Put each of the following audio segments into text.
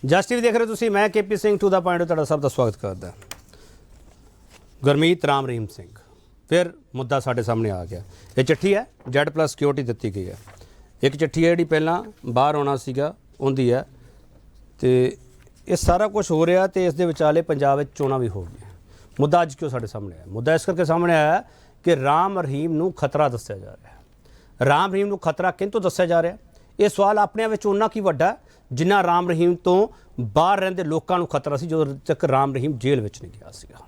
ਜਸ TV ਦੇਖ ਰਹੇ ਤੁਸੀਂ, ਮੈਂ KP Singh to the point ਤੁਹਾਡਾ ਸਭ ਦਾ ਸਵਾਗਤ ਕਰਦਾ। ਗੁਰਮੀਤ ਰਾਮ ਰਹੀਮ ਸਿੰਘ ਫਿਰ ਮੁੱਦਾ ਸਾਡੇ ਸਾਹਮਣੇ ਆ ਗਿਆ। ਇਹ ਚਿੱਠੀ ਹੈ Z+ ਸਿਕਿਉਰਿਟੀ ਦਿੱਤੀ ਗਈ ਹੈ। ਇੱਕ ਚਿੱਠੀ ਹੈ ਜਿਹੜੀ ਪਹਿਲਾਂ ਬਾਹਰ ਆਉਣਾ ਸੀਗਾ ਉਹਦੀ ਹੈ, ਤੇ ਇਹ ਸਾਰਾ ਕੁਝ ਹੋ ਰਿਹਾ ਤੇ ਇਸ ਦੇ ਵਿਚਾਲੇ ਪੰਜਾਬ ਵਿੱਚ ਚੋਣਾਂ ਵੀ ਹੋ ਗਈਆਂ। ਮੁੱਦਾ ਅੱਜ ਕਿਉਂ ਸਾਡੇ ਸਾਹਮਣੇ ਆਇਆ? ਮੁੱਦਾ ਇਸ ਕਰਕੇ ਸਾਹਮਣੇ ਆਇਆ ਕਿ ਰਾਮ ਰਹੀਮ ਨੂੰ ਖਤਰਾ ਦੱਸਿਆ ਜਾ ਰਿਹਾ। ਰਾਮ ਰਹੀਮ ਨੂੰ ਖਤਰਾ ਕਿਹਤੋਂ ਦੱਸਿਆ ਜਾ ਰਿਹਾ? ਇਹ ਸਵਾਲ ਆਪਣੇ ਵਿੱਚ ਉਨਾ ਕੀ ਵੱਡਾ ਜਿੰਨਾ ਰਾਮ ਰਹੀਮ ਤੋਂ ਬਾਹਰ ਰਹਿੰਦੇ ਲੋਕਾਂ ਨੂੰ ਖਤਰਾ ਸੀ ਜਦੋਂ ਤੱਕ ਰਾਮ ਰਹੀਮ ਜੇਲ੍ਹ ਵਿੱਚ ਨਹੀਂ ਗਿਆ ਸੀਗਾ।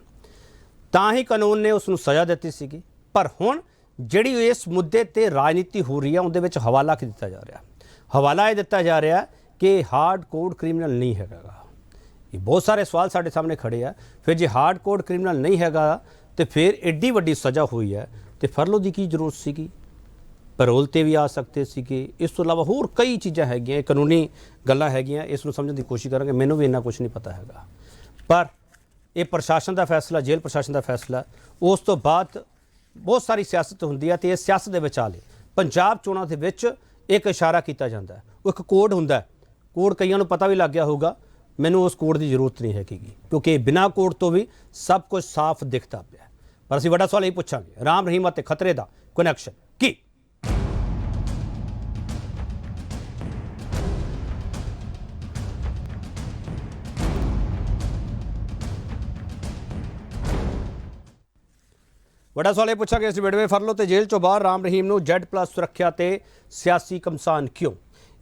ਤਾਂ ਹੀ ਕਾਨੂੰਨ ਨੇ ਉਸ ਨੂੰ ਸਜ਼ਾ ਦਿੱਤੀ ਸੀਗੀ। ਪਰ ਹੁਣ ਜਿਹੜੀ ਇਸ ਮੁੱਦੇ ਤੇ ਰਾਜਨੀਤੀ ਹੋ ਰਹੀ ਹੈ ਉਹਦੇ ਵਿੱਚ ਹਵਾਲਾ ਕੀ ਦਿੱਤਾ ਜਾ ਰਿਹਾ? ਹਵਾਲਾ ਇਹ ਦਿੱਤਾ ਜਾ ਰਿਹਾ ਕਿ ਹਾਰਡ ਕੋਡ ਕ੍ਰਿਮੀਨਲ ਨਹੀਂ ਹੈਗਾ। ਇਹ ਬਹੁਤ ਸਾਰੇ ਸਵਾਲ ਸਾਡੇ ਸਾਹਮਣੇ ਖੜੇ ਆ। ਫਿਰ ਜੇ ਹਾਰਡ ਕੋਡ ਕ੍ਰਿਮੀਨਲ ਨਹੀਂ ਹੈਗਾ ਤੇ ਫਿਰ ਐਡੀ ਵੱਡੀ ਸਜ਼ਾ ਹੋਈ ਹੈ ਤੇ ਫਰਲੋ ਦੀ ਕੀ ਜ਼ਰੂਰਤ ਸੀਗੀ? ਪੈਰੋਲ ਤੇ ਵੀ ਆ ਸਕਦੇ ਸੀਗੇ। ਇਸ ਤੋਂ ਇਲਾਵਾ ਹੋਰ ਕਈ ਚੀਜ਼ਾਂ ਹੈਗੀਆਂ, ਕਾਨੂੰਨੀ ਗੱਲਾਂ ਹੈਗੀਆਂ। ਇਸ ਨੂੰ ਸਮਝਣ ਦੀ ਕੋਸ਼ਿਸ਼ ਕਰਾਂਗੇ। ਮੈਨੂੰ ਵੀ ਇੰਨਾ ਕੁਝ ਨਹੀਂ ਪਤਾ ਹੈਗਾ, ਪਰ ਇਹ ਪ੍ਰਸ਼ਾਸਨ ਦਾ ਫੈਸਲਾ, ਜੇਲ੍ਹ ਪ੍ਰਸ਼ਾਸਨ ਦਾ ਫੈਸਲਾ। ਉਸ ਤੋਂ ਬਾਅਦ ਬਹੁਤ ਸਾਰੀ ਸਿਆਸਤ ਹੁੰਦੀ ਹੈ ਤੇ ਇਸ ਸਿਆਸਤ ਦੇ ਵਿਚਾਲੇ ਪੰਜਾਬ ਚੋਣਾਂ ਦੇ ਵਿੱਚ ਇੱਕ ਇਸ਼ਾਰਾ ਕੀਤਾ ਜਾਂਦਾ ਹੈ। ਉਹ ਇੱਕ ਕੋਡ ਹੁੰਦਾ। ਕੋਡ ਕਈਆਂ ਨੂੰ ਪਤਾ ਵੀ ਲੱਗ ਗਿਆ ਹੋਊਗਾ। ਮੈਨੂੰ ਉਸ ਕੋਡ ਦੀ ਜ਼ਰੂਰਤ ਨਹੀਂ ਹੈਗੀ ਕਿਉਂਕਿ ਬਿਨਾਂ ਕੋਡ ਤੋਂ ਵੀ ਸਭ ਕੁਝ ਸਾਫ਼ ਦਿਖਦਾ ਪਿਆ। ਪਰ ਅਸੀਂ ਵੱਡਾ ਸਵਾਲ ਇਹ ਪੁੱਛਾਂਗੇ, ਰਾਮ ਰਹੀਮ ਅਤੇ ਖਤਰੇ ਦਾ ਕਨੈਕਸ਼ਨ ਕੀ? ਵੱਡਾ ਸਵਾਲ ਇਹ ਪੁੱਛਾਂਗੇ ਇਸ ਵੀਡੀਓ ਵਿੱਚ, ਫਰਲੋ ਤੇ ਜੇਲ੍ਹ ਚੋਂ ਬਾਹਰ ਰਾਮ ਰਹੀਮ ਨੂੰ Z+ ਸੁਰੱਖਿਆ ਤੇ ਸਿਆਸੀ ਕਮਸਾਨ ਕਿਉਂ?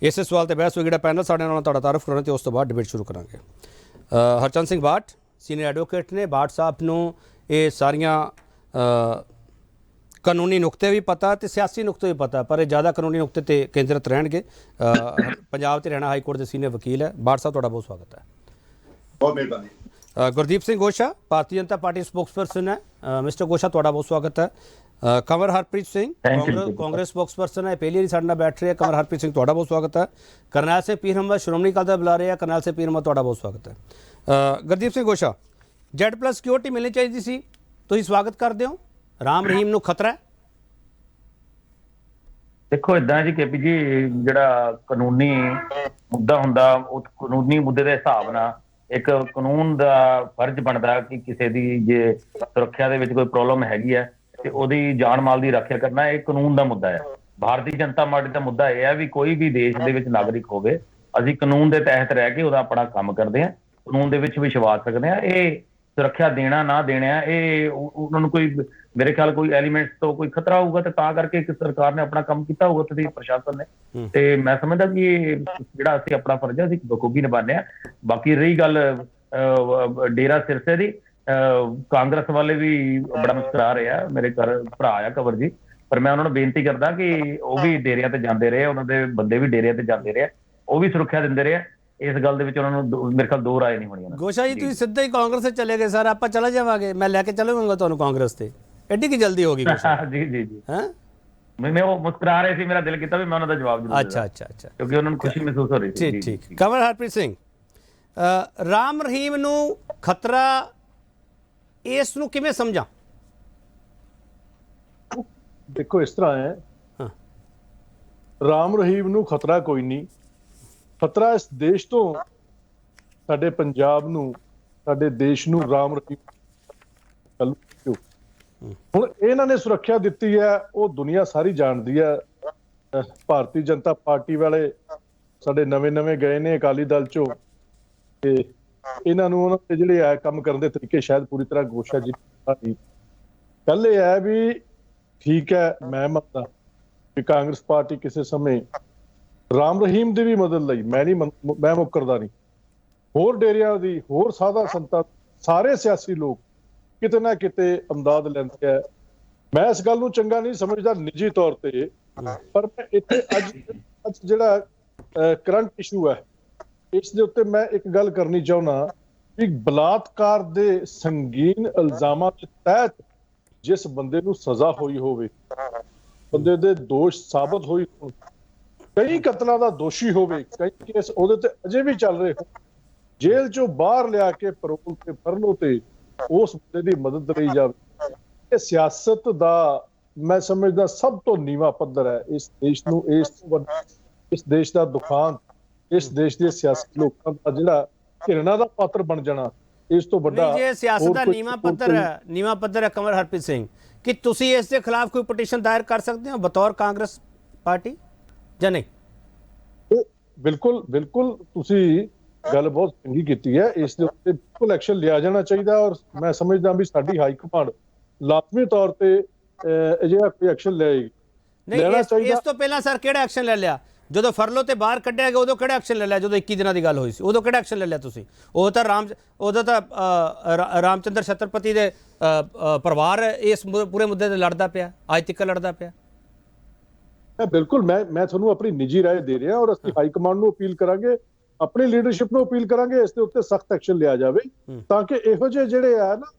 ਇਸੇ ਸਵਾਲ ਤੇ ਬਹਿਸ ਹੋਈ। ਜਿਹੜਾ ਪੈਨਲ ਸਾਡੇ ਨਾਲ ਤੁਹਾਡਾ ਤਾਰਫ ਕਰਾਉਣਾ ਤੇ ਉਸ ਤੋਂ ਬਾਅਦ ਡਿਬੇਟ ਸ਼ੁਰੂ ਕਰਾਂਗੇ। ਹਰਚੰਦ ਸਿੰਘ ਬਾਟ ਸੀਨੀਅਰ ਐਡਵੋਕੇਟ ਨੇ। ਬਾਟ ਸਾਹਿਬ ਨੂੰ ਇਹ ਸਾਰੀਆਂ ਕਾਨੂੰਨੀ ਨੁਕਤੇ ਵੀ ਪਤਾ ਤੇ ਸਿਆਸੀ ਨੁਕਤੇ ਵੀ ਪਤਾ, ਪਰ ਇਹ ਜ਼ਿਆਦਾ ਕਾਨੂੰਨੀ ਨੁਕਤੇ ਤੇ ਕੇਂਦਰਿਤ ਰਹਿਣਗੇ। ਪੰਜਾਬ ਤੇ ਹਰਿਆਣਾ ਹਾਈ ਕੋਰਟ ਦੇ ਸੀਨੀਅਰ ਵਕੀਲ ਹੈ। ਬਾਟ ਸਾਹਿਬ ਤੁਹਾਡਾ ਬਹੁਤ ਸਵਾਗਤ ਹੈ। ਬਹੁਤ ਮਿਹਰਬਾਨੀ। ਗੁਰਦੀਪ ਸਿੰਘ ਗੋਸ਼ਾ ਭਾਰਤੀ ਜਨਤਾ ਪਾਰਟੀ ਸਪੋਕਸਪਰਸਨ ਹੈ। ਮਿਸਟਰ ਗੋਸ਼ਾ ਤੁਹਾਡਾ ਬਹੁਤ ਸਵਾਗਤ ਹੈ। ਕੰਵਰ ਹਰਪ੍ਰੀਤ ਸਿੰਘ ਕਾਂਗਰਸ ਸਪੋਕਸਪਰਸਨ ਹੈ, ਪਹਿਲੀ ਵਾਰੀ ਸਾਡੇ ਨਾਲ ਬੈਠ ਰਹੇ ਹੈ। ਕੰਵਰ ਹਰਪ੍ਰੀਤ ਸਿੰਘ ਤੁਹਾਡਾ ਬਹੁਤ ਸਵਾਗਤ ਹੈ। ਕਰਨੈਲ ਸਿੰਘ ਪੀਰ ਅਹਿਮਦ ਸ਼੍ਰੋਮਣੀ ਅਕਾਲੀ ਦਲ ਬੁਲਾ ਰਹੇ ਹੈ। ਕਰਨੈਲ ਸਿੰਘ ਪੀਰ ਅਹਿਮਦ ਤੁਹਾਡਾ ਬਹੁਤ ਸਵਾਗਤ ਹੈ। ਗੁਰਦੀਪ ਸਿੰਘ ਗੋਸ਼ਾ, Z+ ਸਿਕਿਉਰਿਟੀ ਮਿਲਣੀ ਚਾਹੀਦੀ ਸੀ, ਤੁਸੀਂ ਸਵਾਗਤ ਕਰਦੇ ਹੋ। ਰਾਮ ਰਹੀਮ ਨੂੰ ਖਤਰਾ ਹੈ? ਦੇਖੋ ਇਦਾਂ ਜੀ KP ਜੀ, ਜਿਹੜਾ ਕਾਨੂੰਨੀ ਮੁੱਦਾ ਹੁੰਦਾ ਉਹ ਕਾਨੂੰਨੀ ਮੁੱਦੇ ਦੇ ਹਿਸਾਬ ਨਾਲ ਇੱਕ ਕਾਨੂੰਨ ਦਾ ਫਰਜ਼ ਬਣਦਾ ਕਿ ਕਿਸੇ ਦੀ ਜੇ ਸੁਰੱਖਿਆ ਦੇ ਵਿੱਚ ਕੋਈ ਪ੍ਰੋਬਲਮ ਹੈਗੀ ਹੈ ਤੇ ਉਹਦੀ ਜਾਨ ਮਾਲ ਦੀ ਰੱਖਿਆ ਕਰਨਾ ਇਹ ਕਾਨੂੰਨ ਦਾ ਮੁੱਦਾ ਹੈ। ਭਾਰਤੀ ਜਨਤਾ ਪਾਰਟੀ ਦਾ ਮੁੱਦਾ ਇਹ ਹੈ ਵੀ ਕੋਈ ਵੀ ਦੇਸ਼ ਦੇ ਵਿੱਚ ਨਾਗਰਿਕ ਹੋਵੇ, ਅਸੀਂ ਕਾਨੂੰਨ ਦੇ ਤਹਿਤ ਰਹਿ ਕੇ ਉਹਦਾ ਆਪਣਾ ਕੰਮ ਕਰਦੇ ਹਾਂ, ਕਾਨੂੰਨ ਦੇ ਵਿੱਚ ਵਿਸ਼ਵਾਸ ਰੱਖਦੇ ਹਾਂ। ਇਹ ਸੁਰੱਖਿਆ ਦੇਣਾ ਨਾ ਦੇਣਾ ਇਹ ਉਹਨਾਂ ਨੂੰ ਕੋਈ ਮੇਰੇ ਖਿਆਲ ਕੋਈ ਐਲੀਮੈਂਟਸ ਤੋਂ ਕੋਈ ਖਤਰਾ ਹੋਊਗਾ ਤੇ ਤਾਂ ਕਰਕੇ ਇੱਕ ਸਰਕਾਰ ਨੇ ਆਪਣਾ ਕੰਮ ਕੀਤਾ ਹੋਊਗਾ ਤੇ ਪ੍ਰਸ਼ਾਸਨ ਨੇ। ਤੇ ਮੈਂ ਸਮਝਦਾ ਕਿ ਇਹ ਜਿਹੜਾ ਅਸੀਂ ਆਪਣਾ ਫਰਜ਼ ਹੈ ਅਸੀਂ ਬਖੂਬੀ ਨਿਭਾਉਂਦੇ ਹਾਂ। ਬਾਕੀ ਰਹੀ ਗੱਲ ਡੇਰਾ ਸਿਰਸੇ ਦੀ, ਕਾਂਗਰਸ ਵਾਲੇ ਵੀ ਬੜਾ ਮੁਸਕਰਾ ਰਹੇ ਆ। ਮੇਰੇ ਘਰ ਭਰਾ ਆ ਕੰਵਰ ਜੀ, ਪਰ ਮੈਂ ਉਹਨਾਂ ਨੂੰ ਬੇਨਤੀ ਕਰਦਾ ਕਿ ਉਹ ਵੀ ਡੇਰਿਆਂ ਤੇ ਜਾਂਦੇ ਰਹੇ, ਉਹਨਾਂ ਦੇ ਬੰਦੇ ਵੀ ਡੇਰਿਆਂ ਤੇ ਜਾਂਦੇ ਰਹੇ, ਉਹ ਵੀ ਸੁਰੱਖਿਆ ਦਿੰਦੇ ਰਹੇ। ਇਸ ਗੱਲ ਦੇ ਵਿੱਚ ਉਹਨਾਂ ਨੂੰ ਮੇਰੇ ਖਿਆਲ ਦੋ ਰਾਏ ਨਹੀਂ ਹੋਣੀਆਂ। ਗੋਸ਼ਾ ਜੀ, ਤੁਸੀਂ ਸਿੱਧਾ ਹੀ ਕਾਂਗਰਸ ਤੇ ਚਲੇ ਗਏ। ਸਰ ਆਪਾਂ ਚਲੇ ਜਾਵਾਂਗੇ, ਮੈਂ ਲੈ ਕੇ ਚਲਾਂਗਾ ਤੁਹਾਨੂੰ ਕਾਂਗਰਸ ਤੇ। ਐਡੀ ਕੀ ਜਲਦੀ ਹੋ ਗਈ? ਜੀ ਜੀ ਜੀ ਹਾਂ, ਮੈਂ ਉਹ ਮੁਸਕਰਾ ਰਹੇ ਸੀ, ਮੇਰਾ ਦਿਲ ਕੀਤਾ ਵੀ ਮੈਂ ਉਹਨਾਂ ਦਾ ਜਵਾਬ ਜ਼ਰੂਰ ਅੱਛਾ ਕਿਉਂਕਿ ਉਹਨਾਂ ਨੂੰ ਖੁਸ਼ੀ ਮਹਿਸੂਸ ਹੋ ਰਹੀ ਸੀ। ਠੀਕ। ਕੰਵਰ ਹਰਪ੍ਰੀਤ ਸਿੰਘ, ਰਾਮ ਰਹੀਮ ਨੂੰ ਖਤਰਾ, ਇਸ ਨੂੰ ਕਿਵੇਂ ਸਮਝਾਂ? ਦੇਖੋ ਇਸ ਤਰ੍ਹਾਂ ਹੈ, ਰਾਮ ਰਹੀਮ ਨੂੰ ਖਤਰਾ ਕੋਈ ਨਹੀਂ। ਖਤਰਾ ਇਸ ਦੇਸ਼ ਤੋਂ, ਸਾਡੇ ਪੰਜਾਬ ਨੂੰ, ਸਾਡੇ ਦੇਸ਼ ਨੂੰ ਰਾਮ ਰਹੀਮ। ਹੁਣ ਇਹਨਾਂ ਨੇ ਸੁਰੱਖਿਆ ਦਿੱਤੀ ਹੈ, ਉਹ ਦੁਨੀਆ ਸਾਰੀ ਜਾਣਦੀ ਹੈ। ਭਾਰਤੀ ਜਨਤਾ ਪਾਰਟੀ ਵਾਲੇ ਸਾਡੇ ਨਵੇਂ ਗਏ ਨੇ ਅਕਾਲੀ ਦਲ ਚੋਂ, ਤੇ ਇਹਨਾਂ ਨੂੰ ਉਹਨਾਂ ਦੇ ਜਿਹੜੇ ਆ ਕੰਮ ਕਰਨ ਦੇ ਤਰੀਕੇ ਸ਼ਾਇਦ ਪੂਰੀ ਤਰ੍ਹਾਂ ਗੋਸ਼ਾ ਜੀ ਗੱਲ ਇਹ ਹੈ ਵੀ ਠੀਕ ਹੈ, ਮੈਂ ਮੰਨਦਾ ਕਿ ਕਾਂਗਰਸ ਪਾਰਟੀ ਕਿਸੇ ਸਮੇਂ ਰਾਮ ਰਹੀਮ ਦੀ ਵੀ ਮਦਦ ਲਈ ਮੈਂ ਮੁੱਕਰਦਾ ਨਹੀਂ। ਹੋਰ ਡੇਰਿਆਂ ਦੀ, ਹੋਰ ਸਾਧਾ ਸੰਤਾਂ, ਸਾਰੇ ਸਿਆਸੀ ਲੋਕ ਕਿਤੇ ਨਾ ਕਿਤੇ ਅਮਦਾਦ ਲੈਂਦੇ ਆ। ਮੈਂ ਇਸ ਗੱਲ ਨੂੰ ਚੰਗਾ ਨਹੀਂ ਸਮਝਦਾ ਨਿੱਜੀ ਤੌਰ ਤੇ, ਪਰ ਮੈਂ ਇੱਥੇ ਅੱਜ ਜਿਹੜਾ ਕਰੰਟ ਇਸ਼ੂ ਹੈ ਇਸ ਦੇ ਉੱਤੇ ਮੈਂ ਇੱਕ ਗੱਲ ਕਰਨੀ ਚਾਹੁੰਦਾ ਕਿ ਬਲਾਤਕਾਰ ਦੇ ਸੰਗੀਨ ਇਲਜ਼ਾਮਾਂ ਦੇ ਤਹਿਤ ਜਿਸ ਬੰਦੇ ਨੂੰ ਸਜ਼ਾ ਹੋਈ ਹੋਵੇ, ਬੰਦੇ ਦੇ ਦੋਸ਼ ਸਾਬਤ ਹੋਈ, ਕਈ ਕਤਲਾਂ ਦਾ ਦੋਸ਼ੀ ਹੋਵੇ, ਕਈ ਕੇਸ ਉਹਦੇ ਤੇ ਅਜੇ ਵੀ ਚੱਲ ਰਹੇ ਹੋ, ਜੇਲ੍ਹ ਚੋਂ ਬਾਹਰ ਲਿਆ ਕੇ ਪੈਰੋਲ ਤੇ ਫਰਲੋ ਤੇ ਉਸ ਬੰਦੇ ਦੀ ਮਦਦ ਲਈ ਜਾਵੇ, ਇਹ ਸਿਆਸਤ ਦਾ ਮੈਂ ਸਮਝਦਾ ਸਭ ਤੋਂ ਨੀਵਾਂ ਪੱਧਰ ਹੈ। ਇਸ ਦੇਸ਼ ਨੂੰ, ਇਸ ਦੇਸ਼ ਦਾ ਦੁਖਾਂਤ ਇਸ ਦੇਸ਼ ਦੇ ਸਿਆਸੀ ਲੋਕਾਂ ਦਾ ਜਿਹੜਾ ਘਿਰਣਾ ਦਾ ਪਾਤਰ ਬਣ ਜਾਣਾ, ਇਸ ਤੋਂ ਵੱਡਾ ਨਹੀਂ ਜੇ ਸਿਆਸਤ ਦਾ ਨੀਵਾਂ ਪੱਧਰ ਹੈ ਕਮਲ ਹਰਪ੍ਰੀਤ ਸਿੰਘ, ਕਿ ਤੁਸੀਂ ਇਸ ਦੇ ਖਿਲਾਫ ਕੋਈ ਪਟੀਸ਼ਨ ਦਾਇਰ ਕਰ ਸਕਦੇ ਹੋ ਬਤੌਰ ਕਾਂਗਰਸ ਪਾਰਟੀ ਜਾਂ ਨਹੀਂ? ਬਿਲਕੁਲ ਬਿਲਕੁਲ, ਤੁਸੀਂ ਗੱਲ ਬਹੁਤ ਚੰਗੀ ਕੀਤੀ ਹੈ। ਇਸ ਦੇ ਉੱਤੇ ਬਿਲਕੁਲ ਐਕਸ਼ਨ ਲਿਆ ਜਾਣਾ ਚਾਹੀਦਾ, ਔਰ ਮੈਂ ਸਮਝਦਾ ਵੀ ਸਾਡੀ ਹਾਈ ਕਮਾਂਡ ਲਾਜ਼ਮੀ ਤੌਰ ਤੇ ਅਜਿਹਾ ਕੋਈ ਐਕਸ਼ਨ ਲਏਗੀ। ਨਹੀਂ ਇਸ ਤੋਂ ਪਹਿਲਾਂ ਸਰ ਕਿਹੜਾ ਐਕਸ਼ਨ ਲੈ ਲਿਆ? ਜਦੋਂ ਫਰਲੋ ਤੇ ਬਾਹਰ ਕੱਢਿਆ ਗਿਆ ਉਦੋਂ ਕਿਹੜਾ ਐਕਸ਼ਨ ਲੈ ਲਿਆ? ਜਦੋਂ 21 ਦਿਨਾਂ ਦੀ ਗੱਲ ਹੋਈ ਸੀ ਉਦੋਂ ਕਿਹੜਾ ਐਕਸ਼ਨ ਲੈ ਲਿਆ ਤੁਸੀਂ? ਉਦੋਂ ਤਾਂ ਰਾਮਚੰਦਰ ਛਤਰਪਤੀ ਦੇ ਪਰਿਵਾਰ ਇਸ ਪੂਰੇ ਮੁੱਦੇ ਤੇ ਲੜਦਾ ਪਿਆ, ਅੱਜ ਤੱਕ ਲੜਦਾ ਪਿਆ। ਬਿਲਕੁਲ, ਮੈਂ ਤੁਹਾਨੂੰ ਆਪਣੀ ਨਿੱਜੀ ਰਾਏ ਦੇ ਰਿਹਾ, ਔਰ ਅਸੀਂ ਹਾਈ ਕਮਾਂਡ ਨੂੰ ਅਪੀਲ ਕਰਾਂਗੇ, ਆਪਣੀ ਲੀਡਰਸ਼ਿਪ ਨੂੰ ਅਪੀਲ ਕਰਾਂਗੇ ਇਸ ਦੇ ਉੱਤੇ ਸਖਤ ਐਕਸ਼ਨ ਲਿਆ ਜਾਵੇ, ਤਾਂ ਕਿ ਇਹੋ ਜਿਹੇ ਜਿਹੜੇ ਆ ਨਾ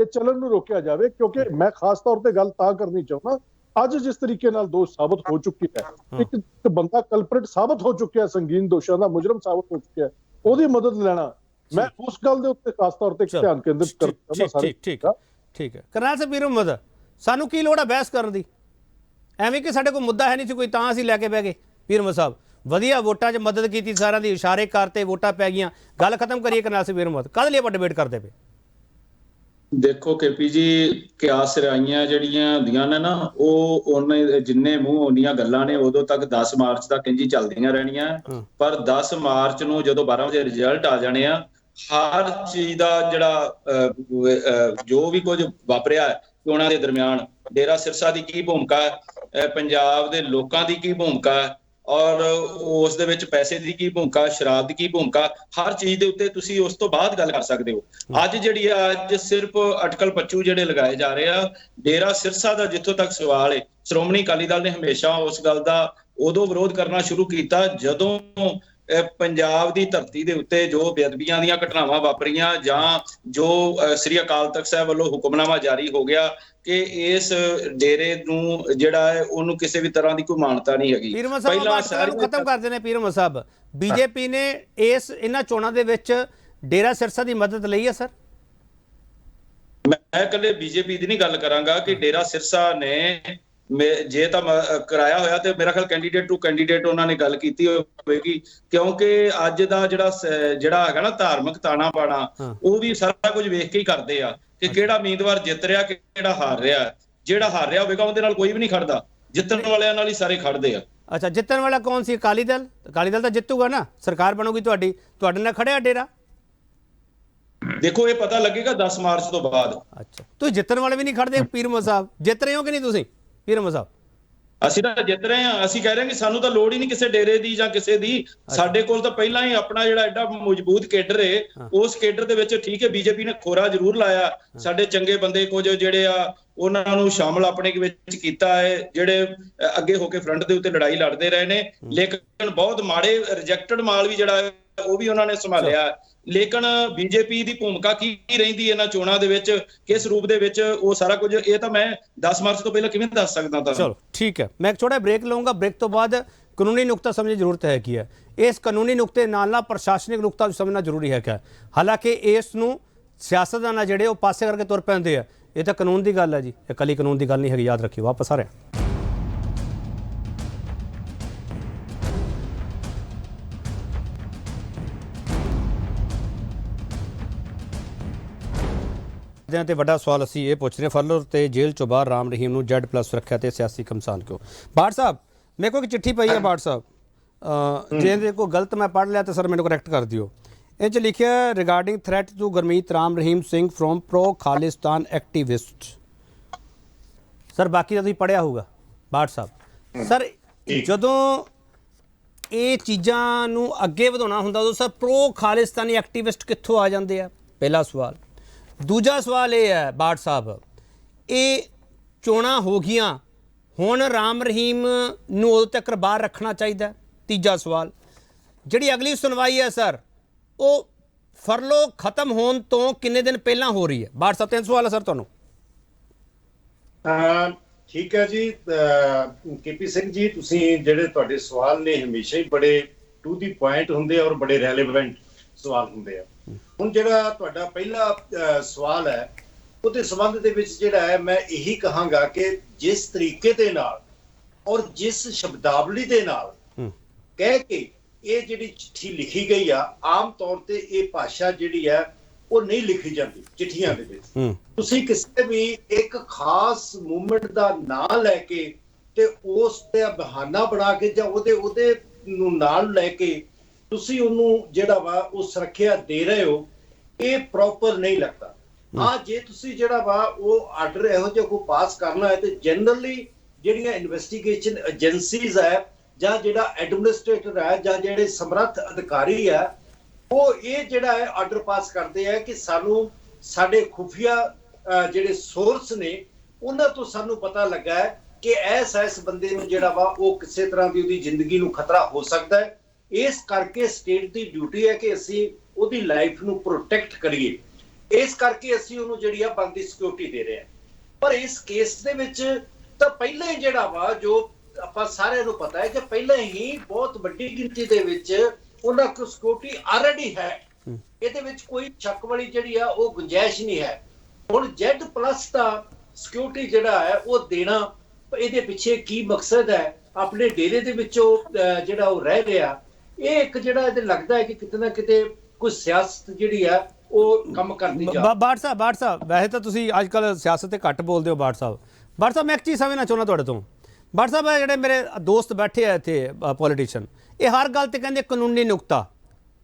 ਚੱਲਣ ਨੂੰ ਰੋਕਿਆ ਜਾਵੇ। ਕਿਉਂਕਿ ਮੈਂ ਖਾਸ ਤੌਰ ਤੇ ਗੱਲ ਤਾਂ ਕਰਨੀ ਚਾਹੁੰਦਾ, ਅੱਜ ਜਿਸ ਤਰੀਕੇ ਨਾਲ ਦੋਸ਼ ਸਾਬਤ ਹੋ ਚੁੱਕੀ ਹੈ, ਇੱਕ ਬੰਦਾ ਕਲਪ੍ਰਿਟ ਸਾਬਤ ਹੋ ਚੁੱਕਿਆ, ਸੰਗੀਨ ਦੋਸ਼ਾਂ ਦਾ ਮੁਜਰਮ ਸਾਬਤ ਹੋ ਚੁੱਕਿਆ, ਉਹਦੀ ਮਦਦ ਲੈਣਾ, ਮੈਂ ਉਸ ਗੱਲ ਦੇ ਉੱਤੇ ਖਾਸ ਤੌਰ ਤੇ ਧਿਆਨ ਕੇਂਦਰਿਤ ਕਰਨਾ ਸਾਰੇ। ਠੀਕ ਹੈ ਕਰਨਾਲ ਸਾਹਿਬ, ਵੀਰ ਮੁਹੰਮਦ, ਸਾਨੂੰ ਕੀ ਲੋੜ ਹੈ ਬਹਿਸ ਕਰਨ ਦੀ? ਐਵੇਂ ਕਿ ਸਾਡੇ ਕੋਲ ਮੁੱਦਾ ਹੈ ਨਹੀਂ ਸੀ ਕੋਈ ਤਾਂ ਅਸੀਂ ਲੈ ਕੇ ਬਹਿ ਗਏ। ਵੀਰ ਮੁਹੰਮਦ ਸਾਹਿਬ ਵਧੀਆ ਵੋਟਾਂ 'ਚ ਮਦਦ ਕੀਤੀ ਸਾਰਿਆਂ ਦੀ, ਇਸ਼ਾਰੇ ਕਰਤੇ, ਵੋਟਾਂ ਪੈ ਗਈਆਂ, ਗੱਲ ਖਤਮ ਕਰੀਏ ਕਰਨਾਲ ਸਾਹਿਬ। ਵੀਰ ਮੁਹੰਮਦ ਕਾਹਦੇ ਲਈ ਆਪਾਂ ਡਿਬੇਟ ਕਰਦੇ ਪਏ? ਦੇਖੋ KP ਜੀ, ਕਿਆਸ ਰਾਈਆਂ ਜਿਹੜੀਆਂ ਹੁੰਦੀਆਂ ਨੇ ਨਾ, ਉਹ ਉਹਨੇ ਜਿੰਨੇ ਮੂੰਹ ਉਹਨੀਆਂ ਗੱਲਾਂ ਨੇ, ਉਦੋਂ ਤੱਕ 10 ਮਾਰਚ ਤੱਕ ਇੰਝ ਰਹਿਣੀਆਂ ਰਹਿਣੀਆਂ। ਪਰ 10 ਮਾਰਚ ਨੂੰ ਜਦੋਂ 12 ਵਜੇ ਰਿਜ਼ਲਟ ਆ ਜਾਣੇ ਆ, ਹਰ ਚੀਜ਼ ਦਾ ਜਿਹੜਾ ਜੋ ਵੀ ਕੁਝ ਵਾਪਰਿਆ ਚੋਣਾਂ ਦੇ ਦਰਮਿਆਨ, ਡੇਰਾ ਸਿਰਸਾ ਦੀ ਕੀ ਭੂਮਿਕਾ ਹੈ, ਪੰਜਾਬ ਦੇ ਲੋਕਾਂ ਦੀ ਕੀ ਭੂਮਿਕਾ ਹੈ, ਔਰ ਉਸ ਦੇ ਵਿੱਚ ਪੈਸੇ ਦੀ ਕੀ ਭੂਮਿਕਾ, ਸ਼ਰਾਬ ਦੀ ਕੀ ਭੂਮਿਕਾ, ਹਰ ਚੀਜ਼ ਦੇ ਉੱਤੇ ਤੁਸੀਂ ਉਸ ਤੋਂ ਬਾਅਦ ਗੱਲ ਕਰ ਸਕਦੇ ਹੋ। ਅੱਜ ਜਿਹੜੀ ਅੱਜ ਸਿਰਫ ਅਟਕਲ ਪੱਚੂ ਜਿਹੜੇ ਲਗਾਏ ਜਾ ਰਹੇ ਆ, ਡੇਰਾ ਸਿਰਸਾ ਦਾ ਜਿੱਥੋਂ ਤੱਕ ਸਵਾਲ ਹੈ, ਸ਼੍ਰੋਮਣੀ ਅਕਾਲੀ ਦਲ ਨੇ ਹਮੇਸ਼ਾ ਉਸ ਗੱਲ ਦਾ ਉਦੋਂ ਵਿਰੋਧ ਕਰਨਾ ਸ਼ੁਰੂ ਕੀਤਾ ਜਦੋਂ ਪੰਜਾਬ ਦੀ ਧਰਤੀ ਦੇ ਉੱਤੇ ਜੋ ਬੇਅਦਬੀਆਂ ਦੀਆਂ ਘਟਨਾਵਾਂ ਵਾਪਰੀਆਂ, ਜਾਂ ਜੋ ਸ੍ਰੀ ਅਕਾਲ ਤਖਤ ਸਾਹਿਬ ਵੱਲੋਂ ਹੁਕਮਨਾਮਾ ਜਾਰੀ ਹੋ ਗਿਆ ਕਿ ਇਸ ਡੇਰੇ ਨੂੰ ਜਿਹੜਾ ਹੈ ਉਹਨੂੰ ਕਿਸੇ ਵੀ ਤਰ੍ਹਾਂ ਦੀ ਕੋਈ ਮਾਨਤਾ ਨਹੀਂ ਹੈਗੀ। ਪਹਿਲਾਂ ਖਤਮ ਕਰਦੇ ਨੇ ਪੀਰ ਮੁਹੰਮਦ ਸਾਹਿਬ, ਬੀਜੇਪੀ ਨੇ ਇਹਨਾਂ ਚੋਣਾਂ ਦੇ ਵਿੱਚ ਡੇਰਾ ਸਿਰਸਾ ਦੀ ਮਦਦ ਲਈ ਹੈ ਸਰ? ਮੈਂ ਇਕੱਲੇ ਬੀਜੇਪੀ ਦੀ ਨਹੀਂ ਗੱਲ ਕਰਾਂਗਾ ਕਿ ਡੇਰਾ ਸਿਰਸਾ ਨੇ ਜੇ ਤਾਂ ਕਰਾਇਆ ਹੋਇਆ ਤੇ ਮੇਰਾ ਖਿਆਲ ਕੈਂਡੀਡੇਟ ਟੂ ਕੈਂਡੀਡੇਟ ਉਹਨਾਂ ਨੇ ਗੱਲ ਕੀਤੀ ਹੋਵੇਗੀ, ਕਿਉਂਕਿ ਅੱਜ ਦਾ ਜਿਹੜਾ ਹੈਗਾ ਨਾ ਧਾਰਮਿਕ ਤਾਣਾ ਬਾਣਾ, ਉਹ ਵੀ ਸਾਰਾ ਕੁਝ ਵੇਖ ਕੇ ਹੀ ਕਰਦੇ ਆ ਕਿ ਕਿਹੜਾ ਉਮੀਦਵਾਰ ਜਿੱਤ ਰਿਹਾ, ਕਿਹੜਾ ਹਾਰ ਰਿਹਾ। ਜਿਹੜਾ ਹਾਰ ਰਿਹਾ ਹੋਵੇਗਾ ਉਹਦੇ ਨਾਲ ਕੋਈ ਵੀ ਨਹੀਂ ਖੜਦਾ, ਜਿੱਤਣ ਵਾਲਿਆਂ ਨਾਲ ਹੀ ਸਾਰੇ ਖੜਦੇ ਆ। ਅੱਛਾ, ਜਿੱਤਣ ਵਾਲਾ ਕੌਣ ਸੀ? ਅਕਾਲੀ ਦਲ? ਅਕਾਲੀ ਦਲ ਤਾਂ ਜਿੱਤੂਗਾ ਨਾ, ਸਰਕਾਰ ਬਣੂਗੀ ਤੁਹਾਡੇ ਨਾਲ ਖੜਿਆ ਡੇਰਾ। ਦੇਖੋ ਇਹ ਪਤਾ ਲੱਗੇਗਾ 10 ਮਾਰਚ ਤੋਂ ਬਾਅਦ। ਅੱਛਾ, ਤੁਸੀਂ ਜਿੱਤਣ ਵਾਲੇ ਵੀ ਨਹੀਂ ਖੜਦੇ ਪੀਰ ਮੁਹੰਮਦ ਸਾਹਿਬ, ਜਿੱਤ ਰਹੇ ਹੋ ਕਿ ਨਹੀਂ ਤੁਸੀਂ ਪੀਰ ਮੁਹੰਮਦ ਸਾਹਿਬ? ਅਸੀਂ ਤਾਂ ਜਿੱਤ ਰਹੇ ਹਾਂ, ਅਸੀਂ ਕਹਿ ਰਹੇ ਹਾਂ ਕਿ ਸਾਨੂੰ ਤਾਂ ਲੋੜ ਹੀ ਨਹੀਂ ਕਿਸੇ ਡੇਰੇ ਦੀ ਜਾਂ ਕਿਸੇ ਦੀ। ਸਾਡੇ ਕੋਲ ਤਾਂ ਪਹਿਲਾਂ ਹੀ ਆਪਣਾ ਜਿਹੜਾ ਐਡਾ ਮਜ਼ਬੂਤ ਕੇਡਰ ਹੈ, ਉਸ ਕੇਡਰ ਦੇ ਵਿੱਚ ਠੀਕ ਹੈ ਬੀਜੇਪੀ ਨੇ ਖੋਰਾ ਜ਼ਰੂਰ ਲਾਇਆ, ਸਾਡੇ ਚੰਗੇ ਬੰਦੇ ਕੁਝ ਜਿਹੜੇ ਆ ਉਹਨਾਂ ਨੂੰ ਸ਼ਾਮਲ ਆਪਣੇ ਵਿੱਚ ਕੀਤਾ ਹੈ, ਜਿਹੜੇ ਅੱਗੇ ਹੋ ਕੇ ਫਰੰਟ ਦੇ ਉੱਤੇ ਲੜਾਈ ਲੜਦੇ ਰਹੇ ਨੇ। ਲੇਕਿਨ ਬਹੁਤ ਮਾੜੇ ਰਿਜੈਕਟਡ ਮਾਲ ਵੀ ਜਿਹੜਾ ਉਹ ਵੀ ਉਹਨਾਂ ਨੇ ਸੰਭਾਲਿਆ। ਲੇਕਿਨ ਬੀਜੇਪੀ ਦੀ ਭੂਮਿਕਾ ਕੀ ਰਹਿੰਦੀ ਇਹਨਾਂ ਚੋਣਾਂ ਦੇ ਵਿੱਚ, ਕਿਸ ਰੂਪ ਦੇ ਵਿੱਚ, ਉਹ ਸਾਰਾ ਕੁਝ ਇਹ ਤਾਂ ਮੈਂ 10 ਮਾਰਚ ਤੋਂ ਪਹਿਲਾਂ ਕਿਵੇਂ ਦੱਸ ਸਕਦਾ ਤਾਂ। ਚਲੋ ਠੀਕ ਹੈ, ਮੈਂ ਇੱਕ ਛੋਟਾ ਬ੍ਰੇਕ ਲਵਾਂਗਾ। ਬ੍ਰੇਕ ਤੋਂ ਬਾਅਦ ਕਾਨੂੰਨੀ ਨੁਕਤਾ ਸਮਝਣ ਦੀ ਜ਼ਰੂਰਤ ਹੈ ਕੀ ਹੈ। ਇਸ ਕਾਨੂੰਨੀ ਨੁਕਤੇ ਨਾਲ ਪ੍ਰਸ਼ਾਸਨਿਕ ਨੁਕਤਾ ਵੀ ਸਮਝਣਾ ਜ਼ਰੂਰੀ ਹੈ ਕਿ ਹਾਲਾਂਕਿ ਇਸ ਨੂੰ ਸਿਆਸਤਦਾਨ ਜਿਹੜੇ ਉਹ ਪਾਸੇ ਕਰਕੇ ਤੁਰ ਪੈਂਦੇ ਆ, ਇਹ ਤਾਂ ਕਾਨੂੰਨ ਦੀ ਗੱਲ ਹੈ ਜੀ, ਇਹ ਇਕੱਲੀ ਕਾਨੂੰਨ ਦੀ ਗੱਲ ਨਹੀਂ ਹੈਗੀ, ਯਾਦ ਰੱਖਿਓ। ਵਾਪਸ ਆ ਰਹੇ ਤੇ ਵੱਡਾ ਸਵਾਲ ਅਸੀਂ ਇਹ ਪੁੱਛ ਰਹੇ ਫਰਲੋ ਤੇ ਜੇਲ੍ਹ ਚੋਂ ਬਾਹਰ ਰਾਮ ਰਹੀਮ ਨੂੰ Z+ ਸੁਰੱਖਿਆ ਤੇ ਸਿਆਸੀ ਘਮਸਾਨ ਕਿਉਂ? ਬਾੜ ਸਾਹਿਬ ਮੇਰੇ ਕੋਲ ਇੱਕ ਚਿੱਠੀ ਪਈ ਹੈ ਬਾੜ ਸਾਹਿਬ, ਜੇ ਕੋਈ ਗਲਤ ਮੈਂ ਪੜ੍ਹ ਲਿਆ ਤਾਂ ਸਰ ਮੈਨੂੰ ਕਰੈਕਟ ਕਰ ਦਿਓ। ਇਹ 'ਚ ਲਿਖਿਆ regarding threat to Gurmeet Ram Rahim Singh from pro Khalistan activist. Sir ਬਾਕੀ ਤਾਂ ਤੁਸੀਂ ਪੜ੍ਹਿਆ ਹੋਊਗਾ ਬਾੜ ਸਾਹਿਬ। ਸਰ ਜਦੋਂ ਇਹ ਚੀਜ਼ਾਂ ਨੂੰ ਅੱਗੇ ਵਧਾਉਣਾ ਹੁੰਦਾ ਉਦੋਂ ਸਰ ਪ੍ਰੋ ਖਾਲਿਸਤਾਨੀ ਐਕਟੀਵਿਸਟ ਕਿੱਥੋਂ ਆ ਜਾਂਦੇ ਆ? ਪਹਿਲਾ ਸਵਾਲ। ਦੂਜਾ ਸਵਾਲ ਇਹ ਹੈ ਬਾੜ ਸਾਹਿਬ, ਇਹ ਚੋਣਾਂ ਹੋ ਗਈਆਂ, ਹੁਣ ਰਾਮ ਰਹੀਮ ਨੂੰ ਉਦੋਂ ਤੱਕ ਬਾਹਰ ਰੱਖਣਾ ਚਾਹੀਦਾ? ਤੀਜਾ ਸਵਾਲ, ਜਿਹੜੀ ਅਗਲੀ ਸੁਣਵਾਈ ਹੈ ਸਰ ਉਹ ਫਰਲੋ ਖਤਮ ਹੋਣ ਤੋਂ ਕਿੰਨੇ ਦਿਨ ਪਹਿਲਾਂ ਹੋ ਰਹੀ ਹੈ? ਬਾੜ ਸਾਹਿਬ 3 ਸਵਾਲ ਹੈ ਸਰ ਤੁਹਾਨੂੰ। ਠੀਕ ਹੈ ਜੀ KP ਸਿੰਘ ਜੀ, ਤੁਸੀਂ ਜਿਹੜੇ ਤੁਹਾਡੇ ਸਵਾਲ ਨੇ ਹਮੇਸ਼ਾ ਹੀ ਬੜੇ ਟੂ ਦੀ ਪੁਆਇੰਟ ਹੁੰਦੇ ਆ ਔਰ ਬੜੇ ਰੈਲੇਵੈਂਟ ਸਵਾਲ ਹੁੰਦੇ ਆ। ਹੁਣ ਜਿਹੜਾ ਤੁਹਾਡਾ ਪਹਿਲਾ ਸਵਾਲ ਹੈ ਉਹਦੇ ਸੰਬੰਧ ਦੇ ਵਿੱਚ ਜਿਹੜਾ ਹੈ ਮੈਂ ਇਹੀ ਕਹਾਂਗਾ ਕਿ ਜਿਸ ਤਰੀਕੇ ਦੇ ਨਾਲ ਔਰ ਜਿਸ ਸ਼ਬਦਾਵਲੀ ਦੇ ਨਾਲ ਕਹਿ ਕੇ ਇਹ ਜਿਹੜੀ ਚਿੱਠੀ ਲਿਖੀ ਗਈ ਆ, ਆਮ ਤੌਰ ਤੇ ਇਹ ਭਾਸ਼ਾ ਜਿਹੜੀ ਹੈ ਉਹ ਨਹੀਂ ਲਿਖੀ ਜਾਂਦੀ ਚਿੱਠੀਆਂ ਦੇ ਵਿੱਚ। ਤੁਸੀਂ ਕਿਸੇ ਵੀ ਇੱਕ ਖਾਸ ਮੂਵਮੈਂਟ ਦਾ ਨਾਂ ਲੈ ਕੇ ਤੇ ਉਸ ਤੇ ਬਹਾਨਾ ਬਣਾ ਕੇ ਜਾਂ ਉਹਦੇ ਨੂੰ ਨਾਲ ਲੈ ਕੇ ਤੁਸੀਂ ਉਹਨੂੰ ਜਿਹੜਾ ਵਾ ਉਹ ਸੁਰੱਖਿਆ ਦੇ ਰਹੇ ਹੋ, ਇਹ ਪ੍ਰੋਪਰ ਨਹੀਂ ਲੱਗਦਾ। ਹਾਂ, ਜੇ ਤੁਸੀਂ ਜਿਹੜਾ ਵਾ ਉਹ ਆਰਡਰ ਇਹੋ ਜਿਹਾ ਕੋਈ ਪਾਸ ਕਰਨਾ ਹੈ ਤੇ ਜਨਰਲੀ ਜਿਹੜੀਆਂ ਇਨਵੈਸਟੀਗੇਸ਼ਨ ਏਜੰਸੀਜ਼ ਹੈ ਜਾਂ ਜਿਹੜਾ ਐਡਮਿਨਿਸਟ੍ਰੇਟਰ ਹੈ ਜਾਂ ਜਿਹੜੇ ਸਮਰੱਥ ਅਧਿਕਾਰੀ ਹੈ, ਉਹ ਇਹ ਜਿਹੜਾ ਹੈ ਆਰਡਰ ਪਾਸ ਕਰਦੇ ਆ ਕਿ ਸਾਨੂੰ ਸਾਡੇ ਖੁਫੀਆ ਜਿਹੜੇ ਸੋਰਸ ਨੇ ਉਹਨਾਂ ਤੋਂ ਸਾਨੂੰ ਪਤਾ ਲੱਗਾ ਹੈ ਕਿ ਇਸ ਬੰਦੇ ਨੂੰ ਜਿਹੜਾ ਵਾ ਉਹ ਕਿਸੇ ਤਰ੍ਹਾਂ ਦੀ ਉਹਦੀ ਜ਼ਿੰਦਗੀ ਨੂੰ ਖਤਰਾ ਹੋ ਸਕਦਾ ਹੈ। ਇਸ ਕਰਕੇ ਸਟੇਟ ਦੀ ਡਿਊਟੀ ਹੈ ਕਿ ਅਸੀਂ ਉਹਦੀ ਲਾਈਫ ਨੂੰ ਪ੍ਰੋਟੈਕਟ ਕਰੀਏ। ਇਸ ਕਰਕੇ ਅਸੀਂ ਉਹਨੂੰ ਜਿਹੜੀ ਆ ਬਣਦੀ ਸਿਕਿਉਰਿਟੀ ਦੇ ਰਹੇ ਹਾਂ। ਪਰ ਇਸ ਕੇਸ ਦੇ ਵਿੱਚ ਤਾਂ ਪਹਿਲਾਂ ਹੀ ਜਿਹੜਾ ਵਾ, ਜੋ ਆਪਾਂ ਸਾਰਿਆਂ ਨੂੰ ਪਤਾ ਹੈ ਕਿ ਪਹਿਲਾਂ ਹੀ ਬਹੁਤ ਵੱਡੀ ਗਿਣਤੀ ਦੇ ਵਿੱਚ ਉਹਨਾਂ ਕੋਲ ਸਿਕਿਉਰਿਟੀ ਆਲਰੇਡੀ ਹੈ। ਇਹਦੇ ਵਿੱਚ ਕੋਈ ਸ਼ੱਕ ਵਾਲੀ ਜਿਹੜੀ ਆ ਉਹ ਗੁੰਜਾਇਸ਼ ਨਹੀਂ ਹੈ। ਹੁਣ Z+ ਦਾ ਸਿਕਿਉਰਿਟੀ ਜਿਹੜਾ ਹੈ ਉਹ ਦੇਣਾ, ਇਹਦੇ ਪਿੱਛੇ ਕੀ ਮਕਸਦ ਹੈ? ਆਪਣੇ ਡੇਰੇ ਦੇ ਵਿੱਚੋਂ ਜਿਹੜਾ ਉਹ ਰਹਿ ਰਿਹਾ, ਇਹ ਇੱਕ ਜਿਹੜਾ ਇਹਦੇ ਲੱਗਦਾ ਹੈ ਕਿ ਕਿਤੇ ਨਾ ਕਿਤੇ ਕੋਈ ਸਿਆਸਤ ਜਿਹੜੀ ਆ ਉਹ ਕੰਮ ਕਰਦੀ ਜਾ। ਬਾਠ ਸਾਹਿਬ ਵੈਸੇ ਤਾਂ ਤੁਸੀਂ ਅੱਜ ਕੱਲ੍ਹ ਸਿਆਸਤ ਤੇ ਘੱਟ ਬੋਲਦੇ ਹੋ। ਬਾਠ ਸਾਹਿਬ ਮੈਂ ਇੱਕ ਚੀਜ਼ ਸਮਝਣਾ ਚਾਹੁੰਦਾ ਤੁਹਾਡੇ ਤੋਂ। ਬਾਠ ਸਾਹਿਬ, ਜਿਹੜੇ ਮੇਰੇ ਦੋਸਤ ਬੈਠੇ ਆ ਇੱਥੇ ਪੋਲੀਟੀਸ਼ੀਅਨ, ਇਹ ਹਰ ਗੱਲ ਤੇ ਕਹਿੰਦੇ ਕਾਨੂੰਨੀ ਨੁਕਤਾ।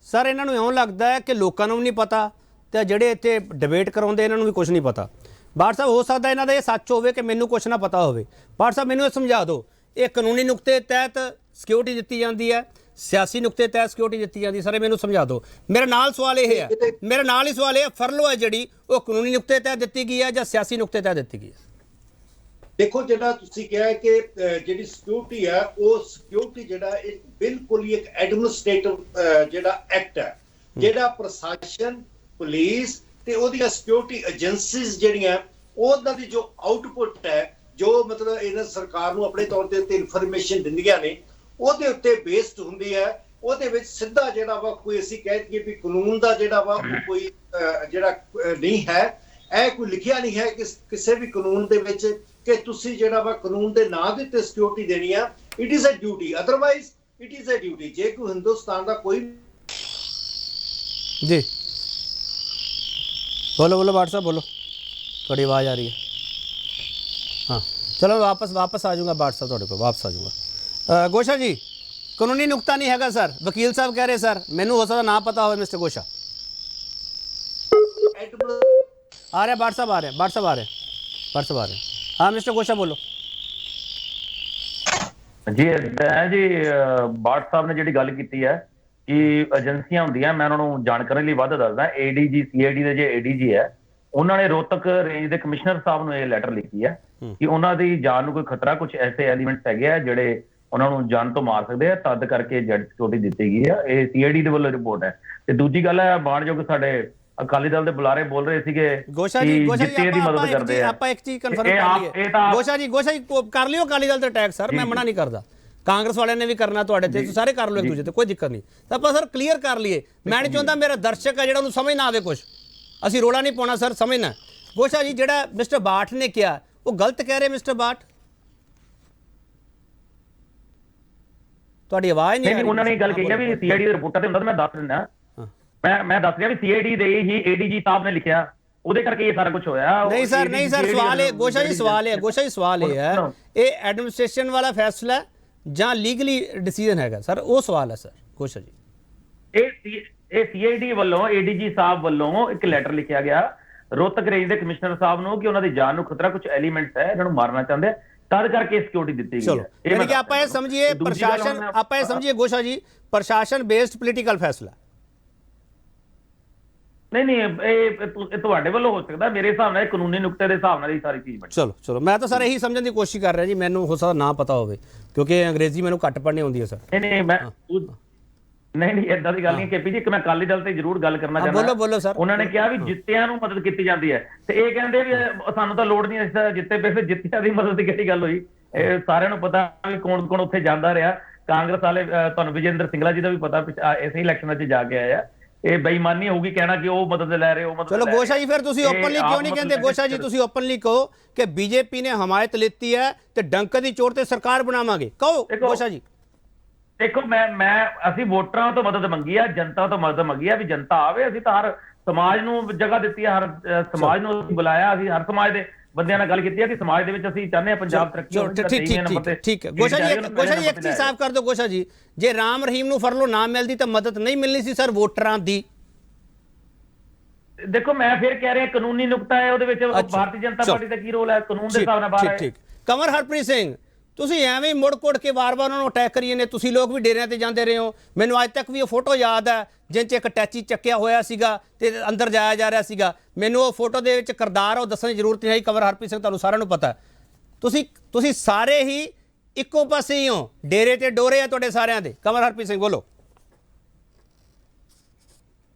ਸਰ, ਇਹਨਾਂ ਨੂੰ ਇਉਂ ਲੱਗਦਾ ਹੈ ਕਿ ਲੋਕਾਂ ਨੂੰ ਵੀ ਨਹੀਂ ਪਤਾ ਤੇ ਜਿਹੜੇ ਇੱਥੇ ਡਿਬੇਟ ਕਰਾਉਂਦੇ ਇਹਨਾਂ ਨੂੰ ਵੀ ਕੁਝ ਨਹੀਂ ਪਤਾ। ਬਾਠ ਸਾਹਿਬ, ਹੋ ਸਕਦਾ ਇਹਨਾਂ ਦਾ ਇਹ ਸੱਚ ਹੋਵੇ ਕਿ ਮੈਨੂੰ ਕੁਝ ਨਾ ਪਤਾ ਹੋਵੇ। ਬਾਠ ਸਾਹਿਬ, ਮੈਨੂੰ ਇਹ ਸਮਝਾ ਦਿਓ, ਇਹ ਕਾਨੂੰਨੀ ਨੁਕਤੇ ਤਹਿਤ ਸਿਕਿਉਰਿਟੀ ਦਿੱਤੀ ਜਾਂਦੀ ਹੈ, ਸਿਆਸੀ ਨੁਕਤੇ ਤਹਿਤ ਸਿਕਿਉਰਿਟੀ ਦਿੱਤੀ ਜਾਂਦੀ? ਸਰ, ਮੈਨੂੰ ਸਮਝਾ ਦਿਓ। ਮੇਰਾ ਨਾਲ ਸਵਾਲ ਇਹ ਹੈ, ਫਰਲੋ ਹੈ ਜਿਹੜੀ ਉਹ ਕਾਨੂੰਨੀ ਨੁਕਤੇ ਤਹਿਤ ਦਿੱਤੀ ਗਈ ਹੈ ਜਾਂ ਸਿਆਸੀ ਨੁਕਤੇ ਤਹਿਤ ਦਿੱਤੀ ਗਈ ਹੈ? ਦੇਖੋ, ਜਿਹੜਾ ਤੁਸੀਂ ਕਿਹਾ ਕਿ ਜਿਹੜੀ ਸਿਕਿਉਰਿਟੀ ਹੈ, ਉਹ ਸਿਕਿਉਰਿਟੀ ਜਿਹੜਾ ਇਹ ਬਿਲਕੁਲ ਹੀ ਇੱਕ ਐਡਮਿਨਿਸਟ੍ਰੇਟਿਵ ਜਿਹੜਾ ਐਕਟ ਹੈ, ਜਿਹੜਾ ਪ੍ਰਸ਼ਾਸਨ, ਪੁਲਿਸ ਤੇ ਉਹਦੀਆਂ ਸਿਕਿਉਰਿਟੀ ਏਜੰਸੀਜ਼ ਜਿਹੜੀਆਂ ਉਹਨਾਂ ਦੀ ਜੋ ਆਊਟਪੁੱਟ ਹੈ, ਜੋ ਮਤਲਬ ਇਹਨਾਂ ਸਰਕਾਰ ਨੂੰ ਆਪਣੇ ਤੌਰ ਤੇ ਇਨਫੋਰਮੇਸ਼ਨ ਦਿੰਦੀਆਂ ਨੇ, ਉਹਦੇ ਉੱਤੇ ਬੇਸਡ ਹੁੰਦੀ ਹੈ। ਉਹਦੇ ਵਿੱਚ ਸਿੱਧਾ ਜਿਹੜਾ ਵਾ ਕੋਈ ਅਸੀਂ ਕਹਿ ਦਈਏ ਵੀ ਕਾਨੂੰਨ ਦਾ ਜਿਹੜਾ ਵਾ ਉਹ ਕੋਈ ਜਿਹੜਾ ਨਹੀਂ ਹੈ। ਇਹ ਕੋਈ ਲਿਖਿਆ ਨਹੀਂ ਹੈ ਕਿ ਕਿਸੇ ਵੀ ਕਾਨੂੰਨ ਦੇ ਵਿੱਚ ਕਿ ਤੁਸੀਂ ਜਿਹੜਾ ਵਾ ਕਾਨੂੰਨ ਦੇ ਨਾਂ ਦੇ ਉੱਤੇ ਸਿਕਿਉਰਿਟੀ ਦੇਣੀ ਆ। It is a duty, otherwise it is a duty. ਜੇ ਕੋਈ ਹਿੰਦੁਸਤਾਨ ਦਾ ਕੋਈ ਜੀ बोलो बाठ साहब, बोलो, थोड़ी आवाज़ आ रही है। हाँ, चलो वापस आ जाऊँगा बाठ साहब, थोड़े को वापस आ जाऊँगा। गोशा जी, कानूनी नुकता नहीं हैगा सर, वकील साहब कह रहे सर, मैनू हो सकता ना पता हो। मिस्टर गोशा आ रहे, बाठ साहब आ रहे। हाँ मिस्टर गोशा बोलो जी। जी बाठ साहब ने जी गल की है कि ਏਜੰਸੀਆਂ ਹੁੰਦੀਆਂ, ਮੈਂ ਉਹਨਾਂ ਨੂੰ ਜਾਣਕਾਰੀ ਲਈ ਵੱਧ ਦੱਸਦਾ। ADG CID ਦੇ ਜੇ ADG ਹੈ, ਉਹਨਾਂ ਨੇ ਰੋਹਤਕ ਰੇਂਜ ਦੇ ਕਮਿਸ਼ਨਰ ਸਾਹਿਬ ਨੂੰ ਇਹ ਲੈਟਰ ਲਿਖੀ ਹੈ ਕਿ ਉਹਨਾਂ ਦੀ ਜਾਨ ਨੂੰ ਕੋਈ ਖਤਰਾ, ਕੁਝ ਐਸੇ ਐਲੀਮੈਂਟਸ ਹੈਗੇ ਆ ਜਿਹੜੇ ਉਹਨਾਂ ਨੂੰ ਜਾਨ ਤੋਂ ਮਾਰ ਸਕਦੇ ਆ, ਤਦ ਕਰਕੇ ਜੈਡ ਸਿਕਿਉਰਿਟੀ ਦਿੱਤੀ ਗਈ ਆ। ਇਹ CID ਦੇ ਵੱਲੋਂ ਰਿਪੋਰਟ ਹੈ। ਤੇ ਦੂਜੀ ਗੱਲ ਹੈ, ਮਾਣਯੋਗ ਸਾਡੇ ਅਕਾਲੀ ਦਲ ਦੇ ਬੁਲਾਰੇ ਬੋਲ ਰਹੇ ਸੀਗੇ ਗੋਸ਼ਾ ਜੀ ਦੀ ਮਦਦ ਕਰਦੇ ਆ। ਆਪਾਂ ਇੱਕ ਚੀਜ਼ ਕਨਫਰਮ ਕਰ ਲਈਏ। ਗੋਸ਼ਾ ਜੀ ਕਰ ਲਿਓ ਅਕਾਲੀ ਦਲ ਤੇ ਅਟੈਕ ਸਰ, ਮੈਂ ਮਨਾ ਨਹੀਂ ਕਰਦਾ। ਕਾਂਗਰਸ ਵਾਲਿਆਂ ਨੇ ਵੀ ਕਰਨਾ, ਤੁਹਾਡੇ ਤੇ ਸਾਰੇ ਕਰ ਲਓ ਇੱਕ ਦੂਜੇ ਤੇ, ਕੋਈ ਦਿੱਕਤ ਨਹੀਂ। ਤਾਂ ਆਪਾਂ ਸਰ ਕਲੀਅਰ ਕਰ ਲਈਏ। ਮੈਂ ਨਹੀਂ ਚਾਹੁੰਦਾ ਮੇਰਾ ਦਰਸ਼ਕ ਹੈ ਜਿਹੜਾ ਉਹਨੂੰ ਸਮਝ ਨਾ ਆਵੇ ਕੁਝ, ਅਸੀਂ ਰੋਲਾ ਨਹੀਂ ਪਾਉਣਾ ਸਰ, ਸਮਝਣਾ। ਗੋਸ਼ਾ ਜੀ, ਜਿਹੜਾ ਮਿਸਟਰ ਬਾਠ ਨੇ ਕਿਹਾ ਉਹ ਗਲਤ ਕਹਿ ਰਹੇ ਮਿਸਟਰ ਬਾਠ? ਤੁਹਾਡੀ ਆਵਾਜ਼ ਨਹੀਂ ਆ ਰਹੀ। ਉਹਨਾਂ ਨੇ ਗੱਲ ਕਹੀ ਹੈ ਵੀ CID ਦੇ ਰਿਪੋਰਟਾਂ ਤੇ ਹੁੰਦਾ, ਮੈਂ ਦੱਸ ਦਿੰਦਾ। ਮੈਂ ਦੱਸ ਰਿਹਾ ਵੀ CID ਦੇ ਹੀ ADG ਸਾਹਿਬ ਨੇ ਲਿਖਿਆ, ਉਹਦੇ ਕਰਕੇ ਇਹ ਸਾਰਾ ਕੁਝ ਹੋਇਆ। ਨਹੀਂ ਸਰ, ਸਵਾਲ ਹੈ ਗੋਸ਼ਾ ਜੀ, ਸਵਾਲ ਇਹ ਹੈ, ਇਹ ਐਡਮਿਨਿਸਟ੍ਰੇਸ਼ਨ ਵਾਲਾ ਫੈਸਲਾ ਜਾਂ ਲੀਗਲੀ ਡਿਸੀਜਨ ਹੈਗਾ ਸਰ? ਉਹ ਸਵਾਲ ਹੈ ਸਰ ਗੋਸ਼ਾ ਜੀ। ਇਹ CID ਵੱਲੋਂ ADG ਸਾਹਿਬ ਵੱਲੋਂ ਇੱਕ ਲੈਟਰ ਲਿਖਿਆ ਗਿਆ ਰੋਹਤਕ ਰੇਂਜ ਦੇ ਕਮਿਸ਼ਨਰ ਸਾਹਿਬ ਨੂੰ ਕਿ ਉਹਨਾਂ ਦੀ ਜਾਨ ਨੂੰ ਖਤਰਾ, ਕੁਝ ਐਲੀਮੈਂਟਸ ਹੈ ਇਹਨਾਂ ਨੂੰ ਮਾਰਨਾ ਚਾਹੁੰਦੇ ਆ, ਤਦ ਕਰਕੇ ਸਿਕਿਉਰਿਟੀ ਦਿੱਤੀ ਗਈ ਹੈ। ਯਾਨੀ ਕਿ ਆਪਾਂ ਇਹ ਸਮਝੀਏ ਪ੍ਰਸ਼ਾਸਨ, ਗੋਸ਼ਾ ਜੀ, ਪ੍ਰਸ਼ਾਸਨ ਬੇਸਡ ਪੋਲੀਟੀਕਲ ਫੈਸਲਾ ਨਹੀਂ, ਇਹ ਤੁਹਾਡੇ ਵੱਲੋਂ ਹੋ ਸਕਦਾ। ਮੇਰੇ ਹਿਸਾਬ ਨਾਲ ਕਾਨੂੰਨੀ ਨੁਕਤੇ ਦੇ ਹਿਸਾਬ ਨਾਲ ਹੀ ਸਾਰੀ ਚੀਜ਼ ਬਣੀ। ਚਲੋ ਮੈਂ ਤਾਂ ਸਰ ਇਹੀ ਸਮਝਣ ਦੀ ਕੋਸ਼ਿਸ਼ ਕਰ ਰਿਹਾ ਜੀ, ਮੈਨੂੰ ਹੋ ਸਕਦਾ ਨਾ ਪਤਾ ਹੋਵੇ ਕਿਉਂਕਿ ਅੰਗਰੇਜ਼ੀ ਮੈਨੂੰ ਘੱਟ ਪੜ੍ਹਨੀ ਆਉਂਦੀ ਹੈ ਸਰ। ਨਹੀਂ ਏਦਾਂ ਦੀ ਗੱਲ ਨਹੀਂ KP ਜੀ। ਇੱਕ ਮੈਂ ਅਕਾਲੀ ਦਲ ਤੇ ਜ਼ਰੂਰ ਗੱਲ ਕਰਨਾ ਚਾਹੁੰਦਾ। ਬੋਲੋ ਸਰ। ਉਹਨਾਂ ਨੇ ਕਿਹਾ ਵੀ ਜਿੱਤਿਆਂ ਨੂੰ ਮਦਦ ਕੀਤੀ ਜਾਂਦੀ ਹੈ, ਤੇ ਇਹ ਕਹਿੰਦੇ ਵੀ ਸਾਨੂੰ ਤਾਂ ਲੋੜ ਨਹੀਂ, ਅਸੀਂ ਜਿੱਤੇ ਪਏ, ਫਿਰ ਜਿੱਤਿਆਂ ਦੀ ਮਦਦ ਦੀ ਕਿਹੜੀ ਗੱਲ ਹੋਈ? ਇਹ ਸਾਰਿਆਂ ਨੂੰ ਪਤਾ ਵੀ ਕੌਣ ਉੱਥੇ ਜਾਂਦਾ ਰਿਹਾ। ਕਾਂਗਰਸ ਵਾਲੇ, ਤੁਹਾਨੂੰ ਵਿਜੇਂਦਰ ਸਿੰਗਲਾ ਜੀ ਦਾ ਵੀ ਪਤਾ, ਇਸੇ ਇਲੈਕਸ਼ਨਾਂ 'ਚ ਜਾ ਕੇ ਆਏ ਆ। ਇਹ ਬੇਈਮਾਨੀ ਹੋਊਗੀ ਕਹਿਣਾ ਕਿ ਉਹ ਮਦਦ ਲੈ ਰਹੇ, ਉਹ ਮਦਦ। ਚਲੋ ਗੋਸ਼ਾ ਜੀ, ਫਿਰ ਤੁਸੀਂ ਓਪਨਲੀ ਕਿਉਂ ਨਹੀਂ ਕਹਿੰਦੇ? ਗੋਸ਼ਾ ਜੀ, ਤੁਸੀਂ ਓਪਨਲੀ ਕਹੋ ਕਿ BJP ਨੇ ਹਮਾਇਤ ਲਿੱਤੀ ਹੈ ਤੇ ਡੰਕ ਦੀ ਚੋਟ ਤੇ ਸਰਕਾਰ ਬਣਾਵਾਂਗੇ, ਕਹੋ ਗੋਸ਼ਾ ਜੀ। ਦੇਖੋ ਮੈਂ ਅਸੀਂ ਵੋਟਰਾਂ ਤੋਂ ਮਦਦ ਮੰਗੀ ਆ, ਜਨਤਾ ਤੋਂ ਮਦਦ ਮੰਗੀ ਆ ਵੀ ਜਨਤਾ ਆਵੇ। ਅਸੀਂ ਤਾਂ ਹਰ ਸਮਾਜ ਨੂੰ ਜਗ੍ਹਾ ਦਿੱਤੀ ਆ, ਹਰ ਸਮਾਜ ਨੂੰ ਅਸੀਂ ਬੁਲਾਇਆ, ਅਸੀਂ ਹਰ ਸਮਾਜ ਦੇ ਬੰਦਿਆਂ ਨਾਲ ਗੱਲ ਕੀਤੀ ਹੈ ਕਿ ਸਮਾਜ ਦੇ ਵਿੱਚ ਅਸੀਂ ਚਾਹੁੰਦੇ ਹਾਂ ਪੰਜਾਬ ਤਰੱਕੀ ਹੋਵੇ। ਠੀਕ ਹੈ ਗੋਸ਼ਾ ਜੀ ਇੱਕ ਚੀਜ਼ ਸਾਫ਼ ਕਰ ਦਿਓ ਗੋਸ਼ਾ ਜੀ, ਜੇ ਰਾਮ ਰਹੀਮ ਨੂੰ ਫਰਲੋ ਨਾ ਮਿਲਦੀ ਤਾਂ ਮਦਦ ਨਹੀਂ ਮਿਲਣੀ ਸੀ ਸਰ ਵੋਟਰਾਂ ਦੀ। ਦੇਖੋ ਮੈਂ ਫਿਰ ਕਹਿ ਰਿਹਾ ਕਾਨੂੰਨੀ ਨੁਕਤਾ ਹੈ ਉਹਦੇ ਵਿੱਚ, ਭਾਰਤੀ ਜਨਤਾ ਪਾਰਟੀ ਦਾ ਕੀ ਰੋਲ ਹੈ ਕਾਨੂੰਨ ਦੇ ਹਿਸਾਬ ਨਾਲ ਬਾਹਰ ਹੈ। ਕੰਵਰ ਹਰਪ੍ਰੀਤ ਸਿੰਘ ਤੁਸੀਂ ਐਵੇਂ ਮੁੜ ਕੁੜ ਕੇ ਵਾਰ-ਵਾਰ ਉਹਨਾਂ ਨੂੰ ਅਟੈਕ ਕਰੀਏ ਨੇ, ਤੁਸੀਂ ਲੋਕ ਵੀ ਡੇਰਿਆਂ ਤੇ ਜਾਂਦੇ ਰਹੇ ਹੋ। ਮੈਨੂੰ ਅੱਜ ਤੱਕ ਵੀ ਉਹ ਫੋਟੋ ਯਾਦ ਹੈ ਜਿਹ 'ਚ ਇੱਕ ਅਟੈਚੀ ਚੱਕਿਆ ਹੋਇਆ ਸੀਗਾ ਤੇ ਅੰਦਰ ਜਾਇਆ ਜਾ ਰਿਹਾ ਸੀਗਾ। ਮੈਨੂੰ ਉਹ ਫੋਟੋ ਦੇ ਵਿੱਚ ਕਿਰਦਾਰ ਉਹ ਦੱਸਣ ਦੀ ਜ਼ਰੂਰਤ ਨਹੀਂ ਹੈ। ਕੰਵਰ ਹਰਪ੍ਰੀਤ ਸਿੰਘ ਤੁਹਾਨੂੰ ਸਾਰਿਆਂ ਨੂੰ ਪਤਾ, ਤੁਸੀਂ ਸਾਰੇ ਹੀ ਇੱਕੋ ਪਾਸੇ ਹੀ ਹੋ, ਡੇਰੇ ਤੇ ਡੋਰੇ ਆ ਤੁਹਾਡੇ ਸਾਰਿਆਂ ਦੇ। ਕੰਵਰ ਹਰਪ੍ਰੀਤ ਸਿੰਘ ਬੋਲੋ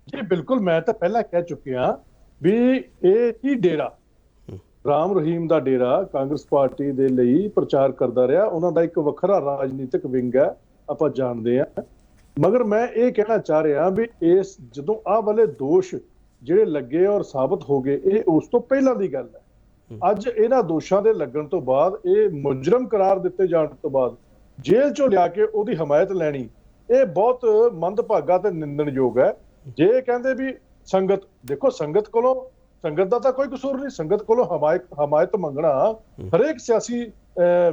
ਜੀ। ਬਿਲਕੁਲ, ਮੈਂ ਤਾਂ ਪਹਿਲਾਂ ਕਹਿ ਚੁੱਕਿਆ ਵੀ ਇਹ ਹੀ ਡੇਰਾ ਰਾਮ ਰਹੀਮ ਦਾ ਡੇਰਾ ਕਾਂਗਰਸ ਪਾਰਟੀ ਦੇ ਲਈ ਪ੍ਰਚਾਰ ਕਰਦਾ ਰਿਹਾ। ਉਹਨਾਂ ਦਾ ਇੱਕ ਵੱਖਰਾ ਰਾਜਨੀਤਿਕ ਵਿੰਗ ਹੈ, ਆਪਾਂ ਜਾਣਦੇ ਹਾਂ। ਮਗਰ ਮੈਂ ਇਹ ਕਹਿਣਾ ਚਾਹ ਰਿਹਾ ਵੀ ਇਸ ਜਦੋਂ ਆਹ ਵਾਲੇ ਦੋਸ਼ ਜਿਹੜੇ ਲੱਗੇ ਔਰ ਸਾਬਤ ਹੋ ਗਏ, ਇਹ ਉਸ ਤੋਂ ਪਹਿਲਾਂ ਦੀ ਗੱਲ ਹੈ। ਅੱਜ ਇਹਨਾਂ ਦੋਸ਼ਾਂ ਦੇ ਲੱਗਣ ਤੋਂ ਬਾਅਦ, ਇਹ ਮੁਜਰਮ ਕਰਾਰ ਦਿੱਤੇ ਜਾਣ ਤੋਂ ਬਾਅਦ ਜੇਲ੍ਹ ਚੋਂ ਲਿਆ ਕੇ ਉਹਦੀ ਹਮਾਇਤ ਲੈਣੀ, ਇਹ ਬਹੁਤ ਮੰਦਭਾਗਾ ਤੇ ਨਿੰਦਣਯੋਗ ਹੈ। ਜੇ ਕਹਿੰਦੇ ਵੀ ਸੰਗਤ, ਦੇਖੋ ਸੰਗਤ ਦਾ ਤਾਂ ਕੋਈ ਕਸੂਰ ਨਹੀਂ, ਸੰਗਤ ਕੋਲੋਂ ਹਮਾਇਤ ਮੰਗਣਾ ਹਰੇਕ ਸਿਆਸੀ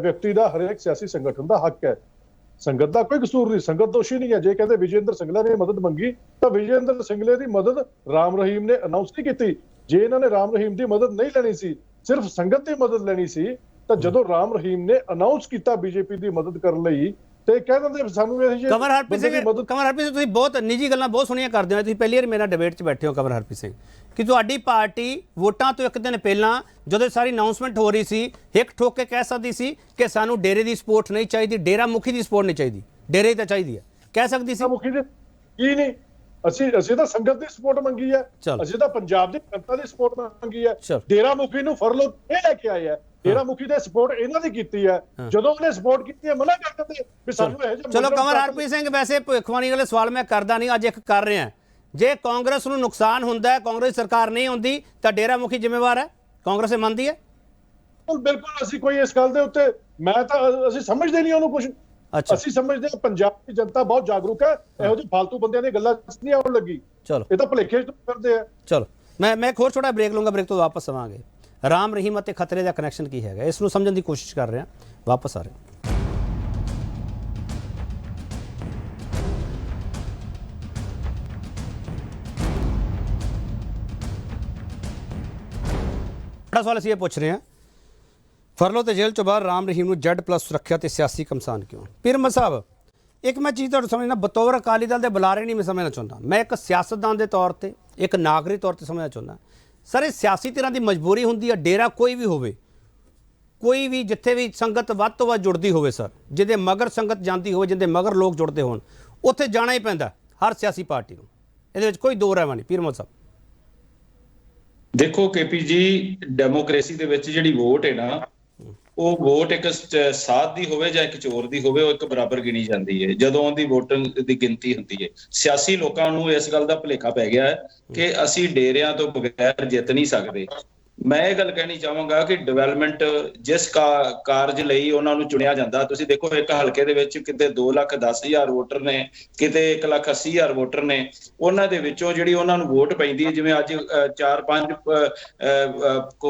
ਵਿਅਕਤੀ ਦਾ, ਹਰੇਕ ਸਿਆਸੀ ਸੰਗਠਨ ਦਾ ਹੱਕ ਹੈ। ਸੰਗਤ ਦਾ ਕੋਈ ਕਸੂਰ ਨਹੀਂ, ਸੰਗਤ ਦੋਸ਼ੀ ਨਹੀਂ ਹੈ। ਜੇ ਕਹਿੰਦੇ ਵਿਜੇਂਦਰ ਸਿੰਗਲਾ ਨੇ ਮਦਦ ਮੰਗੀ ਤਾਂ ਵਿਜੇਂਦਰ ਸਿੰਗਲੇ ਦੀ ਮਦਦ ਰਾਮ ਰਹੀਮ ਨੇ ਅਨਾਉਂਸ ਨਹੀਂ ਕੀਤੀ। ਜੇ ਇਹਨਾਂ ਨੇ ਰਾਮ ਰਹੀਮ ਦੀ ਮਦਦ ਨਹੀਂ ਲੈਣੀ ਸੀ, ਸਿਰਫ ਸੰਗਤ ਦੀ ਮਦਦ ਲੈਣੀ ਸੀ, ਤਾਂ ਜਦੋਂ ਰਾਮ ਰਹੀਮ ਨੇ ਅਨਾਉਂਸ ਕੀਤਾ ਬੀਜੇਪੀ ਦੀ ਮਦਦ ਕਰਨ ਲਈ, ਤੇ ਕਹਿ ਦਿੰਦੇ ਸਾਨੂੰ ਇਹ ਕੰਵਰ ਹਰਪ੍ਰੀਤ ਸਿੰਘ ਤੁਸੀਂ ਬਹੁਤ ਨਿੱਜੀ ਗੱਲਾਂ ਬਹੁਤ ਸੁਣੀਆਂ ਕਰਦੇ ਹੋ। ਤੁਸੀਂ ਪਹਿਲੀ ਵਾਰ ਮੇਰਾ ਡਿਬੇਟ 'ਚ ਬੈਠੇ ਹੋ ਕੰਵਰ ਹਰਪ੍ਰੀਤ ਸਿੰਘ, ਕਿ ਤੁਹਾਡੀ ਪਾਰਟੀ ਵੋਟਾਂ ਤੋਂ ਇੱਕ ਦਿਨ ਪਹਿਲਾਂ ਜਦੋਂ ਸਾਰੀ ਅਨਾਉਂਸਮੈਂਟ ਹੋ ਰਹੀ ਸੀ, ਹਿੱਕ ਠੋਕ ਕੇ ਕਹਿ ਸਕਦੀ ਸੀ ਕਿ ਸਾਨੂੰ ਡੇਰੇ ਦੀ ਸਪੋਰਟ ਨਹੀਂ ਚਾਹੀਦੀ, ਡੇਰਾ ਮੁਖੀ ਦੀ ਸਪੋਰਟ ਨਹੀਂ ਚਾਹੀਦੀ, ਡੇਰੇ ਤਾਂ ਚਾਹੀਦੀ ਹੈ, ਕਹਿ ਸਕਦੀ ਸੀ। ਮੁਖੀ ਦੀ ਕੀ ਨਹੀਂ, ਅਸੀਂ ਤਾਂ ਸੰਗਤ ਦੀ ਸਪੋਰਟ ਮੰਗੀ ਹੈ, ਅਸੀਂ ਤਾਂ ਪੰਜਾਬ ਦੀ ਜਨਤਾ ਦੀ ਸਪੋਰਟ ਮੰਗੀ ਹੈ। ਡੇਰਾ ਮੁਖੀ ਨੂੰ ਫਰਲੋ ਇਹ ਲੈ ਕੇ ਆਏ ਆ, ਡੇਰਾ ਮੁਖੀ ਦੇ ਸਪੋਰਟ ਇਹਨਾਂ ਦੀ ਕੀਤੀ ਹੈ। ਜਦੋਂ ਉਹਨੇ ਸਪੋਰਟ ਕੀਤੀ ਹੈ ਮਨਾ ਕਰ ਦਿੰਦੇ ਵੀ ਸਾਨੂੰ ਇਹ ਜਿਹਾ। ਚਲੋ ਕੰਵਰ ਹਰਪ੍ਰੀਤ ਸਿੰਘ, ਵੈਸੇ ਭਵਿੱਖਬਾਣੀ ਵਾਲੇ ਸਵਾਲ ਮੈਂ ਕਰਦਾ ਨਹੀਂ, ਅੱਜ ਇੱਕ ਕਰ ਰਿਹਾ। ਜੇ ਕਾਂਗਰਸ ਨੂੰ ਨੁਕਸਾਨ ਹੁੰਦਾ ਹੈ, ਕਾਂਗਰਸ ਸਰਕਾਰ ਨਹੀਂ ਹੁੰਦੀ, ਤਾਂ ਡੇਰਾ ਮੁਖੀ ਜ਼ਿੰਮੇਵਾਰ ਹੈ, ਕਾਂਗਰਸ ਇਹ ਮੰਨਦੀ ਹੈ? ਬਿਲਕੁਲ, ਅਸੀਂ ਕੋਈ ਇਸ ਗੱਲ ਦੇ ਉੱਤੇ ਅਸੀਂ ਸਮਝਦੇ ਨਹੀਂ ਉਹਨੂੰ ਕੁਝ। ਅਸੀਂ ਸਮਝਦੇ ਹਾਂ ਪੰਜਾਬ ਦੀ ਜਨਤਾ ਬਹੁਤ ਜਾਗਰੂਕ ਹੈ, ਇਹੋ ਜਿਹੇ ਫालतू ਬੰਦਿਆਂ ਦੀ ਗੱਲਾਂ ਨਹੀਂ ਆਉਣ ਲੱਗੀ। ਚਲੋ ਇਹ ਤਾਂ ਭੁਲੇਖੇ ਕਰਦੇ ਆ। ਚਲੋ ਮੈਂ ਇੱਕ ਹੋਰ ਛੋਟਾ ਬ੍ਰੇਕ ਲਊਂਗਾ, ਬ੍ਰੇਕ ਤੋਂ ਵਾਪਸ ਆਵਾਂਗੇ। ਰਾਮ ਰਹੀਮ ਅਤੇ ਖਤਰੇ ਦਾ ਕਨੈਕਸ਼ਨ ਕੀ ਹੈਗਾ, ਇਸ ਨੂੰ ਸਮਝਣ ਦੀ ਕੋਸ਼ਿਸ਼ ਕਰ ਰਹੇ ਹਾਂ। ਵਾਪਸ ਆ ਰਹੇ ਬੜਾ ਸਵਾਲ ਅਸੀਂ ਇਹ ਪੁੱਛ ਰਹੇ ਹਾਂ, ਫਰਲੋ ਤੇ ਜੇਲ੍ਹ ਤੋਂ ਬਾਹਰ ਰਾਮ ਰਹੀਮ ਨੂੰ Z+ ਸੁਰੱਖਿਆ ਤੇ ਸਿਆਸੀ ਕਮਸਾਨ ਕਿਉਂ? ਪੀਰ ਅਹਿਮਦ ਸਾਹਿਬ, ਇੱਕ ਮੈਂ ਚੀਜ਼ ਤੁਹਾਨੂੰ ਸਮਝਣਾ, ਬਤੌਰ ਅਕਾਲੀ ਦਲ ਦੇ ਬੁਲਾਰੇ ਨਹੀਂ ਮੈਂ ਸਮਝਣਾ ਚਾਹੁੰਦਾ, ਮੈਂ ਇੱਕ ਸਿਆਸਤਦਾਨ ਦੇ ਤੌਰ ਤੇ, ਇੱਕ ਨਾਗਰਿਕ ਤੌਰ ਤੇ ਸਮਝਣਾ ਚਾਹੁੰਦਾ। ਸਰ ਇਹ ਸਿਆਸੀ ਧਿਰਾਂ ਦੀ ਮਜਬੂਰੀ ਹੁੰਦੀ ਹੈ, ਡੇਰਾ ਕੋਈ ਵੀ ਹੋਵੇ, ਕੋਈ ਵੀ ਜਿੱਥੇ ਵੀ ਸੰਗਤ ਵੱਧ ਤੋਂ ਵੱਧ ਜੁੜਦੀ ਹੋਵੇ ਸਰ, ਜਿਹਦੇ ਮਗਰ ਸੰਗਤ ਜਾਂਦੀ ਹੋਵੇ, ਜਿਹਦੇ ਮਗਰ ਲੋਕ ਜੁੜਦੇ ਹੋਣ, ਉੱਥੇ ਜਾਣਾ ਹੀ ਪੈਂਦਾ ਹਰ ਸਿਆਸੀ ਪਾਰਟੀ ਨੂੰ। ਇਹਦੇ ਵਿੱਚ ਕੋਈ ਦੋ ਰਾਹ ਨਹੀਂ। ਪੀਰ ਅਹਿਮਦ ਸਾਹਿਬ ਦੇਖੋ KP ਜੀ, ਡੈਮੋਕ੍ਰੇਸੀ ਦੇ ਵਿੱਚ ਜਿਹੜੀ ਵੋਟ ਹੈ ਨਾ, ਉਹ ਵੋਟ ਇੱਕ ਸਾਧ ਦੀ ਹੋਵੇ ਜਾਂ ਇੱਕ ਚੋਰ ਦੀ ਹੋਵੇ, ਉਹ ਇੱਕ ਬਰਾਬਰ ਗਿਣੀ ਜਾਂਦੀ ਹੈ ਜਦੋਂ ਉਹਦੀ ਵੋਟਾਂ ਦੀ ਗਿਣਤੀ ਹੁੰਦੀ ਹੈ। ਸਿਆਸੀ ਲੋਕਾਂ ਨੂੰ ਇਸ ਗੱਲ ਦਾ ਭੁਲੇਖਾ ਪੈ ਗਿਆ ਹੈ ਕਿ ਅਸੀਂ ਡੇਰਿਆਂ ਤੋਂ ਬਗੈਰ ਜਿੱਤ ਨਹੀਂ ਸਕਦੇ। ਮੈਂ ਇਹ ਗੱਲ ਕਹਿਣੀ ਚਾਹਾਂਗਾ ਕਿ ਡਿਵੈਲਪਮੈਂਟ ਜਿਸ ਕਾਰਜ ਲਈ ਉਹਨਾਂ ਨੂੰ ਚੁਣਿਆ ਜਾਂਦਾ, ਤੁਸੀਂ ਦੇਖੋ ਇੱਕ ਹਲਕੇ ਦੇ ਵਿੱਚ ਕਿਤੇ 2,10,000 ਵੋਟਰ ਨੇ, ਕਿਤੇ 1,80,000 ਵੋਟਰ ਨੇ, ਉਹਨਾਂ ਦੇ ਵਿੱਚੋਂ ਜਿਹੜੀ ਉਹਨਾਂ ਨੂੰ ਵੋਟ ਪੈਂਦੀ ਹੈ, ਜਿਵੇਂ ਅੱਜ 4-5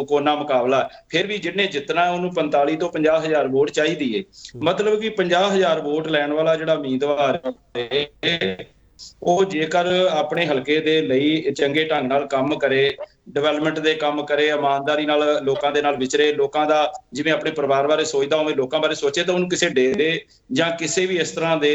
ਕੋਨਾ ਮੁਕਾਬਲਾ, ਫਿਰ ਵੀ ਜਿਹਨੇ ਜਿੱਤਣਾ ਉਹਨੂੰ 45 ਤੋਂ 50,000 ਵੋਟ ਚਾਹੀਦੀ ਹੈ। ਮਤਲਬ ਕਿ 50,000 ਵੋਟ ਲੈਣ ਵਾਲਾ ਜਿਹੜਾ ਉਮੀਦਵਾਰ ਹੈ, ਉਹ ਜੇਕਰ ਆਪਣੇ ਹਲਕੇ ਦੇ ਲਈ ਚੰਗੇ ਢੰਗ ਨਾਲ ਕੰਮ ਕਰੇ, ਡਿਵੈਲਪਮੈਂਟ ਦੇ ਕੰਮ ਕਰੇ, ਇਮਾਨਦਾਰੀ ਨਾਲ ਲੋਕਾਂ ਦੇ ਨਾਲ ਵਿਚਰੇ, ਲੋਕਾਂ ਦਾ ਜਿਵੇਂ ਆਪਣੇ ਪਰਿਵਾਰ ਬਾਰੇ ਸੋਚਦਾ ਉਵੇਂ ਲੋਕਾਂ ਬਾਰੇ ਸੋਚੇ, ਤਾਂ ਉਹਨੂੰ ਕਿਸੇ ਡੇਰੇ ਜਾਂ ਕਿਸੇ ਵੀ ਇਸ ਤਰ੍ਹਾਂ ਦੇ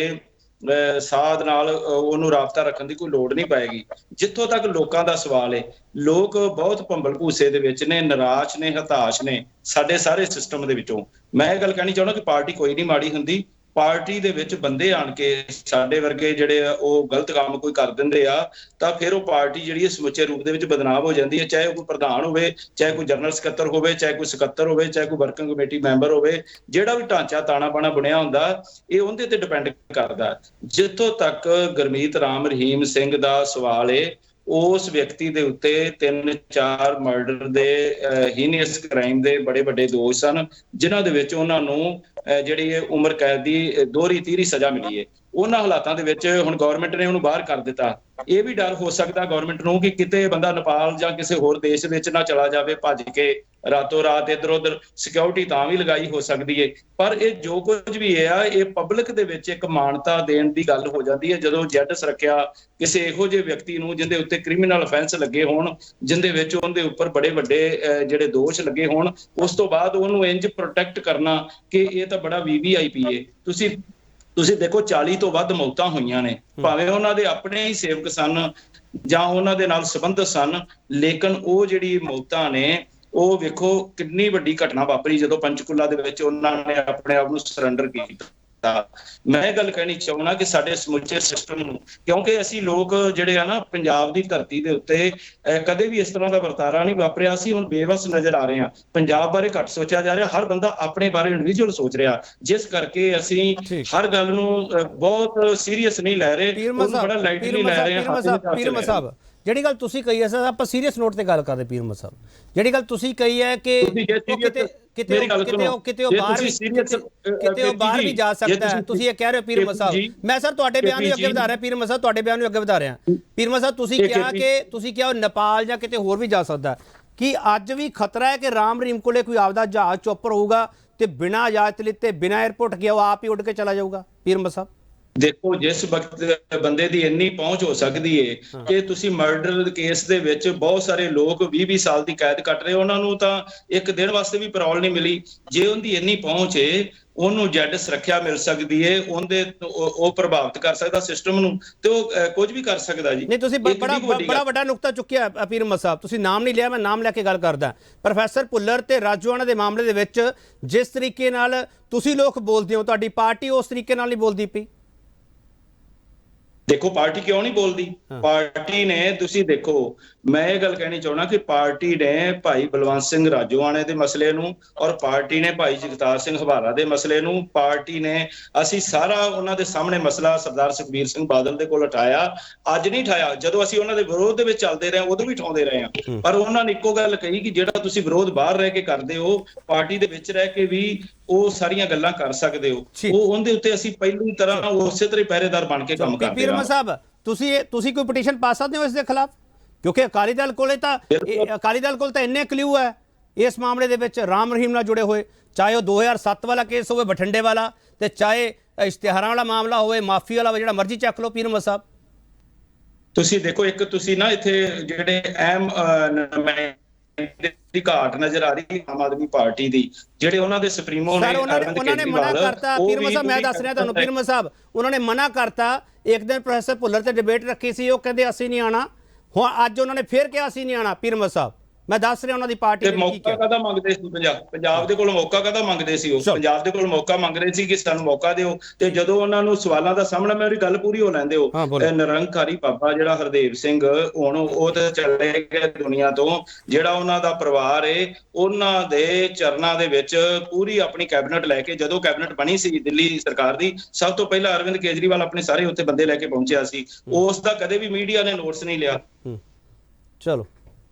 ਸਾਧ ਨਾਲ ਉਹਨੂੰ ਰਾਬਤਾ ਰੱਖਣ ਦੀ ਕੋਈ ਲੋੜ ਨਹੀਂ ਪਏਗੀ। ਜਿੱਥੋਂ ਤੱਕ ਲੋਕਾਂ ਦਾ ਸਵਾਲ ਹੈ, ਲੋਕ ਬਹੁਤ ਭੰਬਲ ਭੂਸੇ ਦੇ ਵਿੱਚ ਨੇ, ਨਿਰਾਸ਼ ਨੇ, ਹਤਾਸ਼ ਨੇ ਸਾਡੇ ਸਾਰੇ ਸਿਸਟਮ ਦੇ ਵਿੱਚੋਂ। ਮੈਂ ਇਹ ਗੱਲ ਕਹਿਣੀ ਚਾਹੁੰਦਾ ਕਿ ਪਾਰਟੀ ਕੋਈ ਨਹੀਂ ਮਾੜੀ ਹੁੰਦੀ, ਪਾਰਟੀ ਦੇ ਵਿੱਚ ਬੰਦੇ ਆਣ ਕੇ ਸਾਡੇ ਵਰਗੇ ਜਿਹੜੇ ਆ ਉਹ ਗਲਤ ਕੰਮ ਕੋਈ ਕਰ ਦਿੰਦੇ ਆ, ਤਾਂ ਫਿਰ ਉਹ ਪਾਰਟੀ ਜਿਹੜੀ ਹੈ ਸਮੁੱਚੇ ਰੂਪ ਦੇ ਵਿੱਚ ਬਦਨਾਮ ਹੋ ਜਾਂਦੀ ਹੈ। ਚਾਹੇ ਉਹ ਕੋਈ ਪ੍ਰਧਾਨ ਹੋਵੇ, ਚਾਹੇ ਕੋਈ ਜਨਰਲ ਸਕੱਤਰ ਹੋਵੇ, ਚਾਹੇ ਕੋਈ ਸਕੱਤਰ ਹੋਵੇ, ਚਾਹੇ ਕੋਈ ਵਰਕਿੰਗ ਕਮੇਟੀ ਮੈਂਬਰ ਹੋਵੇ, ਜਿਹੜਾ ਵੀ ਢਾਂਚਾ ਤਾਣਾ ਬਾਣਾ ਬਣਿਆ ਹੁੰਦਾ, ਇਹ ਉਹਦੇ ਤੇ ਡਿਪੈਂਡ ਕਰਦਾ। ਜਿੱਥੋਂ ਤੱਕ ਗੁਰਮੀਤ ਰਾਮ ਰਹੀਮ ਸਿੰਘ ਦਾ ਸਵਾਲ ਹੈ, ਉਸ ਵਿਅਕਤੀ ਦੇ ਉੱਤੇ 3-4 ਮਰਡਰ ਦੇ ਹੀਨੀਅਸ ਕ੍ਰਾਈਮ ਦੇ ਬੜੇ ਵੱਡੇ ਦੋਸ਼ ਸਨ, ਜਿਨ੍ਹਾਂ ਦੇ ਵਿੱਚ ਉਹਨਾਂ ਨੂੰ ਜਿਹੜੀ ਉਮਰ ਕੈਦ ਦੀ ਦੋਹਰੀ ਤੀਹਰੀ ਸਜ਼ਾ ਮਿਲੀ ਹੈ। ਉਹਨਾਂ ਹਾਲਾਤਾਂ ਦੇ ਵਿੱਚ ਹੁਣ ਗਵਰਨਮੈਂਟ ਨੇ ਉਹਨੂੰ ਬਾਹਰ ਕਰ ਦਿੱਤਾ। ਇਹ ਵੀ ਡਰ ਹੋ ਸਕਦਾ ਗਵਰਨਮੈਂਟ ਨੂੰ ਕਿ ਕਿਤੇ ਬੰਦਾ ਨੇਪਾਲ ਜਾਂ ਕਿਸੇ ਹੋਰ ਦੇਸ਼ ਵਿੱਚ ਨਾ ਚਲਾ ਜਾਵੇ ਭੱਜ ਕੇ ਰਾਤੋਂ ਰਾਤ ਇੱਧਰ ਉੱਧਰ। ਸਿਕਿਉਰਿਟੀ ਤਾਂ ਵੀ ਲਗਾਈ ਹੋ ਸਕਦੀ ਹੈ, ਪਰ ਇਹ ਜੋ ਕੁਝ ਵੀ ਹੈ ਇਹ ਪਬਲਿਕ ਦੇ ਵਿੱਚ ਇੱਕ ਮਾਨਤਾ ਦੇਣ ਦੀ ਗੱਲ ਹੋ ਜਾਂਦੀ ਹੈ ਜਦੋਂ ਜੈਡ ਸੁਰੱਖਿਆ ਕਿਸੇ ਇਹੋ ਜਿਹੇ ਵਿਅਕਤੀ ਨੂੰ ਜਿਹਦੇ ਉੱਤੇ ਕ੍ਰਿਮੀਨਲ ਅਫੈਂਸ ਲੱਗੇ ਹੋਣ, ਜਿਹਦੇ ਵਿੱਚ ਉਹਦੇ ਉੱਪਰ ਬੜੇ ਵੱਡੇ ਜਿਹੜੇ ਦੋਸ਼ ਲੱਗੇ ਹੋਣ, ਉਸ ਤੋਂ ਬਾਅਦ ਉਹਨੂੰ ਇੰਜ ਪ੍ਰੋਟੈਕਟ ਕਰਨਾ ਕਿ ਇਹ ਤਾਂ ਬੜਾ VVIP ਹੈ। ਤੁਸੀਂ ਦੇਖੋ 40 ਤੋਂ ਵੱਧ ਮੌਤਾਂ ਹੋਈਆਂ ਨੇ, ਭਾਵੇਂ ਉਹਨਾਂ ਦੇ ਆਪਣੇ ਹੀ ਸੇਵਕ ਸਨ ਜਾਂ ਉਹਨਾਂ ਦੇ ਨਾਲ ਸੰਬੰਧਿਤ ਸਨ, ਲੇਕਿਨ ਉਹ ਜਿਹੜੀ ਮੌਤਾਂ ਨੇ ਉਹ ਵੇਖੋ ਕਿੰਨੀ ਵੱਡੀ ਘਟਨਾ ਵਾਪਰੀ ਜਦੋਂ ਪੰਚਕੂਲਾ ਦੇ ਵਿੱਚ ਉਹਨਾਂ ਨੇ ਆਪਣੇ ਆਪ ਨੂੰ ਸਰੈਂਡਰ ਕੀਤਾ। ਮੈਂ ਇਹ ਗੱਲ ਕਹਿਣੀ ਚਾਹੁੰਦਾ ਕਿ ਸਾਡੇ ਸਮੁੱਚੇ ਸਿਸਟਮ ਨੂੰ, ਕਿਉਂਕਿ ਅਸੀਂ ਲੋਕ ਜਿਹੜੇ ਆ ਨਾ ਪੰਜਾਬ ਦੀ ਧਰਤੀ ਦੇ ਉੱਤੇ ਕਦੇ ਵੀ ਇਸ ਤਰ੍ਹਾਂ ਦਾ ਵਰਤਾਰਾ ਨਹੀਂ ਵਾਪਰਿਆ। ਅਸੀਂ ਹੁਣ ਬੇਵਸ ਨਜ਼ਰ ਆ ਰਹੇ ਹਾਂ, ਪੰਜਾਬ ਬਾਰੇ ਘੱਟ ਸੋਚਿਆ ਜਾ ਰਿਹਾ, ਹਰ ਬੰਦਾ ਆਪਣੇ ਬਾਰੇ ਇੰਡੀਵਿਜੂਅਲ ਸੋਚ ਰਿਹਾ, ਜਿਸ ਕਰਕੇ ਅਸੀਂ ਹਰ ਗੱਲ ਨੂੰ ਬਹੁਤ ਸੀਰੀਅਸ ਨਹੀਂ ਲੈ ਰਹੇ, ਉਹਨੂੰ ਬੜਾ ਲਾਈਟਲੀ ਲੈ ਰਹੇ ਹਾਂ। ਪੀਰਮਾ ਸਾਹਿਬ ਜਿਹੜੀ ਗੱਲ ਤੁਸੀਂ ਕਹੀ ਹੈ ਸਰ, ਆਪਾਂ ਸੀਰੀਅਸ ਨੋਟ ਤੇ ਗੱਲ ਕਰਦੇ। ਪੀਰਮਾ ਸਾਹਿਬ ਜਿਹੜੀ ਗੱਲ ਤੁਸੀਂ ਕਹੀ ਹੈ ਕਿ ਕਿਤੇ ਉਹ ਬਾਹਰ ਵੀ ਜਾ ਸਕਦਾ ਹੈ, ਤੁਸੀਂ ਇਹ ਕਹਿ ਰਹੇ ਹੋ ਪੀਰਮਾ ਸਾਹਿਬ। ਮੈਂ ਸਰ ਤੁਹਾਡੇ ਬਿਆਨ ਨੂੰ ਅੱਗੇ ਵਧਾ ਰਿਹਾ, ਪੀਰਮਾ ਸਾਹਿਬ ਤੁਹਾਡੇ ਬਿਆਨ ਨੂੰ ਅੱਗੇ ਵਧਾ ਰਿਹਾ। ਪੀਰਮਾ ਸਾਹਿਬ ਤੁਸੀਂ ਕਿਹਾ ਉਹ ਨੇਪਾਲ ਜਾਂ ਕਿਤੇ ਹੋਰ ਵੀ ਜਾ ਸਕਦਾ। ਕੀ ਅੱਜ ਵੀ ਖਤਰਾ ਹੈ ਕਿ ਰਾਮ ਰਹੀਮ ਕੋਲੇ ਕੋਈ ਆਪਦਾ ਜਹਾਜ਼ ਚੋਪਰ ਹੋਊਗਾ ਤੇ ਬਿਨਾਂ ਇਜਾਜ਼ਤ ਲਿੱਤੇ ਬਿਨਾਂ 에ਅਰਪੋਰਟ ਗਿਆ ਉਹ ਆਪ ਹੀ ਉੱਡ ਕੇ ਚਲਾ ਜਾਊਗਾ? ਪੀਰਮਾ ਸਾਹਿਬ ਦੇਖੋ ਜਿਸ ਵਕਤ ਬੰਦੇ ਦੀ ਇੰਨੀ ਪਹੁੰਚ ਹੋ ਸਕਦੀ ਹੈ ਕਿ ਤੁਸੀਂ ਮਰਡਰ ਕੇਸ ਦੇ ਵਿੱਚ ਬਹੁਤ ਸਾਰੇ ਲੋਕ 20-20 ਸਾਲ ਦੀ ਕੈਦ ਕੱਟ ਰਹੇ, ਉਹਨਾਂ ਨੂੰ ਤਾਂ ਇੱਕ ਦਿਨ ਵਾਸਤੇ ਵੀ ਪੈਰੋਲ ਨਹੀਂ ਮਿਲੀ। ਜੇ ਉਹਦੀ ਇੰਨੀ ਪਹੁੰਚ ਹੈ, ਉਹਨੂੰ ਜੈਡ ਸੁਰੱਖਿਆ ਮਿਲ ਸਕਦੀ ਹੈ, ਉਹ ਪ੍ਰਭਾਵਿਤ ਕਰ ਸਕਦਾ ਸਿਸਟਮ ਨੂੰ, ਤੇ ਉਹ ਕੁਝ ਵੀ ਕਰ ਸਕਦਾ ਜੀ। ਨਹੀਂ ਤੁਸੀਂ ਬੜਾ ਵੱਡਾ ਨੁਕਤਾ ਚੁੱਕਿਆ ਪੀਰਮਾ ਸਾਹਿਬ, ਤੁਸੀਂ ਨਾਮ ਨਹੀਂ ਲਿਆ, ਮੈਂ ਨਾਮ ਲੈ ਕੇ ਗੱਲ ਕਰਦਾ। ਪ੍ਰੋਫੈਸਰ ਭੁੱਲਰ ਤੇ ਰਾਜੋਆਣਾ ਦੇ ਮਾਮਲੇ ਦੇ ਵਿੱਚ ਜਿਸ ਤਰੀਕੇ ਨਾਲ ਤੁਸੀਂ ਲੋਕ ਬੋਲਦੇ ਹੋ, ਤੁਹਾਡੀ ਪਾਰਟੀ ਉਸ ਤਰੀਕੇ ਨਾਲ ਨਹੀਂ ਬੋਲਦੀ ਪਈ। ਦੇਖੋ ਪਾਰਟੀ ਕਿਉਂ ਨਹੀਂ ਬੋਲਦੀ? ਪਾਰਟੀ ਨੇ, ਤੁਸੀਂ ਦੇਖੋ ਮੈਂ ਇਹ ਗੱਲ ਕਹਿਣੀ ਚਾਹੁੰਦਾ ਕਿ ਪਾਰਟੀ ਨੇ ਭਾਈ ਬਲਵੰਤ ਸਿੰਘ ਰਾਜੋਆਣੇ ਦੇ ਮਸਲੇ ਨੂੰ ਔਰ ਪਾਰਟੀ ਨੇ ਭਾਈ ਜਗਤਾਰ ਸਿੰਘ ਹਵਾਰਾ ਦੇ ਮਸਲੇ ਨੂੰ, ਪਾਰਟੀ ਨੇ ਅਸੀਂ ਸਾਰਾ ਉਹਨਾਂ ਦੇ ਸਾਹਮਣੇ ਮਸਲਾ ਸਰਦਾਰ ਸੁਖਬੀਰ ਸਿੰਘ ਬਾਦਲ ਦੇ ਕੋਲ ਉਠਾਇਆ। ਅੱਜ ਨਹੀਂ ਉਠਾਇਆ, ਜਦੋਂ ਅਸੀਂ ਉਹਨਾਂ ਦੇ ਵਿਰੋਧ ਦੇ ਵਿੱਚ ਚੱਲਦੇ ਰਹੇ ਉਦੋਂ ਵੀ ਉਠਾਉਂਦੇ ਰਹੇ ਹਾਂ, ਪਰ ਉਹਨਾਂ ਨੇ ਇੱਕੋ ਗੱਲ ਕਹੀ ਕਿ ਜਿਹੜਾ ਤੁਸੀਂ ਵਿਰੋਧ ਬਾਹਰ ਰਹਿ ਕੇ ਕਰਦੇ ਹੋ, ਪਾਰਟੀ ਦੇ ਵਿੱਚ ਰਹਿ ਕੇ ਵੀ ਉਹ ਸਾਰੀਆਂ ਗੱਲਾਂ ਕਰ ਸਕਦੇ ਹੋ। ਉਹਦੇ ਉੱਤੇ ਅਸੀਂ ਪਹਿਲੀ ਤਰ੍ਹਾਂ ਉਸੇ ਤਰ੍ਹਾਂ ਪਹਿਰੇਦਾਰ ਬਣ ਕੇ ਕੰਮ ਕਰਦੇ ਹਾਂ। ਸਾਹਿਬ ਤੁਸੀਂ ਕੋਈ ਪਟੀਸ਼ਨ ਪਾ ਸਕਦੇ ਹੋ ਇਸ ਦੇ ਖਿਲਾਫ? ਕਿਉਂਕਿ ਅਕਾਲੀ ਦਲ ਕੋਲ ਤਾਂ ਇੰਨੇ ਕਲਿਊ ਹੈ ਇਸ ਮਾਮਲੇ ਦੇ ਵਿੱਚ ਰਾਮ ਰਹੀਮ ਨਾਲ ਜੁੜੇ ਹੋਏ, ਚਾਹੇ ਉਹ 2007 ਵਾਲਾ ਕੇਸ ਹੋਵੇ ਬਠਿੰਡੇ ਵਾਲਾ, ਤੇ ਚਾਹੇ ਇਸ਼ਤਿਹਾਰਾਂ ਵਾਲਾ ਮਾਮਲਾ ਹੋਵੇ, ਮਾਫੀ ਵਾਲਾ, ਜਿਹੜਾ ਮਰਜ਼ੀ ਚੱਕ ਲਓ। ਪੀਰਮਾ ਸਾਹਿਬ ਤੁਸੀਂ ਦੇਖੋ, ਇੱਕ ਤੁਸੀਂ ਨਾ ਇੱਥੇ ਜਿਹੜੇ ਅਹਿਮ ਦੀ ਘਾਟ ਨਜ਼ਰ ਆ ਰਹੀ ਆਮ ਆਦਮੀ ਪਾਰਟੀ ਦੀ, ਜਿਹੜੇ ਉਹਨਾਂ ਦੇ ਸੁਪਰੀਮੋ ਨੇ ਉਹਨਾਂ ਨੇ ਮਨਾ ਕਰਤਾ। ਪੀਰਮਾ ਸਾਹਿਬ ਮੈਂ ਦੱਸ ਰਿਹਾ ਤੁਹਾਨੂੰ, ਪੀਰਮਾ ਸਾਹਿਬ ਉਹਨਾਂ ਨੇ ਮਨਾ ਕਰਤਾ। ਇੱਕ ਦਿਨ ਪ੍ਰੋਫੈਸਰ ਭੁੱਲਰ ਤੇ ਡਿਬੇਟ ਰੱਖੀ ਸੀ, ਉਹ ਕਹਿੰਦੇ ਅਸੀਂ ਨਹੀਂ ਆਣਾ, ਹੁਣ ਅੱਜ ਉਹਨਾਂ ਨੇ ਫੇਰ ਕਿਹਾ ਅਸੀਂ ਨਹੀਂ ਆਣਾ। ਪੀਰਮਾ ਸਾਹਿਬ ਮੈਂ ਦੱਸ ਰਿਹਾ ਉਹਨਾਂ ਦੀ ਪਾਰਟੀ ਨੇ ਮੌਕਾ ਕਾਹਦਾ ਮੰਗਦੇ ਸੀ? ਪੰਜਾਬ ਦੇ ਕੋਲ ਮੌਕਾ ਕਾਹਦਾ ਮੰਗਦੇ ਸੀ? ਉਹ ਪੰਜਾਬ ਦੇ ਕੋਲ ਮੌਕਾ ਮੰਗ ਰਹੇ ਸੀ ਕਿ ਸਾਨੂੰ ਮੌਕਾ ਦਿਓ, ਤੇ ਜਦੋਂ ਉਹਨਾਂ ਨੂੰ ਸਵਾਲਾਂ ਦਾ ਸਾਹਮਣਾ, ਮੈਂ ਉਹਦੀ ਗੱਲ ਪੂਰੀ ਹੋ ਲੈਂਦੇ ਹੋ, ਨਿਰੰਕਾਰੀ ਬਾਬਾ ਜਿਹੜਾ ਹਰਦੇਵ ਸਿੰਘ ਹੁਣ ਉਹ ਤਾਂ ਚਲੇ ਗਏ ਦੁਨੀਆ ਤੋਂ, ਜਿਹੜਾ ਉਹਨਾਂ ਦਾ ਪਰਿਵਾਰ ਏ ਉਹਨਾਂ ਦੇ ਚਰਨਾਂ ਦੇ ਵਿੱਚ ਪੂਰੀ ਆਪਣੀ ਕੈਬਨਿਟ ਲੈ ਕੇ, ਜਦੋਂ ਕੈਬਨਿਟ ਬਣੀ ਸੀ ਦਿੱਲੀ ਸਰਕਾਰ ਦੀ, ਸਭ ਤੋਂ ਪਹਿਲਾਂ ਅਰਵਿੰਦ ਕੇਜਰੀਵਾਲ ਆਪਣੇ ਸਾਰੇ ਉੱਥੇ ਬੰਦੇ ਲੈ ਕੇ ਪਹੁੰਚਿਆ ਸੀ, ਉਸ ਦਾ ਕਦੇ ਵੀ ਮੀਡੀਆ ਨੇ ਨੋਟਿਸ ਨਹੀਂ ਲਿਆ। ਚਲੋ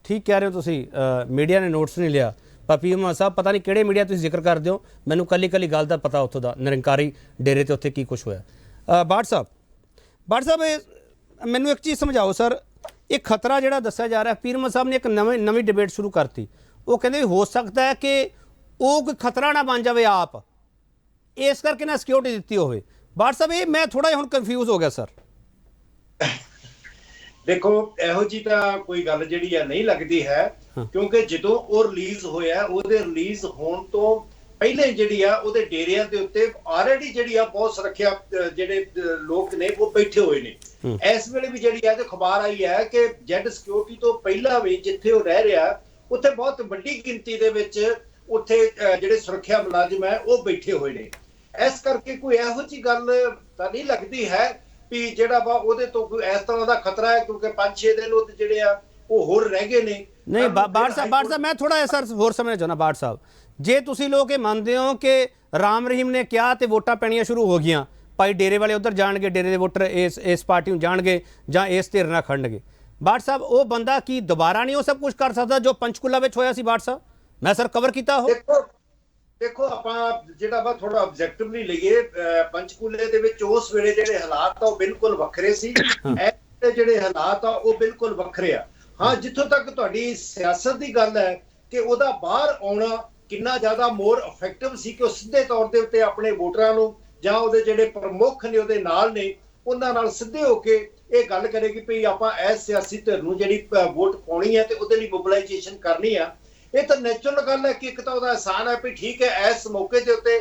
ਠੀਕ ਕਹਿ ਰਹੇ ਹੋ ਤੁਸੀਂ, ਮੀਡੀਆ ਨੇ ਨੋਟਿਸ ਨਹੀਂ ਲਿਆ, ਪਰ ਪੀਰਮਾ ਸਾਹਿਬ ਪਤਾ ਨਹੀਂ ਕਿਹੜੇ ਮੀਡੀਆ ਤੁਸੀਂ ਜ਼ਿਕਰ ਕਰਦੇ ਹੋ, ਮੈਨੂੰ ਕੱਲੀ ਗੱਲ ਦਾ ਪਤਾ ਉੱਥੋਂ ਦਾ ਨਿਰੰਕਾਰੀ ਡੇਰੇ ਤੇ ਉੱਥੇ ਕੀ ਕੁਝ ਹੋਇਆ। ਬਾਠ ਸਾਹਿਬ ਮੈਨੂੰ ਇੱਕ ਚੀਜ਼ ਸਮਝਾਓ ਸਰ, ਇਹ ਖਤਰਾ ਜਿਹੜਾ ਦੱਸਿਆ ਜਾ ਰਿਹਾ, ਪੀਰਮਾ ਸਾਹਿਬ ਨੇ ਇੱਕ ਨਵੀਂ ਡਿਬੇਟ ਸ਼ੁਰੂ ਕਰਤੀ, ਉਹ ਕਹਿੰਦੇ ਵੀ ਹੋ ਸਕਦਾ ਹੈ ਕਿ ਉਹ ਕੋਈ ਖਤਰਾ ਨਾ ਬਣ ਜਾਵੇ ਆਪ, ਇਸ ਕਰਕੇ ਨਾ ਸਿਕਿਉਰਿਟੀ ਦਿੱਤੀ ਹੋਵੇ। ਬਾਠ ਸਾਹਿਬ ਇਹ ਮੈਂ ਥੋੜਾ ਜਿਹਾ ਹੁਣ ਕਨਫਿਊਜ਼ ਹੋ ਗਿਆ ਸਰ। ਦੇਖੋ ਇਹੋ ਜੀ ਤਾਂ ਕੋਈ ਗੱਲ ਜਿਹੜੀ ਆ ਨਹੀਂ ਲੱਗਦੀ ਹੈ, ਕਿਉਂਕਿ ਜਦੋਂ ਉਹ ਰਿਲੀਜ਼ ਹੋਇਆ, ਉਹਦੇ ਰਿਲੀਜ਼ ਹੋਣ ਤੋਂ ਪਹਿਲੇ ਜਿਹੜੀ ਆ ਉਹਦੇ ਡੇਰਿਆਂ ਦੇ ਉੱਤੇ ਆਲਰੇਡੀ ਜਿਹੜੀ ਆ ਬਹੁਤ ਸੁਰੱਖਿਆ ਜਿਹੜੇ ਲੋਕ ਨੇ ਉਹ ਬੈਠੇ ਹੋਏ ਨੇ। ਇਸ ਵੇਲੇ ਵੀ ਜਿਹੜੀ ਆ ਤੇ ਖਬਰ ਆਈ ਹੈ ਕਿ ਜੈਡ ਸਿਕਿਉਰਿਟੀ ਤੋਂ ਪਹਿਲਾਂ ਵੀ ਜਿੱਥੇ ਉਹ ਰਹਿ ਰਿਹਾ ਉੱਥੇ ਬਹੁਤ ਵੱਡੀ ਗਿਣਤੀ ਦੇ ਵਿੱਚ ਉੱਥੇ ਜਿਹੜੇ ਸੁਰੱਖਿਆ ਮੁਲਾਜ਼ਮ ਹੈ ਉਹ ਬੈਠੇ ਹੋਏ ਨੇ। ਇਸ ਕਰਕੇ ਕੋਈ ਇਹੋ ਜੀ ਗੱਲ ਤਾਂ ਨਹੀਂ ਲੱਗਦੀ ਹੈ ਵੀ ਜਿਹੜਾ ਵਾ ਉਹਦੇ ਤੋਂ ਕੋਈ ਇਸ ਤਰ੍ਹਾਂ ਦਾ ਖਤਰਾ ਹੈ, ਕਿਉਂਕਿ 5-6 ਦਿਨ ਉਹ ਜਿਹੜੇ ਆ ਉਹ ਹੋਰ ਰਹਿ ਗਏ ਨੇ। ਨਹੀਂ ਬਾਠ ਸਾਹਿਬ ਮੈਂ ਥੋੜਾ ਜਿਹਾ ਸਰ ਹੋਰ ਸਮਝਣਾ ਚਾਹੁੰਦਾ। ਬਾਠ ਸਾਹਿਬ ਜੇ ਤੁਸੀਂ ਲੋਕ ਇਹ ਮੰਨਦੇ ਹੋ ਕਿ ਰਾਮ ਰਹੀਮ ਨੇ ਕਿਹਾ ਤੇ ਵੋਟਾਂ ਪੈਣੀਆਂ ਸ਼ੁਰੂ ਹੋ ਗਈਆਂ, ਭਾਈ ਡੇਰੇ ਵਾਲੇ ਉੱਧਰ ਜਾਣਗੇ, ਡੇਰੇ ਦੇ ਵੋਟਰ ਇਸ ਪਾਰਟੀ ਨੂੰ ਜਾਣਗੇ ਜਾਂ ਇਸ ਧਿਰ ਨਾਲ ਖੜਨਗੇ, ਬਾਠ ਸਾਹਿਬ ਉਹ ਬੰਦਾ ਕੀ ਦੁਬਾਰਾ ਨਹੀਂ ਉਹ ਸਭ ਕੁਝ ਕਰ ਸਕਦਾ ਜੋ ਪੰਚਕੂਲਾ ਵਿੱਚ ਹੋਇਆ ਸੀ? ਬਾਠ ਸਾਹਿਬ ਮੈਂ ਸਰ ਕਵਰ ਕੀਤਾ ਉਹ ਦੇਖੋ ਆਪਾਂ ਜਿਹੜਾ ਵਾ ਥੋੜਾ ਆਬਜੈਕਟਿਵਲੀ ਲਈਏ, ਪੰਚਕੂਲੇ ਦੇ ਵਿੱਚ ਉਸ ਵੇਲੇ ਜਿਹੜੇ ਹਾਲਾਤ ਆ ਉਹ ਬਿਲਕੁਲ ਵੱਖਰੇ ਸੀ। ਇਹ ਜਿਹੜੇ ਹਾਲਾਤ ਆ ਉਹ ਬਿਲਕੁਲ ਵੱਖਰੇ ਆ। ਹਾਂ, ਜਿੱਥੋਂ ਤੱਕ ਤੁਹਾਡੀ ਸਿਆਸਤ ਦੀ ਗੱਲ ਹੈ ਕਿ ਉਹਦਾ ਬਾਹਰ ਆਉਣਾ ਕਿੰਨਾ ਜ਼ਿਆਦਾ ਮੋਰ ਇਫੈਕਟਿਵ ਸੀ ਕਿ ਉਹ ਸਿੱਧੇ ਤੌਰ ਦੇ ਉੱਤੇ ਆਪਣੇ ਵੋਟਰਾਂ ਨੂੰ ਜਾਂ ਉਹਦੇ ਜਿਹੜੇ ਪ੍ਰਮੁੱਖ ਨੇ ਉਹਦੇ ਨਾਲ ਨੇ ਉਹਨਾਂ ਨਾਲ ਸਿੱਧੇ ਹੋ ਕੇ ਇਹ ਗੱਲ ਕਰੇ ਕਿ ਭਈ ਆਪਾਂ ਇਸ ਸਿਆਸੀ ਧਿਰ ਨੂੰ ਜਿਹੜੀ ਵੋਟ ਪਾਉਣੀ ਹੈ ਤੇ ਉਹਦੇ ਲਈ ਮੋਬਿਲਾਈਜੇਸ਼ਨ ਕਰਨੀ ਆ। ਇਹ ਤਾਂ ਨੈਚੁਰਲ ਗੱਲ ਹੈ ਕਿ ਇੱਕ ਤਾਂ ਉਹਦਾ ਆਸਾਨ ਹੈ ਵੀ ਠੀਕ ਹੈ ਇਸ ਮੌਕੇ ਦੇ ਉੱਤੇ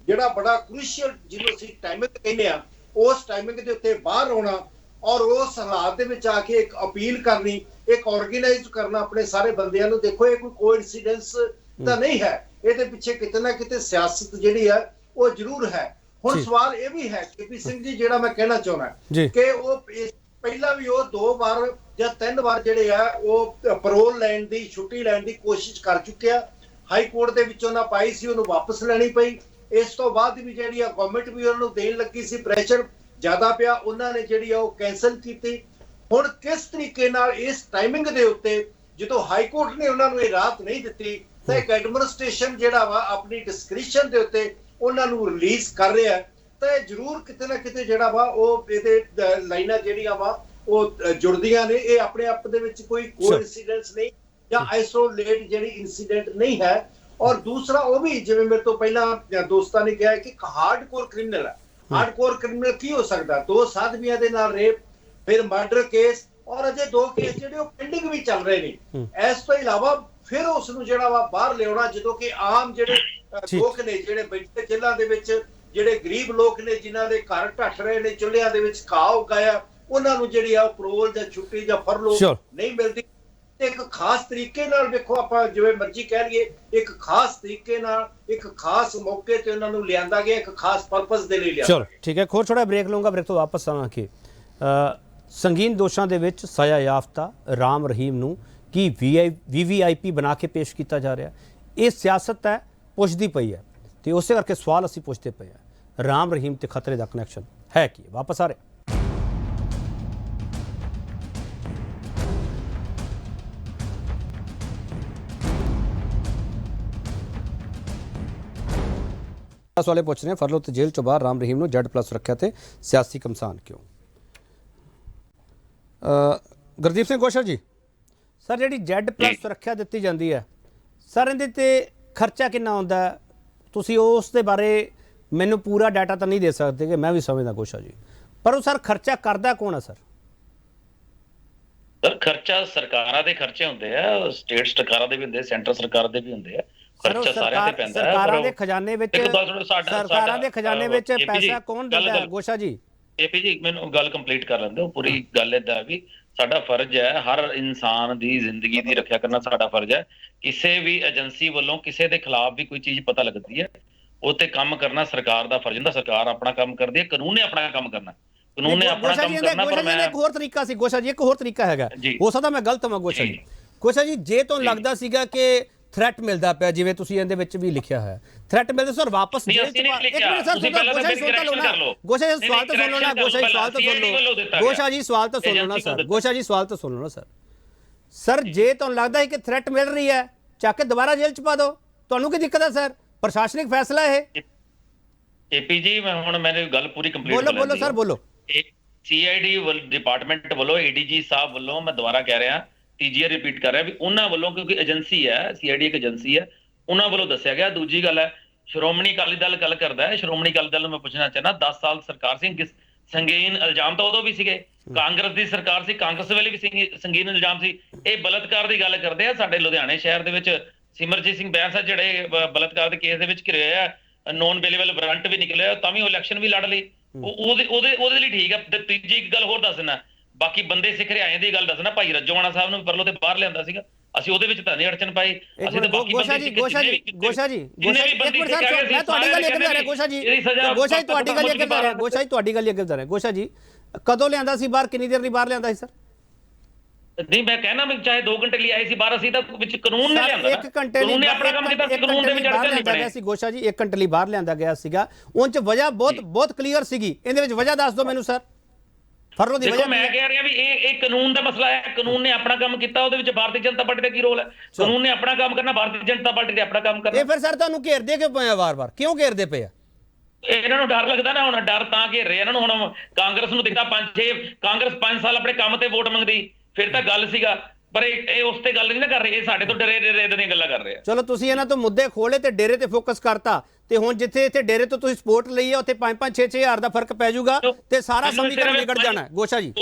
ਜਿਹੜਾ ਬੜਾ ਕ੍ਰੂਸ਼ੀਅਲ ਜਿਹਨੂੰ ਅਸੀਂ ਟਾਈਮਿੰਗ ਕਹਿੰਦੇ ਆ ਉਸ ਟਾਈਮਿੰਗ ਦੇ ਉੱਤੇ ਬਾਹਰ ਆਉਣਾ ਔਰ ਉਸ ਹਾਲਾਤ ਦੇ ਵਿੱਚ ਆ ਕੇ ਇੱਕ ਅਪੀਲ ਕਰਨੀ, ਇੱਕ ਆਰਗੇਨਾਈਜ਼ ਕਰਨਾ ਆਪਣੇ ਸਾਰੇ ਬੰਦਿਆਂ ਨੂੰ। ਦੇਖੋ ਇਹ ਕੋਈ ਕੋਇਨਸੀਡੈਂਸ ਤਾਂ ਨਹੀਂ ਹੈ, ਇਹਦੇ ਪਿੱਛੇ ਕਿਤੇ ਨਾ ਕਿਤੇ ਸਿਆਸਤ ਜਿਹੜੀ ਹੈ ਉਹ ਜ਼ਰੂਰ ਹੈ। ਹੁਣ ਸਵਾਲ ਇਹ ਵੀ ਹੈ ਕੇਪੀ ਸਿੰਘ ਜੀ, ਜਿਹੜਾ ਮੈਂ ਕਹਿਣਾ ਚਾਹੁੰਦਾ ਕਿ ਉਹ ਪਹਿਲਾਂ ਵੀ ਉਹ 2 ਵਾਰ ਜਾਂ 3 ਵਾਰ ਜਿਹੜੇ ਆ ਉਹ ਪੈਰੋਲ ਲੈਣ ਦੀ, ਛੁੱਟੀ ਲੈਣ ਦੀ ਕੋਸ਼ਿਸ਼ ਕਰ ਚੁੱਕਿਆ। ਹਾਈ ਕੋਰਟ ਦੇ ਵਿੱਚੋਂ ਨਾ ਪਾਈ ਸੀ, ਉਹਨੂੰ ਵਾਪਸ ਲੈਣੀ ਪਈ। ਇਸ ਤੋਂ ਬਾਅਦ ਵੀ ਜਿਹੜੀ ਆ ਗਵਰਨਮੈਂਟ ਵੀ ਉਹਨਾਂ ਨੂੰ ਦੇਣ ਲੱਗੀ ਸੀ, ਪ੍ਰੈਸ਼ਰ ਜ਼ਿਆਦਾ ਪਿਆ, ਉਹਨਾਂ ਨੇ ਜਿਹੜੀ ਆ ਉਹ ਕੈਂਸਲ ਕੀਤੀ। ਹੁਣ ਕਿਸ ਤਰੀਕੇ ਨਾਲ ਇਸ ਟਾਈਮਿੰਗ ਦੇ ਉੱਤੇ ਜਦੋਂ ਹਾਈ ਕੋਰਟ ਨੇ ਉਹਨਾਂ ਨੂੰ ਇਹ ਰਾਹਤ ਨਹੀਂ ਦਿੱਤੀ ਤਾਂ ਇੱਕ ਐਡਮਿਨਿਸਟ੍ਰੇਸ਼ਨ ਜਿਹੜਾ ਵਾ ਆਪਣੀ ਡਿਸਕ੍ਰਿਸ਼ਨ ਦੇ ਉੱਤੇ ਉਹਨਾਂ ਨੂੰ ਰਿਲੀਜ਼ ਕਰ ਰਿਹਾ, ਤਾਂ ਇਹ ਜ਼ਰੂਰ ਕਿਤੇ ਨਾ ਕਿਤੇ ਜਿਹੜਾ ਵਾ ਉਹ ਇਹਦੇ ਲਾਈਨਾਂ ਜਿਹੜੀਆਂ ਵਾ ਉਹ ਜੁੜਦੀਆਂ ਨੇ। ਇਹ ਆਪਣੇ ਆਪ ਦੇ ਵਿੱਚ ਕੋਈ ਕੋਇਨਸੀਡੈਂਸ ਨਹੀਂ ਜਾਂ ਆਈਸੋਲੇਟ ਜਿਹੜੀ ਇਨਸੀਡੈਂਟ ਨਹੀਂ ਹੈ। ਔਰ ਦੂਸਰਾ ਉਹ ਵੀ ਜਿਵੇਂ ਮੇਰੇ ਤੋਂ ਪਹਿਲਾਂ ਦੋਸਤਾਂ ਨੇ ਕਿਹਾ ਕਿ ਹਾਰਡਕੋਰ ਕ੍ਰਿਮੀਨਲ ਹੈ। ਹਾਰਡਕੋਰ ਕ੍ਰਿਮੀਨਲ ਕੀ ਹੋ ਸਕਦਾ? 2 ਸਾਧਵੀਆਂ ਦੇ ਨਾਲ ਰੇਪ, ਫਿਰ ਮਰਡਰ ਕੇਸ, ਔਰ ਅਜੇ 2 ਕੇਸ ਜਿਹੜੇ ਉਹ ਪੈਂਡਿੰਗ ਵੀ ਚੱਲ ਰਹੇ ਨੇ। ਇਸ ਤੋਂ ਇਲਾਵਾ ਫਿਰ ਉਸ ਨੂੰ ਜਿਹੜਾ ਵਾ ਬਾਹਰ ਲਿਆਉਣਾ, ਜਦੋਂ ਕਿ ਆਮ ਜਿਹੜੇ ਲੋਕ ਨੇ ਜਿਹੜੇ ਬੈਠੇ ਜੇਲ੍ਹਾਂ ਦੇ ਵਿੱਚ, ਜਿਹੜੇ ਗਰੀਬ ਲੋਕ ਨੇ ਜਿਨ੍ਹਾਂ ਦੇ ਘਰ ਢੱਠ ਰਹੇ ਨੇ, ਚੁੱਲ੍ਹਿਆਂ ਦੇ ਵਿੱਚ ਘਾਹ ਉਗਾਇਆ, ਉਹਨਾਂ ਨੂੰ ਜਿਹੜੀ ਆ ਪੈਰੋਲ ਜਾਂ ਛੁੱਟੀ ਜਾਂ ਫਰਲੋ ਨਹੀਂ ਮਿਲਦੀ। ਇੱਕ ਖਾਸ ਤਰੀਕੇ ਨਾਲ ਵੇਖੋ, ਆਪਾਂ ਜਿਵੇਂ ਮਰਜ਼ੀ ਕਹਿ ਲਈਏ, ਇੱਕ ਖਾਸ ਤਰੀਕੇ ਨਾਲ ਇੱਕ ਖਾਸ ਮੌਕੇ ਤੇ ਉਹਨਾਂ ਨੂੰ ਲਿਆਂਦਾ ਗਿਆ, ਇੱਕ ਖਾਸ ਪਰਪਸ ਦੇ ਲਈ ਲਿਆਂਦਾ। ਚਲੋ ਠੀਕ ਹੈ, ਹੋਰ ਥੋੜਾ ਬ੍ਰੇਕ ਲਊਂਗਾ। ਬ੍ਰੇਕ ਤੋਂ ਵਾਪਸ ਆਵਾਂ ਕਿ ਸੰਗੀਨ ਦੋਸ਼ਾਂ ਦੇ ਵਿੱਚ ਸਜ਼ਾ ਯਾਫਤਾ ਰਾਮ ਰਹੀਮ ਨੂੰ ਕੀ VVIP ਬਣਾ ਕੇ ਪੇਸ਼ ਕੀਤਾ ਜਾ ਰਿਹਾ। ਇਹ ਸਿਆਸਤ ਹੈ, ਪੁੱਛਦੀ ਪਈ ਹੈ, ਤੇ ਉਸੇ ਕਰਕੇ ਸਵਾਲ ਅਸੀਂ ਪੁੱਛਦੇ ਪਏ ਹਾਂ, ਰਾਮ ਰਹੀਮ ਤੇ ਖਤਰੇ ਦਾ ਕਨੈਕਸ਼ਨ ਹੈ ਕੀ? ਵਾਪਸ ਆ ਰਹੇ। ਵਾਲੇ ਪੁੱਛ ਰਹੇ ਫਰਲੋ ਤੇ ਜੇਲ੍ਹ ਚੋਂ ਬਾਹਰ ਰਾਮ ਰਹੀਮ ਨੂੰ Z+ ਰੱਖਿਆ ਤੇ ਸਿਆਸੀ ਕਮਸਾਨ ਕਿਉਂ? ਗੁਰਦੀਪ ਸਿੰਘ ਗੋਸ਼ਲ ਜੀ, ਸਰ ਜਿਹੜੀ Z+ ਸੁਰੱਖਿਆ ਦਿੱਤੀ ਜਾਂਦੀ ਹੈ ਸਰ, ਇਹਦੇ ਤੇ ਖਰਚਾ ਕਿੰਨਾ ਆਉਂਦਾ? ਤੁਸੀਂ ਉਸ ਦੇ ਬਾਰੇ ਮੈਨੂੰ ਪੂਰਾ ਡਾਟਾ ਤਾਂ ਨਹੀਂ ਦੇ ਸਕਦੇ ਕਿ ਮੈਂ ਵੀ ਸਮਝਦਾ ਗੋਸ਼ਾ ਜੀ, ਪਰ ਉਹ ਸਰ ਖਰਚਾ ਕਰਦਾ ਕੌਣ ਹੈ ਸਰ? ਸਰ ਖਰਚਾ ਸਰਕਾਰਾਂ ਦੇ ਖਰਚੇ ਹੁੰਦੇ ਆ, ਸਟੇਟ ਸਰਕਾਰਾਂ ਦੇ ਵੀ ਹੁੰਦੇ, ਸੈਂਟਰ ਸਰਕਾਰ ਦੇ ਵੀ ਹੁੰਦੇ ਆ। ਖਰਚਾ ਸਾਰਿਆਂ ਤੇ ਪੈਂਦਾ ਹੈ। ਸਰਕਾਰਾਂ ਦੇ ਖਜ਼ਾਨੇ ਵਿੱਚ ਪੈਸਾ ਕੌਣ ਦਿੰਦਾ ਹੈ ਗੋਸ਼ਾ ਜੀ? ਏਪੀ ਜੀ ਮੈਨੂੰ ਗੱਲ ਕੰਪਲੀਟ ਕਰ ਲੈਂਦੇ ਹੋ। ਪੂਰੀ ਗੱਲ ਏਦਾਂ ਵੀ ਸਾਡਾ ਫਰਜ਼ ਹੈ, ਹਰ ਇਨਸਾਨ ਦੀ ਜ਼ਿੰਦਗੀ ਦੀ ਰੱਖਿਆ ਕਰਨਾ ਸਾਡਾ ਫਰਜ਼ ਹੈ। ਕਿਸੇ ਵੀ ਏਜੰਸੀ ਵੱਲੋਂ ਕਿਸੇ ਦੇ ਖਿਲਾਫ ਵੀ ਕੋਈ ਚੀਜ਼ ਪਤਾ ਲੱਗਦੀ ਹੈ, ਉਹ ਤੇ ਕੰਮ ਕਰਨਾ ਸਰਕਾਰ ਦਾ ਫਰਜ਼ ਹੁੰਦਾ। ਸਰਕਾਰ ਆਪਣਾ ਕੰਮ ਕਰਦੀ ਹੈ, ਕਾਨੂੰਨ ਨੇ ਆਪਣਾ ਕੰਮ ਕਰਨਾ, ਕਾਨੂੰਨ ਨੇ ਆਪਣਾ ਕੰਮ ਕਰਨਾ। ਪਰ ਮੈਂ ਇੱਕ ਹੋਰ ਤਰੀਕਾ ਸੀ ਗੋਸ਼ਾ ਜੀ, ਇੱਕ ਹੋਰ ਤਰੀਕਾ ਹੈਗਾ, ਹੋ ਸਕਦਾ ਮੈਂ ਗਲਤ ਹਾਂ ਗੋਸ਼ਾ ਜੀ। ਗੋਸ਼ਾ ਜੀ, ਜੇ ਤੁਹਾਨੂੰ ਲੱਗਦਾ ਸੀਗਾ ਕਿ ਥ੍ਰੈਟ ਮਿਲਦਾ ਪਿਆ, ਜਿਵੇਂ ਤੁਸੀਂ ਇਹਦੇ ਵਿੱਚ ਵੀ ਲਿਖਿਆ ਹੈ ਥ੍ਰੈਟ ਮਿਲਦਾ ਸਰ, ਵਾਪਸ ਜੇਲ੍ਹ ਚ ਇੱਕ ਮਿੰਟ ਸਰ, ਗੋਸ਼ਾ ਜੀ ਸਵਾਲ ਤਾਂ ਸੁਣ ਲਓ ਨਾ, ਗੋਸ਼ਾ ਜੀ ਸਵਾਲ ਤਾਂ ਸੁਣ ਲਓ ਨਾ, ਗੋਸ਼ਾ ਜੀ ਸਵਾਲ ਤਾਂ ਸੁਣ ਲਓ, ਗੋਸ਼ਾ ਜੀ ਸਵਾਲ ਤਾਂ ਸੁਣ ਲਓ ਨਾ ਸਰ, ਗੋਸ਼ਾ ਜੀ ਸਵਾਲ ਤਾਂ ਸੁਣ ਲਓ ਨਾ ਸਰ। ਸਰ ਜੇ ਤੁਹਾਨੂੰ ਲੱਗਦਾ ਹੈ ਕਿ ਥ੍ਰੈਟ ਮਿਲ ਰਹੀ ਹੈ, ਚੱਕ ਕੇ ਦੁਬਾਰਾ ਜੇਲ੍ਹ ਚ ਪਾ ਦਿਓ, ਤੁਹਾਨੂੰ ਕੀ ਦਿੱਕਤ ਹੈ ਸਰ? ਪ੍ਰਸ਼ਾਸਨਿਕ ਫੈਸਲਾ ਇਹ। ਏਪੀ ਜੀ ਮੈਂ ਹੁਣ ਮੈਨੂੰ ਗੱਲ ਪੂਰੀ ਕੰਪਲੀਟ ਬੋਲੋ ਬੋਲੋ ਸਰ ਬੋਲੋ। CID ਡਿਪਾਰਟਮੈਂਟ ਵੱਲੋਂ, ADG ਸਾਹਿਬ ਵੱਲੋਂ, ਮੈਂ ਦੁਬਾਰਾ ਕਹਿ ਰਿਹਾ, TGA ਰਿਪੀਟ ਕਰ ਰਿਹਾ ਵੀ ਉਹਨਾਂ ਵੱਲੋਂ, ਕਿਉਂਕਿ ਏਜੰਸੀ ਹੈ, CID ਇੱਕ ਏਜੰਸੀ ਹੈ, ਉਹਨਾਂ ਵੱਲੋਂ ਦੱਸਿਆ ਗਿਆ। ਦੂਜੀ ਗੱਲ ਹੈ, ਸ਼੍ਰੋਮਣੀ ਅਕਾਲੀ ਦਲ ਗੱਲ ਕਰਦਾ ਹੈ, ਸ਼੍ਰੋਮਣੀ ਅਕਾਲੀ ਦਲ ਨੂੰ ਮੈਂ ਪੁੱਛਣਾ ਚਾਹੁੰਦਾ, 10 ਸਾਲ ਸਰਕਾਰ ਸੀ, ਸੰਗੀਨ ਇਲਜ਼ਾਮ ਤਾਂ ਉਦੋਂ ਵੀ ਸੀਗੇ, ਕਾਂਗਰਸ ਦੀ ਸਰਕਾਰ ਸੀ, ਕਾਂਗਰਸ ਵੇਲੇ ਵੀ ਸੰਗੀਨ ਇਲਜ਼ਾਮ ਸੀ। ਇਹ ਬਲਤਕਾਰ ਦੀ ਗੱਲ ਕਰਦੇ ਆ। ਸਾਡੇ ਲੁਧਿਆਣੇ ਸ਼ਹਿਰ ਦੇ ਵਿੱਚ ਸਿਮਰਜੀਤ ਸਿੰਘ ਬੈਂਸ ਜਿਹੜੇ ਬਲਤਕਾਰ ਦੇ ਕੇਸ ਦੇ ਵਿੱਚ ਘਿਰੇ ਹੋਏ ਆ, ਨੋਨ ਬੇਲੇਬਲ ਵਾਰੰਟ ਵੀ ਨਿਕਲਿਆ, ਤਾਂ ਵੀ ਉਹ ਇਲੈਕਸ਼ਨ ਵੀ ਲੜ ਲਈ। ਉਹਦੇ ਲਈ ਠੀਕ ਹੈ। ਤੀਜੀ ਇੱਕ ਗੱਲ ਹੋਰ ਦੱਸ ਦਿੰਦਾ, ਬਾਕੀ ਬੰਦੇ ਸਿੱਖ ਰਿਆਏ ਦੀ ਗੱਲ ਦੱਸਣਾ, ਭਾਈ ਰੱਜੋਆਣਾ ਸਾਹਿਬ ਨੂੰ ਪਰਲੋ ਤੇ ਬਾਹਰ ਲਿਆਂਦਾ ਸੀਗਾ, ਅਸੀਂ ਉਹਦੇ ਵਿੱਚ ਤਾਂ ਨਹੀਂ ਅੜਚਨ ਪਾਈ। ਅਸੀਂ ਤਾਂ ਬਾਕੀ ਗੋਸ਼ਾ ਜੀ ਗੋਸ਼ਾ ਜੀ ਗੋਸ਼ਾ ਜੀ ਇੱਕ ਮਿੰਟ ਸਰ, ਮੈਂ ਤੁਹਾਡੀ ਗੱਲ ਅੱਗੇ ਵਧਾ ਰਿਹਾ ਗੋਸ਼ਾ ਜੀ, ਗੋਸ਼ਾ ਜੀ ਤੁਹਾਡੀ ਗੱਲ ਅੱਗੇ ਵਧਾ ਰਿਹਾ, ਗੋਸ਼ਾ ਜੀ ਤੁਹਾਡੀ ਗੱਲ ਅੱਗੇ ਵਧਾ ਰਿਹਾ। ਗੋਸ਼ਾ ਜੀ ਕਦੋਂ ਲਿਆਂਦਾ ਸੀ ਬਾਹਰ, ਕਿੰਨੀ ਦੇਰ ਲਈ ਬਾਹਰ ਲਿਆਂਦਾ ਸੀ ਸਰ? ਨਹੀਂ ਮੈਂ ਕਹਿਣਾ, ਮੈਂ ਚਾਹੇ 2 ਘੰਟੇ ਲਈ ਆਏ ਸੀ ਬਾਹਰ, ਅਸੀਂ ਤਾਂ ਵਿੱਚ ਕਾਨੂੰਨ ਨੇ ਲਿਆਂਦਾ, 1 ਘੰਟੇ ਲਈ ਕਾਨੂੰਨ ਨੇ ਆਪਣਾ ਕੰਮ ਕੀਤਾ, ਕਾਨੂੰਨ ਦੇ ਵਿੱਚ ਅੜਚਨ ਨਹੀਂ ਪਈ ਸੀ ਗੋਸ਼ਾ ਜੀ। 1 ਘੰਟੇ ਲਈ ਬਾਹਰ ਲਿਆਂਦਾ ਗਿਆ ਸੀਗਾ, ਉਹਨਾਂ 'ਚ ਵਜ੍ਹਾ ਬਹੁਤ ਕਲੀਅਰ ਸੀਗੀ, ਇਹਦੇ ਵਿੱਚ ਵਜ੍ਹਾ ਦੱਸ ਦਿਓ ਮੈਨੂੰ ਸਰ। ਫਰਲੋ ਦੀ ਦੇਖੋ ਵਜ੍ਹਾ ਮੈਂ ਕਹਿ ਰਿਹਾ ਵੀ ਇਹ ਕਾਨੂੰਨ ਦਾ ਮਸਲਾ ਹੈ। ਕਾਨੂੰਨ ਨੇ ਆਪਣਾ ਕੰਮ ਕੀਤਾ, ਉਹਦੇ ਵਿੱਚ ਭਾਰਤੀ ਜਨਤਾ ਪਾਰਟੀ ਦਾ ਕੀ ਰੋਲ ਹੈ? ਕਾਨੂੰਨ ਨੇ ਆਪਣਾ ਕੰਮ ਕਰਨਾ, ਭਾਰਤੀ ਜਨਤਾ ਪਾਰਟੀ ਨੇ ਆਪਣਾ ਕੰਮ ਕਰਨਾ। ਇਹ ਫਿਰ ਸਰ ਤੁਹਾਨੂੰ ਘੇਰਦੇ ਕਿਉਂ ਪਏ ਆ ਵਾਰ-ਵਾਰ, ਕਿਉਂ ਘੇਰਦੇ ਪਏ ਆ? ਇਹਨਾਂ ਨੂੰ ਡਰ ਲੱਗਦਾ ਨਾ, ਹੁਣ ਡਰ ਤਾਂ ਘੇਰ ਰਹੇ ਇਹਨਾਂ ਨੂੰ। ਹੁਣ ਕਾਂਗਰਸ ਨੂੰ ਦਿੱਤਾ ਕਾਂਗਰਸ 5 ਸਾਲ ਆਪਣੇ ਕੰਮ ਤੇ ਵੋਟ ਮੰਗਦੀ, ਫਿਰ ਤਾਂ ਗੱਲ ਸੀਗਾ, ਪਰ ਇਹ ਉਸ ਤੇ ਗੱਲ ਨਹੀਂ ਨਾ ਕਰ ਰਹੇ। ਇਹ ਸਾਡੇ ਤੋਂ ਡਰੇ ਦੀਆਂ ਗੱਲਾਂ ਕਰ ਰਹੇ ਆ। ਚਲੋ ਤੁਸੀਂ ਇਹਨਾਂ ਤੋਂ ਮੁੱਦੇ ਖੋਲੇ ਤੇ ਡੇਰੇ ਤੇ ਫੋਕਸ ਕਰਤਾ, ਤੇ ਹੁਣ ਜਿੱਥੇ ਇੱਥੇ ਡੇਰੇ ਤੋਂ ਤੁਸੀਂ ਸਪੋਰਟ ਲਈ ਹੈ ਉੱਥੇ 5-5 6-6 ਹਜ਼ਾਰ ਦਾ ਫਰਕ ਪੈ ਜਾਊਗਾ ਤੇ ਸਾਰਾ ਸਮੀਕਰਨ ਵਿਗੜ ਜਾਣਾ ਹੈ। ਗੋਸ਼ਾ ਜੀ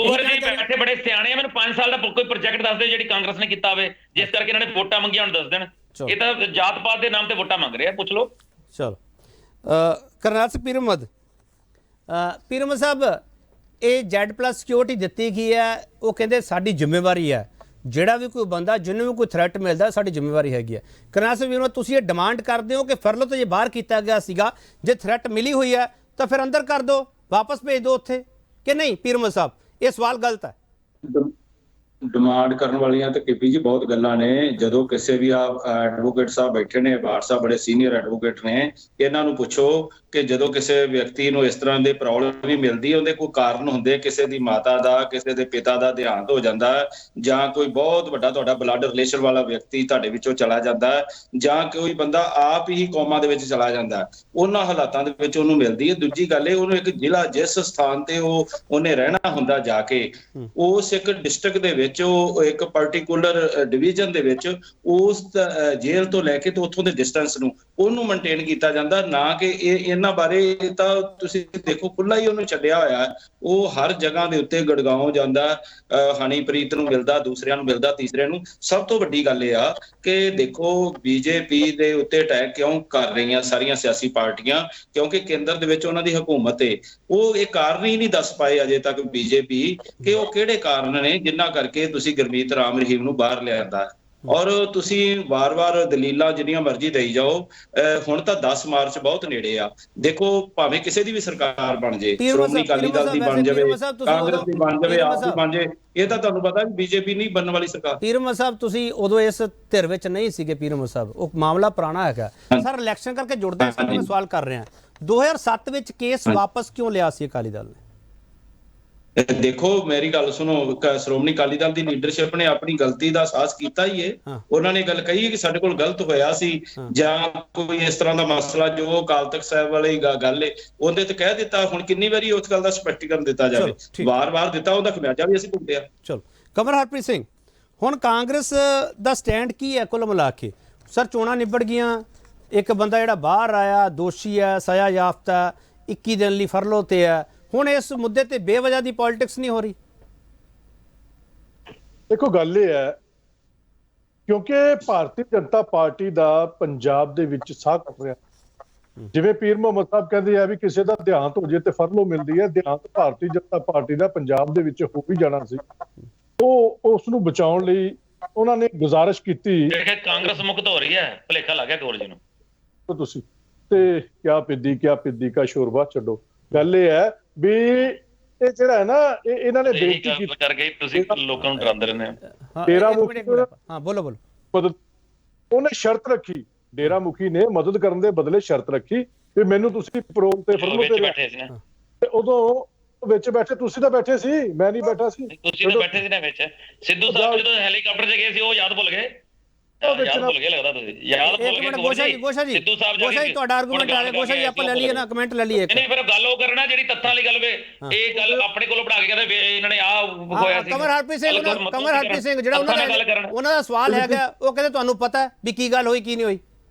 ਬੈਠੇ ਬੜੇ ਸਿਆਣੇ ਆ, ਮੈਨੂੰ 5 ਸਾਲ ਦਾ ਕੋਈ ਪ੍ਰੋਜੈਕਟ ਦੱਸ ਦਿਓ ਜਿਹੜੀ ਕਾਂਗਰਸ ਨੇ ਕੀਤਾ ਹੋਵੇ ਜਿਸ ਕਰਕੇ ਇਹਨਾਂ ਨੇ ਵੋਟਾਂ ਮੰਗੀਆਂ, ਹੁਣ ਦੱਸ ਦੇਣ। ਇਹ ਤਾਂ ਜਾਤ ਪਾਤ ਦੇ ਨਾਮ ਤੇ ਵੋਟਾਂ ਮੰਗ ਰਹੇ ਆ, ਪੁੱਛ ਲਓ। ਚਲੋ ਕਰਨਾਲ ਸਿੰਘ ਪੀਰਮਦ ਸਾਹਿਬ, ਇਹ Z+ ਸਿਕਿਉਰਿਟੀ ਦਿੱਤੀ ਗਈ ਹੈ, ਉਹ ਕਹਿੰਦੇ ਸਾਡੀ ਜ਼ਿੰਮੇਵਾਰੀ ਹੈ, ਜਿਹੜਾ ਵੀ ਕੋਈ ਬੰਦਾ ਜਿਹਨੂੰ ਵੀ ਕੋਈ ਥ੍ਰੈਟ ਮਿਲਦਾ ਸਾਡੀ ਜ਼ਿੰਮੇਵਾਰੀ ਹੈਗੀ ਹੈ। ਕਰਨਾਲ ਸਿੰਘ ਤੁਸੀਂ ਇਹ ਡਿਮਾਂਡ ਕਰਦੇ ਹੋ ਕਿ ਫਰਲੋ ਤੋਂ ਜੇ ਬਾਹਰ ਕੀਤਾ ਗਿਆ ਸੀਗਾ, ਜੇ ਥ੍ਰੈਟ ਮਿਲੀ ਹੋਈ ਹੈ ਤਾਂ ਫਿਰ ਅੰਦਰ ਕਰ ਦਿਓ, ਵਾਪਸ ਭੇਜ ਦਿਓ ਉੱਥੇ, ਕਿ ਨਹੀਂ? ਪੀਰਮਦ ਸਾਹਿਬ, ਇਹ ਸਵਾਲ ਗਲਤ ਹੈ। ਡਿਮਾਂਡ ਕਰਨ ਵਾਲੀਆਂ ਤਾਂ ਕੇਪੀ ਜੀ ਬਹੁਤ ਗੱਲਾਂ ਨੇ। ਜਦੋਂ ਕਿਸੇ ਵੀ ਐਡਵੋਕੇਟ ਸਾਹਿਬ ਬੈਠੇ ਨੇ, ਬਾਰ ਸਾਹਿਬ ਬੜੇ ਸੀਨੀਅਰ ਐਡਵੋਕੇਟ ਨੇ, ਇਹਨਾਂ ਨੂੰ ਪੁੱਛੋ ਕਿ ਜਦੋਂ ਕਿਸੇ ਵਿਅਕਤੀ ਨੂੰ ਇਸ ਤਰ੍ਹਾਂ ਦੇ ਪ੍ਰੋਬਲਮ ਵੀ ਮਿਲਦੀ ਹੈ, ਉਹਦੇ ਕੋਈ ਕਾਰਨ ਹੁੰਦੇ, ਕਿਸੇ ਦੀ ਮਾਤਾ ਦਾ, ਕਿਸੇ ਦੇ ਪਿਤਾ ਦਾ ਦੇਹਾਂਤ ਹੋ ਜਾਂਦਾ, ਜਾਂ ਕੋਈ ਬਹੁਤ ਵੱਡਾ ਤੁਹਾਡਾ ਬਲੱਡ ਰਿਲੇਸ਼ਨ ਵਾਲਾ ਵਿਅਕਤੀ ਤੁਹਾਡੇ ਵਿੱਚੋਂ ਚਲਾ ਜਾਂਦਾ, ਜਾਂ ਕੋਈ ਬੰਦਾ ਆਪ ਹੀ ਕੋਮਾ ਦੇ ਵਿੱਚ ਚਲਾ ਜਾਂਦਾ, ਉਹਨਾਂ ਹਾਲਾਤਾਂ ਦੇ ਵਿੱਚ ਉਹਨੂੰ ਮਿਲਦੀ ਹੈ। ਦੂਜੀ ਗੱਲ ਇਹ, ਉਹਨੂੰ ਇੱਕ ਜ਼ਿਲ੍ਹਾ ਜਿਸ ਸਥਾਨ ਤੇ ਉਹਨੇ ਰਹਿਣਾ ਹੁੰਦਾ ਜਾ ਕੇ, ਉਸ ਇੱਕ ਡਿਸਟ੍ਰਿਕਟ ਦੇ ਵਿੱਚ, ਉਹ ਇੱਕ ਪਾਰਟਿਕੂਲਰ ਡਿਵੀਜ਼ਨ ਦੇ ਵਿੱਚ, ਉਸ ਜੇਲ੍ਹ ਤੋਂ ਲੈ ਕੇ ਤੇ ਉੱਥੋਂ ਦੇ ਡਿਸਟੈਂਸ ਨੂੰ ਉਹਨੂੰ ਮੇਨਟੇਨ ਕੀਤਾ ਜਾਂਦਾ। ਨਾ ਕਿ ਇਹਨਾਂ ਬਾਰੇ ਤਾਂ ਤੁਸੀਂ ਦੇਖੋ ਖੁੱਲਾ ਹੀ ਉਹਨੂੰ ਛੱਡਿਆ ਹੋਇਆ, ਉਹ ਹਰ ਜਗ੍ਹਾ ਦੇ ਉੱਤੇ ਗੜਗਾਉਂ ਜਾਂਦਾ, ਹਨੀਪ੍ਰੀਤ ਨੂੰ ਮਿਲਦਾ, ਦੂਸਰਿਆਂ ਨੂੰ ਮਿਲਦਾ, ਤੀਸਰਿਆਂ ਨੂੰ। ਸਭ ਤੋਂ ਵੱਡੀ ਗੱਲ ਇਹ ਆ ਕਿ ਦੇਖੋ ਬੀਜੇਪੀ ਦੇ ਉੱਤੇ ਅਟੈਕ ਕਿਉਂ ਕਰ ਰਹੀਆਂ ਸਾਰੀਆਂ ਸਿਆਸੀ ਪਾਰਟੀਆਂ, ਕਿਉਂਕਿ ਕੇਂਦਰ ਦੇ ਵਿੱਚ ਉਹਨਾਂ ਦੀ ਹਕੂਮਤ ਹੈ। ਉਹ ਇਹ ਕਾਰਨ ਹੀ ਨਹੀਂ ਦੱਸ ਪਾਏ ਅਜੇ ਤੱਕ ਬੀਜੇਪੀ ਕਿ ਉਹ ਕਿਹੜੇ ਕਾਰਨ ਨੇ ਜਿਨ੍ਹਾਂ ਕਰਕੇ ਤੁਸੀਂ ਗੁਰਮੀਤ ਰਾਮ ਰਹੀਮ ਨੂੰ ਬਾਹਰ ਲਿਆਂਦਾ। ਔਰ ਤੁਸੀਂ ਵਾਰ-ਵਾਰ ਦਲੀਲਾਂ ਜਿੰਨੀਆਂ ਮਰਜ਼ੀ ਦੇਈ ਜਾਓ, ਹੁਣ ਤਾਂ 10 ਮਾਰਚ ਬਹੁਤ ਨੇੜੇ ਆ। ਦੇਖੋ ਭਾਵੇਂ ਕਿਸੇ ਦੀ ਵੀ ਸਰਕਾਰ ਬਣ ਜੇ, ਸ਼੍ਰੋਮਣੀ ਅਕਾਲੀ ਦਲ ਦੀ ਬਣ ਜਾਵੇ, ਕਾਂਗਰਸ ਦੀ ਬਣ ਜਾਵੇ, ਆਪ ਦੀ ਬਣ ਜਾਵੇ, ਇਹ ਤਾਂ ਤੁਹਾਨੂੰ ਪਤਾ ਵੀ ਬੀਜੇਪੀ ਨਹੀਂ ਬਣਨ ਵਾਲੀ ਸਰਕਾਰ। ਪੀਰਮਦ ਸਾਹਿਬ, ਤੁਸੀਂ ਉਦੋਂ ਇਸ ਧਿਰ ਵਿੱਚ ਨਹੀਂ ਸੀਗੇ ਪੀਰਮਦ ਸਾਹਿਬ, ਉਹ ਮਾਮਲਾ ਪੁਰਾਣਾ ਹੈਗਾ ਸਰ। ਇਲੈਕਸ਼ਨ ਕਰਕੇ ਜੁੜਦਾ ਇਸ ਕਰਕੇ ਮੈਂ ਸਵਾਲ ਕਰ ਰਿਹਾ, 2007 ਵਿੱਚ ਕੇਸ ਵਾਪਸ ਕਿਉਂ ਲਿਆ ਸੀ ਅਕਾਲੀ ਦਲ ਨੇ? ਦੇਖੋ ਮੇਰੀ ਗੱਲ ਸੁਣੋ, ਸ਼੍ਰੋਮਣੀ ਅਕਾਲੀ ਦਲ ਦੀ ਲੀਡਰਸ਼ਿਪ ਨੇ ਆਪਣੀ ਗਲਤੀ ਦਾ ਅਹਿਸਾਸ ਕੀਤਾ ਹੀ ਹੈ। ਉਹਨਾਂ ਨੇ ਗੱਲ ਕਹੀ ਕਿ ਸਾਡੇ ਕੋਲ ਗਲਤ ਹੋਇਆ ਸੀ, ਜਾਂ ਕੋਈ ਇਸ ਤਰ੍ਹਾਂ ਦਾ ਮਸਲਾ ਜੋ ਅਕਾਲ ਤਖਤ ਸਾਹਿਬ ਵਾਲੀ ਗੱਲ ਹੈ, ਉਹਦੇ ਤੇ ਕਹਿ ਦਿੱਤਾ। ਹੁਣ ਕਿੰਨੀ ਵਾਰੀ ਉਸ ਗੱਲ ਦਾ ਸਪਸ਼ਟੀਕਰਨ ਦਿੱਤਾ ਜਾਵੇ? ਵਾਰ-ਵਾਰ ਦਿੱਤਾ, ਉਹਦਾ ਖਮਿਆਜਾ ਵੀ ਅਸੀਂ ਭੁਗਤਿਆ। ਚਲੋ ਕਮਰ ਹਰਪ੍ਰੀਤ ਸਿੰਘ, ਹੁਣ ਕਾਂਗਰਸ ਦਾ ਸਟੈਂਡ ਕੀ ਹੈ ਕੁੱਲ ਮਿਲਾ ਕੇ? ਸਰ ਚੋਣਾਂ ਨਿਬੜ ਗਈਆਂ, ਇੱਕ ਬੰਦਾ ਜਿਹੜਾ ਬਾਹਰ ਆਇਆ ਦੋਸ਼ੀ ਹੈ, ਸਜ਼ਾ ਯਾਫਤਾ, 21 ਦਿਨ ਲਈ ਫਰਲੋ ਤੇ ਹੈ, ਹੁਣ ਇਸ ਮੁੱਦੇ ਤੇ ਬੇਵਜ੍ਹਾ ਦੀ ਪੋਲਿਟਿਕਸ ਨਹੀਂ ਹੋ ਰਹੀ? ਦੇਖੋ ਗੱਲ ਇਹ ਹੈ, ਕਿਉਂਕਿ ਭਾਰਤੀ ਜਨਤਾ ਪਾਰਟੀ ਦਾ ਪੰਜਾਬ ਦੇ ਵਿੱਚ ਸਾਹ ਕੱਟ ਰਿਹਾ। ਜਿਵੇਂ ਪੀਰ ਮੁਹੰਮਦ ਸਾਹਿਬ ਕਹਿੰਦੇ ਆ ਵੀ ਕਿਸੇ ਦਾ ਦੇਹਾਂਤ ਹੋ ਜੇ ਤੇ ਫਰਲੋ ਮਿਲਦੀ ਹੈ, ਦੇਹਾਂਤ ਭਾਰਤੀ ਜਨਤਾ ਪਾਰਟੀ ਦਾ ਪੰਜਾਬ ਦੇ ਵਿੱਚ ਹੋ ਵੀ ਜਾਣਾ ਸੀ। ਉਹ ਉਸ ਨੂੰ ਬਚਾਉਣ ਲਈ ਉਹਨਾਂ ਨੇ ਗੁਜ਼ਾਰਿਸ਼ ਕੀਤੀ ਕਿ ਕਾਂਗਰਸ ਮੁਕਤ ਹੋ ਰਹੀ ਹੈ, ਭੁਲੇਖਾ ਲੱਗ ਗਿਆ ਕੌਰ ਜੀ ਨੂੰ। ਤੁਸੀਂ ਤੇ ਕਿਆ ਪਿੱਦੀ ਕਾ ਸ਼ੋਰਬਾ ਛੱਡੋ। ਗੱਲ ਇਹ ਹੈ ਵੀ ਇਹ ਜਿਹੜਾ ਹੈ ਨਾ, ਇਹਨਾਂ ਨੇ ਬੇਇੱਜ਼ਤੀ ਕੀਤੀ ਕਰਕੇ ਤੁਸੀਂ ਲੋਕਾਂ ਨੂੰ ਡਰਾਉਂਦੇ ਰਹਿੰਦੇ ਹੋ। ਡੇਰਾ ਮੁਖੀ, ਹਾਂ ਬੋਲੋ। ਉਹਨੇ ਸ਼ਰਤ ਰੱਖੀ, ਡੇਰਾ ਮੁਖੀ ਨੇ ਮਦਦ ਕਰਨ ਦੇ ਬਦਲੇ ਸ਼ਰਤ ਰੱਖੀ ਵੀ ਮੈਨੂੰ ਤੁਸੀਂ ਪਰੋਲ ਤੇ ਫਰਲੋ ਤੇ ਬੈਠੇ ਸੀ ਨਾ, ਤੇ ਉਦੋਂ ਵਿੱਚ ਬੈਠੇ ਤੁਸੀਂ ਤਾਂ ਬੈਠੇ ਸੀ, ਮੈਂ ਨਹੀਂ ਬੈਠਾ ਸੀ। ਤੁਸੀਂ ਤਾਂ ਬੈਠੇ ਸੀ ਨਾ ਵਿੱਚ। ਸਿੱਧੂ ਸਾਹਿਬ ਜਦੋਂ ਹੈਲੀਕਾਪਟਰ 'ਚ ਗਏ ਸੀ, ਉਹ ਯਾਦ ਭੁੱਲ ਗਏ? ਯਾਦ ਭੁੱਲ ਗਏ ਲੱਗਦਾ ਤੁਸੀਂ, ਯਾਦ ਭੁੱਲ ਗਏ। ਗੋਸ਼ਾ ਜੀ ਤੁਹਾਡਾ ਆਰਗੂਮੈਂਟ ਆ ਰਿਹਾ, ਗੋਸ਼ਾ ਜੀ ਆਪਾਂ ਲੈ ਲਈਏ ਨਾ, ਕਮੈਂਟ ਲੈ ਲਈਏ। ਨਹੀਂ ਫਿਰ ਗੱਲ ਉਹ ਕਰਨਾ ਜਿਹੜੀ ਤੱਥਾਂ ਵਾਲੀ ਗੱਲ ਵੇ, ਇਹ ਗੱਲ ਆਪਣੇ ਕੋਲੋਂ ਪੜਾ ਕੇ ਕਹਿੰਦੇ ਇਹਨਾਂ ਨੇ ਆ ਹੋਇਆ ਸੀ। ਕਮਰ ਹਰਪ੍ਰੀਤ ਸਿੰਘ ਜਿਹੜਾ ਉਹਨਾਂ ਦਾ ਸਵਾਲ ਹੈਗਾ, ਉਹ ਕਹਿੰਦੇ ਤੁਹਾਨੂੰ ਪਤਾ ਵੀ ਕੀ ਗੱਲ ਹੋਈ ਕੀ ਨਹੀਂ ਹੋਈ,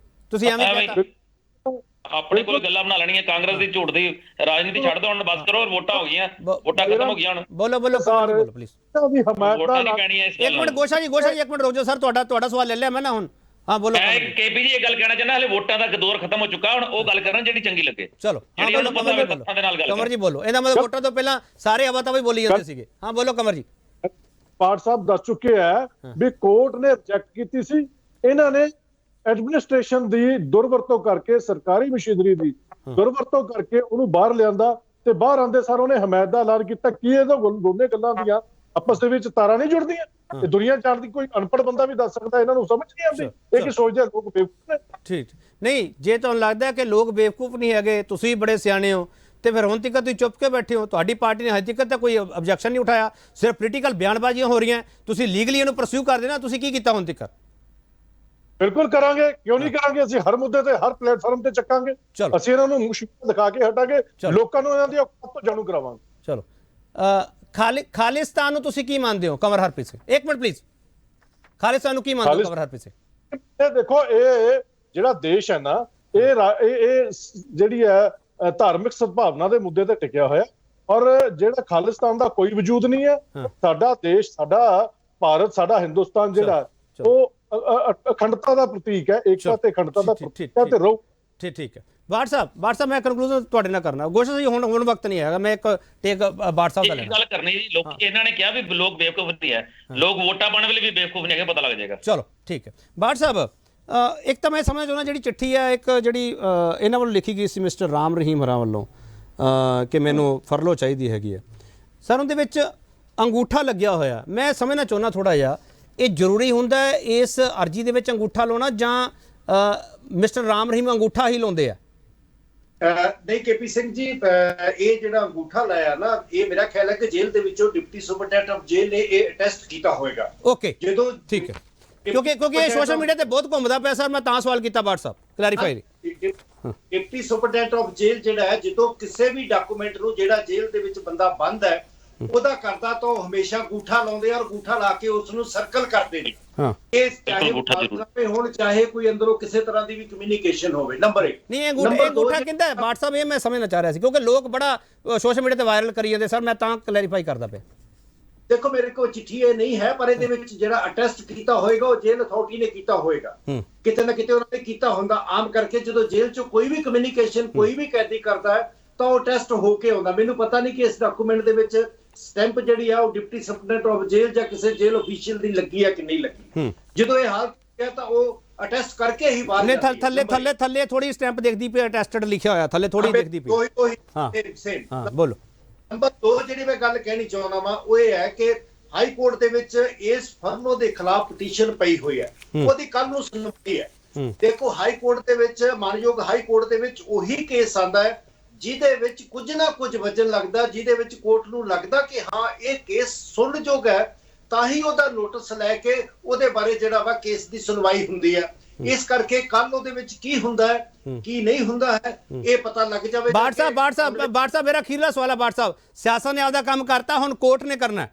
ਤੁਸੀਂ ਐਵੇਂ ਆਪਣੇ ਕੋਲ ਗੱਲਾਂ ਬਣਾ ਲੈਣੀਆਂ। ਕਾਂਗਰਸ ਦੀ ਝੂਠ ਦੀ ਰਾਜਨੀਤੀ ਛੱਡ ਦੋ, ਹੁਣ ਬਸ ਕਰੋ, ਵੋਟਾਂ ਹੋ ਗਈਆਂ, ਵੋਟਾਂ ਖਤਮ ਹੋ ਗਈਆਂ ਹੁਣ। ਬੋਲੋ ਪਲੀਜ਼। ਇੱਕ ਮਿੰਟ ਗੋਸ਼ਾ ਜੀ ਇੱਕ ਮਿੰਟ ਰੁਕ ਜਾਓ ਸਰ, ਤੁਹਾਡਾ ਸਵਾਲ ਲੈ ਲਿਆ ਮੈਂ ਨਾ ਹੁਣ। ਹਾਂ ਬੋਲੋ ਕੇਪੀ ਜੀ, ਇਹ ਗੱਲ ਕਹਿਣਾ ਚਾਹੁੰਦਾ ਹਲੇ ਵੋਟਾਂ ਦਾ ਦੌਰ ਖਤਮ ਹੋ ਚੁੱਕਾ, ਹੁਣ ਉਹ ਗੱਲ ਕਰਨ ਜਿਹੜੀ ਚੰਗੀ ਲੱਗੇ। ਚਲੋ ਕਮਰ ਜੀ ਬੋਲੋ, ਇਹਦਾ ਮਤਲਬ ਵੋਟਾਂ ਤੋਂ ਪਹਿਲਾਂ ਸਾਰੇ ਹਵਾ ਤਾਂ ਵੀ ਬੋਲੀ ਜਾਂਦੇ ਸੀਗੇ। ਹਾਂ ਬੋਲੋ ਕਮਰ ਜੀ। ਪਾਠ ਸਾਹਿਬ ਦੱਸ ਚੁੱਕੇ ਆ ਵੀ ਕੋਰਟ ਨੇ ਰਿਜੈਕਟ ਕੀਤੀ ਸੀ, ਇਹਨਾਂ ਨੇ ਐਡਮਿਨਿਸਟ੍ਰੇਸ਼ਨ ਦੀ ਦੁਰਵਰਤੋਂ ਕਰਕੇ, ਸਰਕਾਰੀ ਮਸ਼ੀਨਰੀ ਦੀ ਦੁਰਵਰਤੋਂ ਕਰਕੇ ਉਹਨੂੰ ਬਾਹਰ ਲਿਆਂਦਾ, ਤੇ ਬਾਹਰ ਆਂਦੇ ਸਾਰ ਉਹਨੇ ਹਮਾਇਤ ਦਾ ਐਲਾਨ ਕੀਤਾ। ਕੀ ਇਹ ਤਾਂ ਦੋਨੇ ਗੱਲਾਂ ਦੀਆਂ ਆਪਸ ਦੇ ਵਿੱਚ ਤਾਰਾਂ ਨਹੀਂ ਜੁੜਦੀਆਂ? ਇਹ ਦੁਨੀਆ ਜਾਣਦੀ ਕੋਈ ਅਨਪੜ੍ਹ ਬੰਦਾ ਵੀ ਦੱਸ ਸਕਦਾ, ਇਹਨਾਂ ਨੂੰ ਸਮਝ ਨਹੀਂ ਆਉਂਦੀ। ਇਹ ਕੀ ਸੋਚਦੇ ਆ ਲੋਕ ਬੇਵਕੂਫ ਨੇ? ਠੀਕ ਨਹੀਂ, ਜੇ ਤੁਹਾਨੂੰ ਲੱਗਦਾ ਕਿ ਲੋਕ ਬੇਵਕੂਫ ਨਹੀਂ ਹੈਗੇ, ਤੁਸੀਂ ਬੜੇ ਸਿਆਣੇ ਹੋ, तो फिर हुण तक तुसीं चुप के बैठे हो, तुहाडी पार्टी ने हजे तक तो कोई ऑब्जैक्शन नहीं उठाया, सिर्फ पोलीटिकल बयानबाजियां हो रही हैं, तुसीं लीगली इहनूं परस्यू कर देना, तुसीं की कीता हुण तक? बिल्कुल करांगे, क्यों नहीं करांगे। ਅਸੀਂ हर मुद्दे ते हर प्लेटफॉर्म ते ਚੱਕਾਂਗੇ। ਚਲੋ। ਅਸੀਂ ਇਹਨਾਂ ਨੂੰ ਮੁਸ਼ਕਿਲ ਦਿਖਾ ਕੇ ਹਟਾਂਗੇ, ਲੋਕਾਂ ਨੂੰ ਇਹਨਾਂ ਦੀ ਔਕਾਤ ਤੋਂ ਜਾਣੂ ਕਰਾਵਾਂਗੇ। ਚਲੋ ਖਾਲਿਸਤਾਨ ਨੂੰ ਤੁਸੀਂ ਕੀ ਮੰਨਦੇ ਹੋ ਕੰਵਰ ਹਰਪ੍ਰੀਤ ਸਿੰਘ? ਇੱਕ ਮਿੰਟ ਪਲੀਜ਼, ਖਾਲਿਸਤਾਨ ਨੂੰ ਕੀ ਮੰਨਦੇ ਹੋ ਕੰਵਰ ਹਰਪ੍ਰੀਤ ਸਿੰਘ? ਇਹ ਦੇਖੋ, ਇਹ ਜਿਹੜਾ ਦੇਸ਼ ਹੈ ਨਾ, ਇਹ ਜਿਹੜੀ ਹੈ ਧਾਰਮਿਕ ਸਦਭਾਵਨਾ ਦੇ ਮੁੱਦੇ ਤੇ ਟਿਕਿਆ ਹੋਇਆ, ਔਰ ਜਿਹੜਾ ਖਾਲਿਸਤਾਨ ਦਾ ਕੋਈ ਵਜੂਦ ਨਹੀਂ ਹੈ। ਸਾਡਾ ਦੇਸ਼, ਸਾਡਾ ਭਾਰਤ, ਸਾਡਾ ਹਿੰਦੁਸਤਾਨ ਜਿਹੜਾ ਉਹ ਅਖੰਡਤਾ ਦਾ ਪ੍ਰਤੀਕ ਹੈ, ਏਕਤਾ ਤੇ ਅਖੰਡਤਾ ਦਾ ਪ੍ਰਤੀਕ ਹੈ ਤੇ ਰਹੋ। ਠੀਕ ਹੈ ਬਾਠ ਸਾਹਿਬ ਮੈਂ ਕੰਕਲੂਜਨ ਤੁਹਾਡੇ ਨਾਲ ਕਰਨਾ। ਗੋਸ਼ਾ ਜੀ ਹੁਣ ਵਕਤ ਨਹੀਂ ਹੈਗਾ, ਮੈਂ ਇੱਕ ਟੇਕ ਬਾਠ ਸਾਹਿਬ ਦਾ ਲੈਣਾ। ਗੱਲ ਕਰਨੀ ਜੀ, ਲੋਕ ਇਹਨਾਂ ਨੇ ਕਿਹਾ ਵੀ ਲੋਕ ਬੇਵਕੂਫ ਨਹੀਂ ਹੈ, ਲੋਕ ਵੋਟਾਂ ਪਾਉਣ ਵੇਲੇ ਵੀ ਬੇਵਕੂਫ ਨਹੀਂ ਹੈਗੇ, ਪਤਾ ਲੱਗ ਜਾਏਗਾ। ਚਲੋ ਠੀਕ ਹੈ ਬਾਠ ਸਾਹਿਬ, ਇੱਕ ਤਾਂ ਮੈਂ ਸਮਝਦਾ ਚਾਹੁੰਦਾ ਜਿਹੜੀ ਚਿੱਠੀ ਹੈ, ਇੱਕ ਜਿਹੜੀ ਇਹਨਾਂ ਵੱਲੋਂ ਲਿਖੀ ਗਈ ਸੀ ਮਿਸਟਰ ਰਾਮ ਰਹੀਮ ਹਰਾਂ ਵੱਲੋਂ ਕਿ ਮੈਨੂੰ ਫਰਲੋ ਚਾਹੀਦੀ ਹੈਗੀ ਹੈ ਸਰ, ਉਹਦੇ ਵਿੱਚ ਅੰਗੂਠਾ ਲੱਗਿਆ ਹੋਇਆ। ਮੈਂ ਸਮਝਣਾ ਚਾਹੁੰਦਾ ਥੋੜਾ ਜਿਹਾ, ਇਹ ਜ਼ਰੂਰੀ ਹੁੰਦਾ ਹੈ ਇਸ ਅਰਜੀ ਦੇ ਵਿੱਚ ਅੰਗੂਠਾ ਲਾਉਣਾ, ਜਾਂ ਮਿਸਟਰ ਰਾਮ ਰਹੀਮ ਅੰਗੂਠਾ ਹੀ ਲਾਉਂਦੇ ਆ? ਨਹੀਂ ਕੇਪੀ ਸਿੰਘ ਜੀ, ਇਹ ਜਿਹੜਾ ਅੰਗੂਠਾ ਲਾਇਆ ਨਾ, ਇਹ ਮੇਰਾ ਖਿਆਲ ਹੈ ਕਿ ਜੇਲ੍ਹ ਦੇ ਵਿੱਚੋਂ ਡਿਪਟੀ ਸੁਪਰਡੈਂਟ ਆਫ ਜੇਲ੍ਹ ਨੇ ਇਹ ਟੈਸਟ ਕੀਤਾ ਹੋਵੇਗਾ। ਓਕੇ, ਜਦੋਂ ਠੀਕ ਹੈ, ਕਿਉਂਕਿ ਇਹ ਸੋਸ਼ਲ ਮੀਡੀਆ ਤੇ ਬਹੁਤ ਘੁੰਮਦਾ ਪਿਆ ਸਰ, ਮੈਂ ਤਾਂ ਸਵਾਲ ਕੀਤਾ ਬਾਠ ਸਾਹਿਬ, ਕਲੈਰੀਫਾਈ। ਡਿਪਟੀ ਸੁਪਰਡੈਂਟ ਆਫ ਜੇਲ੍ਹ ਜਿਹੜਾ ਹੈ, ਜਦੋਂ ਕਿਸੇ ਵੀ ਡਾਕੂਮੈਂਟ ਨੂੰ ਜਿਹੜਾ ਜੇਲ੍ਹ ਦੇ ਵਿੱਚ ਬੰਦਾ ਬੰਦ ਹੈ ਉਹਦਾ ਕਰਦਾ ਤਾਂ ਹਮੇਸ਼ਾ ਅੰਗੂਠਾ ਲਾਉਂਦੇ ਆ, ਔਰ ਅੰਗੂਠਾ ਲਾ ਕੇ ਉਸ ਨੂੰ ਸਰਕਲ ਕਰਦੇ ਨੇ। ਇਹ ਚਾਹੇ ਹੁਣ ਚਾਹੇ ਕੋਈ ਅੰਦਰੋਂ ਕਿਸੇ ਤਰ੍ਹਾਂ ਦੀ ਵੀ ਕਮਿਊਨੀਕੇਸ਼ਨ ਹੋਵੇ। ਨੰਬਰ 1 ਨਹੀਂ, ਅੰਗੂਠਾ ਕਹਿੰਦਾ ਬਾਠ ਸਾਹਿਬ, ਇਹ ਮੈਂ ਸਮਝਣਾ ਚਾਹ ਰਿਹਾ ਸੀ ਕਿਉਂਕਿ ਲੋਕ ਬੜਾ ਸੋਸ਼ਲ ਮੀਡੀਆ ਤੇ ਵਾਇਰਲ ਕਰੀ ਜਾਂਦੇ ਸਰ, ਮੈਂ ਤਾਂ ਕਲੈਰੀਫਾਈ ਕਰਦਾ ਪਿਆ। ਦੇਖੋ ਮੇਰੇ ਕੋਲ ਚਿੱਠੀ ਇਹ ਨਹੀਂ ਹੈ, ਪਰ ਇਹਦੇ ਵਿੱਚ ਜਿਹੜਾ ਅਟੈਸਟ ਕੀਤਾ ਹੋਏਗਾ ਉਹ ਜੇਲ੍ਹ ਅਥਾਰਟੀ ਨੇ ਕੀਤਾ ਹੋਏਗਾ, ਕਿਤੇ ਨਾ ਕਿਤੇ ਉਹਨਾਂ ਨੇ ਕੀਤਾ ਹੁੰਦਾ। ਆਮ ਕਰਕੇ ਜਦੋਂ ਜੇਲ੍ਹ 'ਚ ਕੋਈ ਵੀ ਕਮਿਊਨੀਕੇਸ਼ਨ ਕੋਈ ਵੀ ਕੈਦੀ ਕਰਦਾ ਹੈ ਤਾਂ ਉਹ ਟੈਸਟ ਹੋ ਕੇ ਆਉਂਦਾ। ਮੈਨੂੰ ਪਤਾ ਨਹੀਂ ਕਿ ਇਸ ਡਾਕੂਮੈਂਟ ਦੇ ਵਿੱਚ ਸਟੈਂਪ ਜਿਹੜੀ ਆ ਉਹ ਡਿਪਟੀ ਸੁਪਰਡੈਂਟ ਆਫ ਜੇਲ੍ਹ ਜਾਂ ਕਿਸੇ ਜੇਲ੍ਹ ਅਫੀਸ਼ੀਅਲ ਦੀ ਲੱਗੀ ਹੈ ਕਿ ਨਹੀਂ ਲੱਗੀ। ਜਦੋਂ ਇਹ ਹਾਲ ਹੈ ਤਾਂ ਉਹ ਅਟੈਸਟ ਕਰਕੇ ਹੀ ਬਾਹਰ ਨੇ ਥੱਲੇ ਥੋੜੀ ਸਟੈਂਪ ਦਿਖਦੀ ਪਈ, ਅਟੈਸਟਡ ਲਿਖਿਆ ਹੋਇਆ ਥੱਲੇ ਥੋੜੀ ਦਿਖਦੀ ਪਈ। ਹਾਂ ਬੋਲੋ। ਨੰਬਰ 2 ਜਿਹੜੀ ਮੈਂ ਗੱਲ ਕਹਿਣੀ ਚਾਹੁੰਦਾ ਵਾਂ ਉਹ ਇਹ ਹੈ ਕਿ ਹਾਈ ਕੋਰਟ ਦੇ ਵਿੱਚ ਇਸ ਫਰਨੋ ਦੇ ਖਿਲਾਫ ਪਟੀਸ਼ਨ ਪਈ ਹੋਈ ਹੈ, ਉਹਦੀ ਕੱਲ ਨੂੰ ਸੁਣਵਾਈ ਹੈ। ਦੇਖੋ ਹਾਈ ਕੋਰਟ ਦੇ ਵਿੱਚ, ਮਾਨਯੋਗ ਹਾਈ ਕੋਰਟ ਦੇ ਵਿੱਚ ਉਹੀ ਕੇਸ ਆਂਦਾ ਹੈ ਜਿਹਦੇ ਵਿੱਚ ਕੁਝ ਨਾ ਕੁਝ ਵਜਨ ਲੱਗਦਾ, ਜਿਹਦੇ ਵਿੱਚ ਕੋਰਟ ਨੂੰ ਲੱਗਦਾ ਕਿ ਹਾਂ ਇਹ ਕੇਸ ਸੁਣਨਯੋਗ ਹੈ, ਤਾਂ ਹੀ ਉਹਦਾ ਨੋਟਿਸ ਲੈ ਕੇ ਉਹਦੇ ਬਾਰੇ ਜਿਹੜਾ ਵਾ ਕੇਸ ਦੀ ਸੁਣਵਾਈ ਹੁੰਦੀ ਹੈ। ਇਸ ਕਰਕੇ ਕੱਲ ਉਹਦੇ ਵਿੱਚ ਕੀ ਹੁੰਦਾ ਹੈ ਕੀ ਨਹੀਂ ਹੁੰਦਾ ਹੈ ਇਹ ਪਤਾ ਲੱਗ ਜਾਵੇ। ਬਾਠ ਸਾਹਿਬ ਮੇਰਾ ਅਖੀਰਲਾ ਸਵਾਲ ਹੈ। ਬਾਠ ਸਾਹਿਬ, ਸਿਆਸਤ ਨੇ ਆਪਦਾ ਕੰਮ ਕਰਤਾ, ਹੁਣ ਕੋਰਟ ਨੇ ਕਰਨਾ।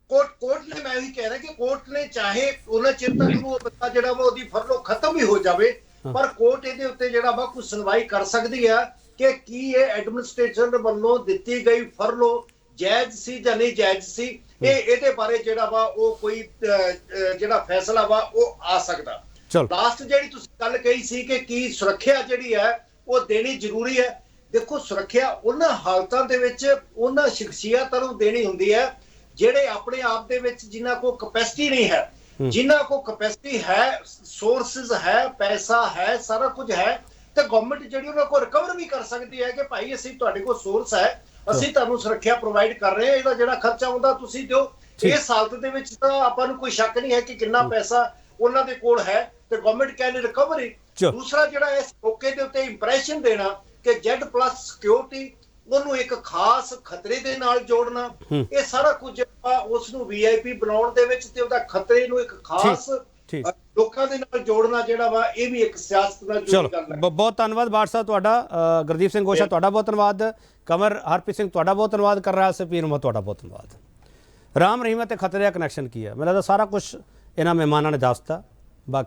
ਕੋਰਟ ਨੇ, ਮੈਂ ਇਹੀ ਕਹਿ ਰਿਹਾ ਕਿ ਕੋਰਟ ਨੇ ਚਾਹੇ ਉਹਨਾਂ ਚਿਰ ਤੱਕ ਨੂੰ ਉਹ ਬੰਦਾ ਜਿਹੜਾ ਵਾ ਉਹਦੀ ਫਰਲੋ ਖਤਮ ਹੀ ਹੋ ਜਾਵੇ, ਪਰ ਕੋਰਟ ਇਹਦੇ ਉੱਤੇ ਜਿਹੜਾ ਵਾ ਕੋਈ ਸੁਣਵਾਈ ਕਰ ਸਕਦੀ ਹੈ ਕਿ ਕੀ ਇਹ ਐਡਮਿਨਿਸਟ੍ਰੇਸ਼ਨ ਵੱਲੋਂ ਦਿੱਤੀ ਗਈ ਫਰਲੋ ਜਾਇਜ਼ ਸੀ ਜਾਂ ਨਹੀਂ ਜਾਇਜ਼ ਸੀ। ਇਹਦੇ ਬਾਰੇ ਜਿਹੜਾ ਵਾ ਉਹ ਕੋਈ ਜਿਹੜਾ ਫੈਸਲਾ ਵਾ ਉਹ ਆ ਸਕਦਾ। ਲਾਸਟ ਜਿਹੜੀ ਤੁਸੀਂ ਗੱਲ ਕਹੀ ਸੀ ਕਿ ਕੀ ਸੁਰੱਖਿਆ ਜਿਹੜੀ ਹੈ ਉਹ ਦੇਣੀ ਜ਼ਰੂਰੀ ਹੈ। ਦੇਖੋ, ਸੁਰੱਖਿਆ ਉਹਨਾਂ ਹਾਲਤਾਂ ਦੇ ਵਿੱਚ ਉਹਨਾਂ ਸ਼ਖਸੀਅਤਾਂ ਨੂੰ ਦੇਣੀ ਹੁੰਦੀ ਹੈ ਜਿਹੜੇ ਆਪਣੇ ਆਪ ਦੇ ਵਿੱਚ ਜਿਨ੍ਹਾਂ ਕੋਲ ਕਪੈਸਿਟੀ ਨਹੀਂ ਹੈ, ਜਿਨ੍ਹਾਂ ਕੋਲ ਕਪੈਸਿਟੀ ਹੈ, ਸੋਰਸਿਸ ਹੈ, ਪੈਸਾ ਹੈ, ਸਾਰਾ ਕੁਝ ਹੈ, ਤੇ ਗਵਰਨਮੈਂਟ ਜਿਹੜੀ ਉਹਨਾਂ ਕੋਲ ਰਿਕਵਰ ਵੀ ਕਰ ਸਕਦੀ ਹੈ ਕਿ ਭਾਈ ਅਸੀਂ ਤੁਹਾਡੇ ਕੋਲ ਸੋਰਸ ਹੈ, ਅਸੀਂ ਤੁਹਾਨੂੰ ਸੁਰੱਖਿਆ ਪ੍ਰੋਵਾਈਡ ਕਰ ਰਹੇ ਹਾਂ, ਇਹਦਾ ਜਿਹੜਾ ਖਰਚਾ ਹੁੰਦਾ ਤੁਸੀਂ ਦਿਓ। ਇਸ ਹਾਲਤ ਦੇ ਵਿੱਚ ਤਾਂ ਆਪਾਂ ਨੂੰ ਕੋਈ ਸ਼ੱਕ ਨਹੀਂ ਹੈ ਕਿ ਕਿੰਨਾ ਪੈਸਾ ਉਹਨਾਂ ਦੇ ਕੋਲ ਹੈ ਤੇ ਗਵਰਨਮੈਂਟ ਕੈਨ ਰਿਕਵਰ। ਦੂਸਰਾ ਜਿਹੜਾ ਇਸ ਮੌਕੇ ਦੇ ਉੱਤੇ ਇੰਪ੍ਰੈਸ਼ਨ ਦੇਣਾ ਕਿ Z+ ਸਿਕਿਉਰਿਟੀ ਉਹਨੂੰ ਇੱਕ ਖਾਸ ਖਤਰੇ ਦੇ ਨਾਲ ਜੋੜਨਾ, ਇਹ ਸਾਰਾ ਕੁਝ ਉਸ ਨੂੰ VIP ਬਣਾਉਣ ਦੇ ਵਿੱਚ ਤੇ ਉਹਦਾ ਖਤਰੇ ਨੂੰ ਇੱਕ ਖਾਸ ਲੋਕਾਂ ਦੇ ਨਾਲ ਜੋੜਨਾ ਜਿਹੜਾ ਵਾ ਇਹ ਵੀ ਇੱਕ ਸਿਆਸਤ ਨਾਲ ਜੁੜੀ ਗੱਲ ਹੈ। ਬਹੁਤ ਧੰਨਵਾਦ ਬਾਠ ਸਾਹਿਬ ਤੁਹਾਡਾ। ਗੁਰਦੀਪ ਸਿੰਘ ਗੋਸ਼ਾ ਤੁਹਾਡਾ ਬਹੁਤ ਧੰਨਵਾਦ। ਕੰਵਰ ਹਰਪ੍ਰੀਤ ਸਿੰਘ ਤੁਹਾਡਾ ਬਹੁਤ ਧੰਨਵਾਦ ਕਰ ਰਿਹਾ। ਸਪੀਰ ਮਾ ਤੁਹਾਡਾ ਬਹੁਤ ਧੰਨਵਾਦ। ਰਾਮ ਰਹੀਮ ਅਤੇ ਖਤਰੇ ਦਾ ਕਨੈਕਸ਼ਨ ਕੀ ਹੈ? ਮੈਨੂੰ ਲੱਗਦਾ ਸਾਰਾ ਕੁਝ ਇਹਨਾਂ ਮਹਿਮਾਨਾਂ ਨੇ ਦੱਸਤਾ।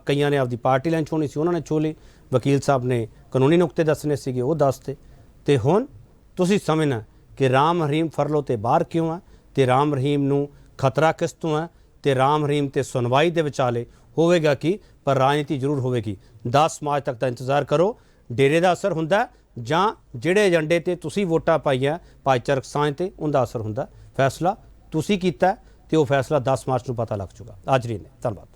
ਕਈਆਂ ਨੇ ਆਪਦੀ ਪਾਰਟੀ ਲਾਈਨ ਛੋਣੀ ਸੀ, ਉਹਨਾਂ ਨੇ ਛੋਲੀ। ਵਕੀਲ ਸਾਹਿਬ ਨੇ ਕਾਨੂੰਨੀ ਨੁਕਤੇ ਦੱਸਣੇ ਸੀਗੇ, ਉਹ ਦੱਸਤੇ। ਤੇ ਹੁਣ ਤੁਸੀਂ ਸਮਝਣਾ ਕਿ ਰਾਮ ਰਹੀਮ ਫਰਲੋ ਤੇ ਬਾਹਰ ਕਿਉਂ ਹੈ ਤੇ ਰਾਮ ਰਹੀਮ ਨੂੰ ਖਤਰਾ ਕਿਸ ਤੋਂ ਹੈ ਤੇ ਰਾਮ ਰਹੀਮ ਤੇ ਸੁਣਵਾਈ ਦੇ ਵਿਚਾਲੇ ਹੋਵੇਗਾ ਕੀ, ਪਰ ਰਾਜਨੀਤੀ ਜ਼ਰੂਰ ਹੋਵੇਗੀ। 10 ਮਾਰਚ ਤੱਕ ਦਾ ਇੰਤਜ਼ਾਰ ਕਰੋ। ਡੇਰੇ ਦਾ ਅਸਰ ਹੁੰਦਾ ਜਾਂ ਜਿਹੜੇ ਏਜੰਡੇ ਤੇ ਤੁਸੀਂ ਵੋਟਾਂ ਪਾਈਆਂ ਭਾਈਚਾਰਕ ਸਾਂਝ ਤੇ ਉਹਦਾ ਅਸਰ ਹੁੰਦਾ। ਫੈਸਲਾ ਤੁਸੀਂ ਕੀਤਾ ਤੇ ਉਹ ਫੈਸਲਾ 10 ਮਾਰਚ ਨੂੰ ਪਤਾ ਲੱਗ ਚੁੱਕਾ। ਅੱਜ ਨਹੀਂ, ਧੰਨਵਾਦ।